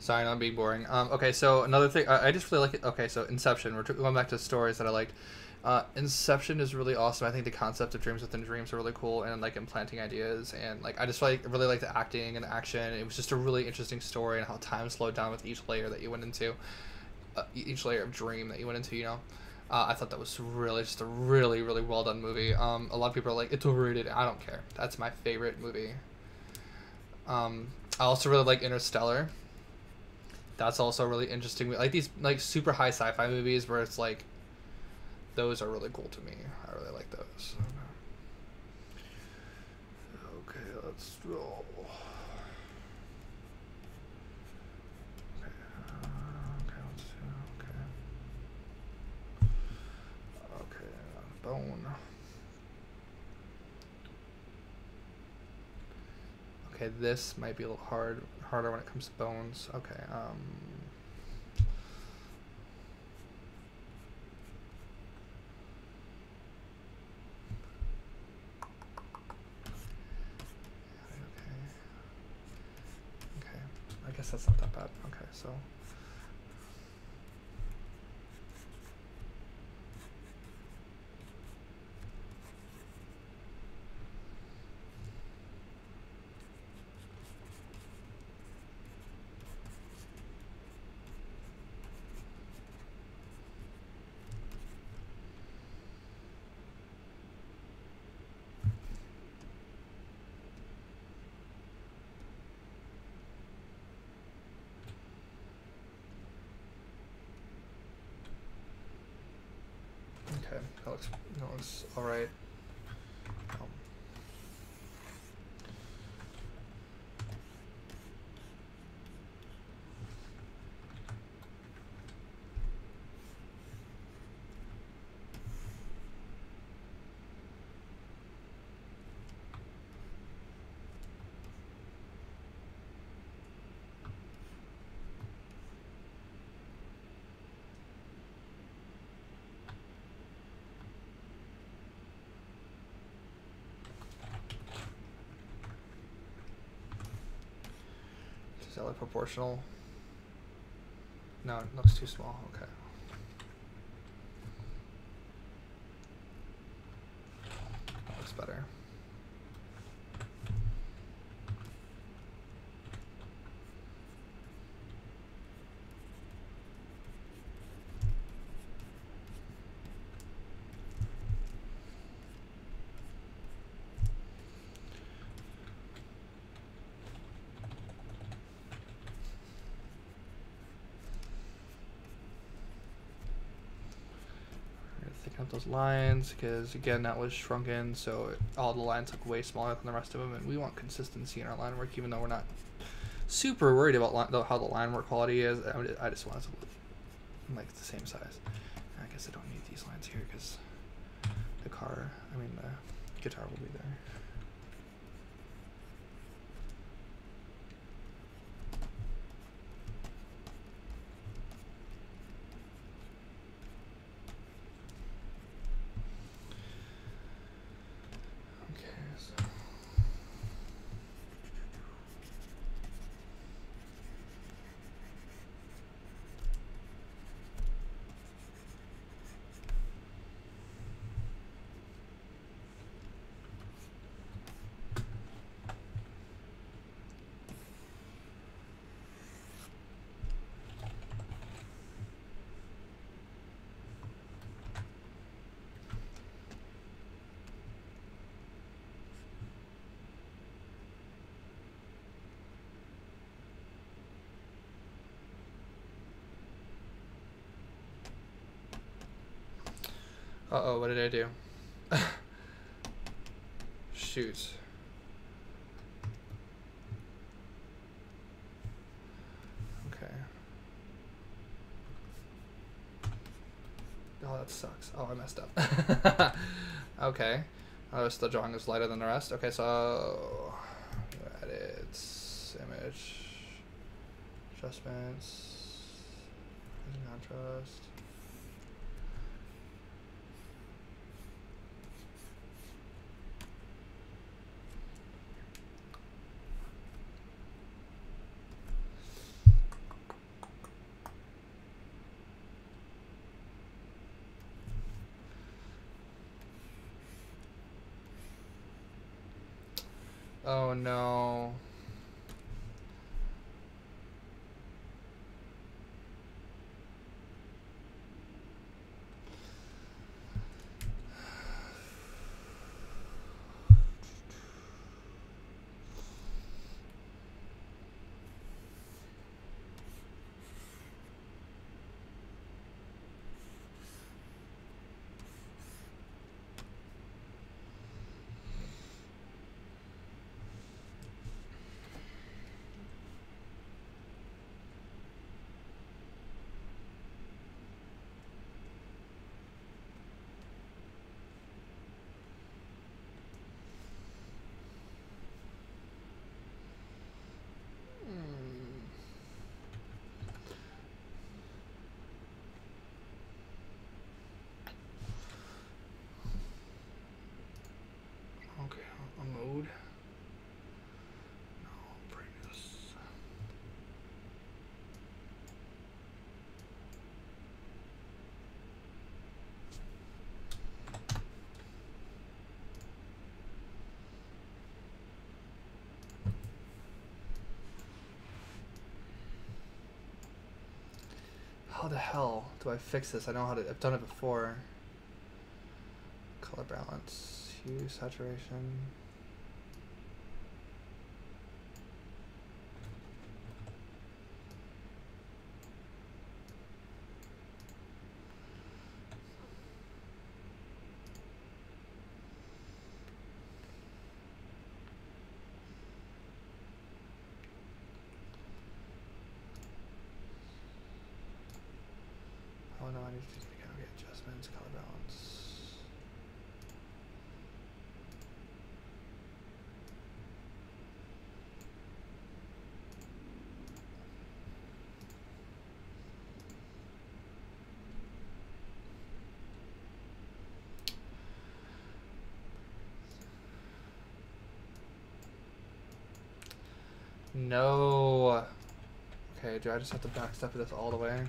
Sorry, I'm being boring. Okay, so another thing, I just really like it. Okay, so Inception. We're going back to stories that I liked. Inception is really awesome. I think the concept of dreams within dreams are really cool, and like implanting ideas, and like I just really like the acting and the action. It was just a really interesting story, and how time slowed down with each layer that you went into, each layer of dream that you went into. You know, I thought that was really just a really well done movie. A lot of people are like it's overrated. I don't care. That's my favorite movie. I also really like Interstellar. That's also really interesting. Like these like super high sci-fi movies where it's like those are really cool to me. I really like those. Okay, let's roll. Okay, let's do, okay, bone. Okay, this might be a little harder when it comes to bones. Okay, okay, I guess that's not that bad. Okay, so okay, that looks all right. Is that like proportional? No, it looks too small. Okay. That looks better. Thicken up those lines because again that was shrunken, so all the lines look way smaller than the rest of them, and we want consistency in our line work, even though we're not super worried about how the line work quality is. I just want it to look like the same size. I guess I don't need these lines here because the guitar will be there. Uh-oh, what did I do? Shoot. Okay. Oh, that sucks. Oh, I messed up. Okay. Was the drawing is lighter than the rest. Okay, so edits, image, adjustments, contrast. Oh no. Okay, a mode. No, bring this. How the hell do I fix this? I know how to. I've done it before. Color balance, hue, saturation. Oh no, I need to okay, adjustments, color balance. No. Okay, do I just have to backstep this all the way?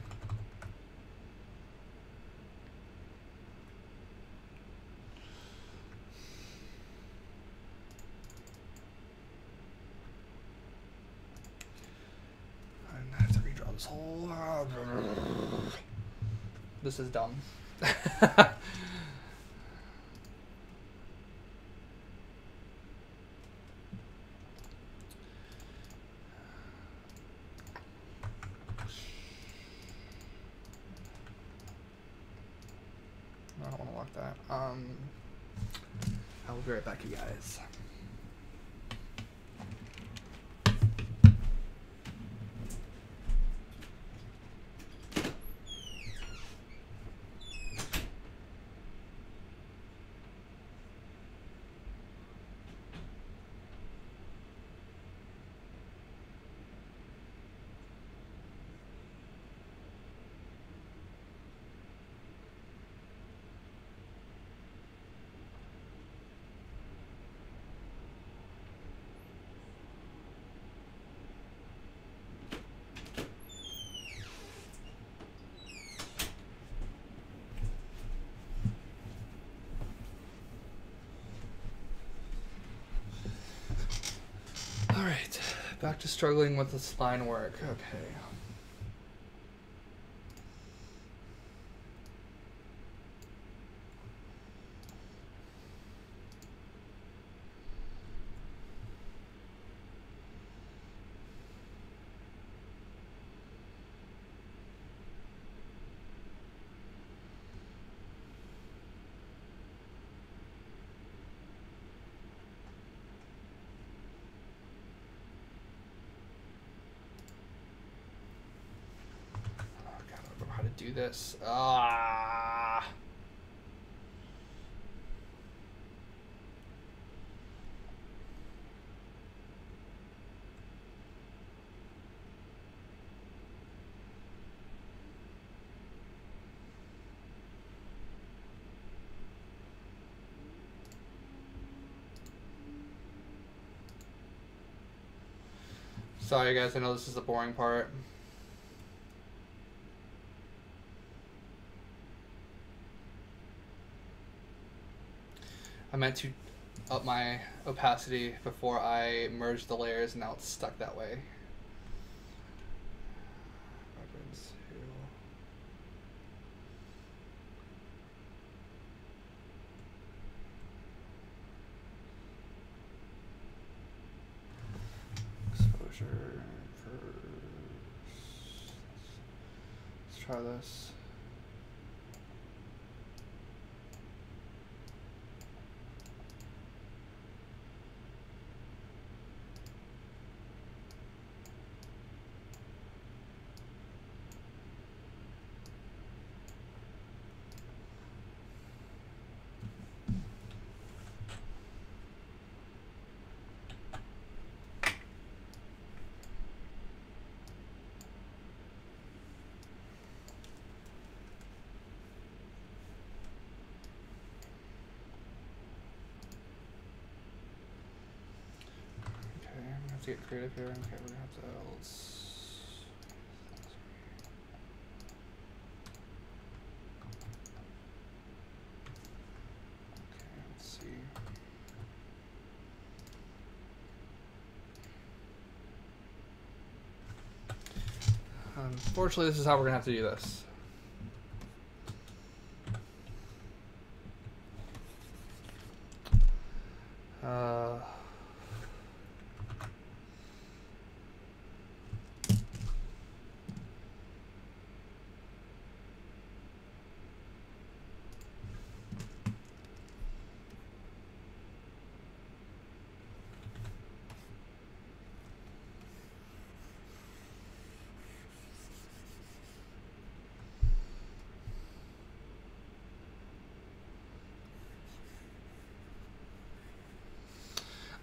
I have to redraw this whole. This is dumb. I don't want to lock that. I will be right back, you guys. Alright, back to struggling with this line work. Okay. Do this. Ah. Sorry guys, I know this is the boring part. I meant to up my opacity before I merged the layers, and now it's stuck that way. Exposure first. Let's try this. To get creative here. Okay, we're gonna have to let's see. Unfortunately, this is how we're gonna have to do this.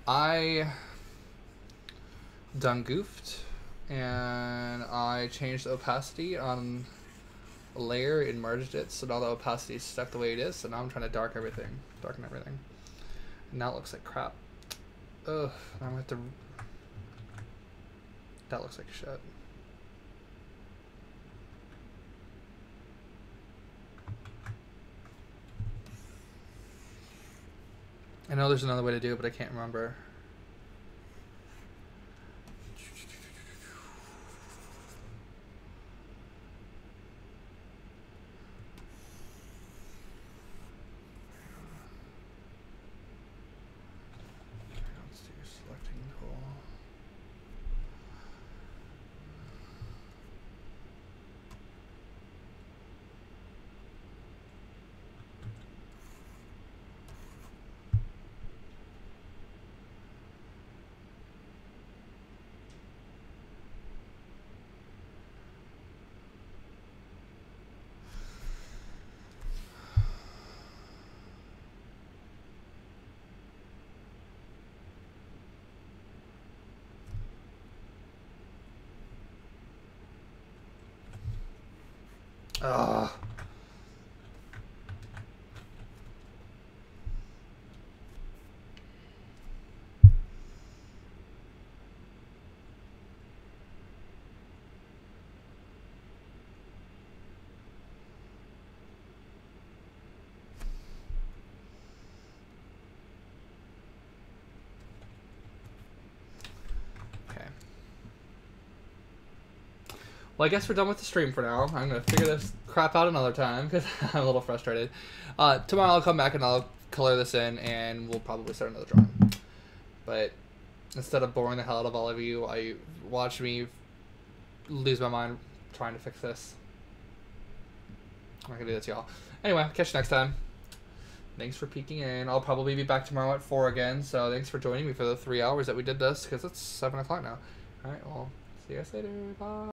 I done goofed, and I changed the opacity on a layer and merged it, so now the opacity is stuck the way it is. So now I'm trying to darken everything, and now it looks like crap. Ugh, I'm gonna have to. That looks like shit. I know there's another way to do it, but I can't remember. Let's do selecting tool. Ugh. Well, I guess we're done with the stream for now. I'm going to figure this crap out another time because I'm a little frustrated. Tomorrow I'll come back and I'll color this in and we'll probably start another drawing. But instead of boring the hell out of all of you, I watch me lose my mind trying to fix this. I'm not going to do that to y'all. Anyway, catch you next time. Thanks for peeking in. I'll probably be back tomorrow at 4 again, so thanks for joining me for the 3 hours that we did this, because it's 7 o'clock now. Alright, well, see you guys later. Bye.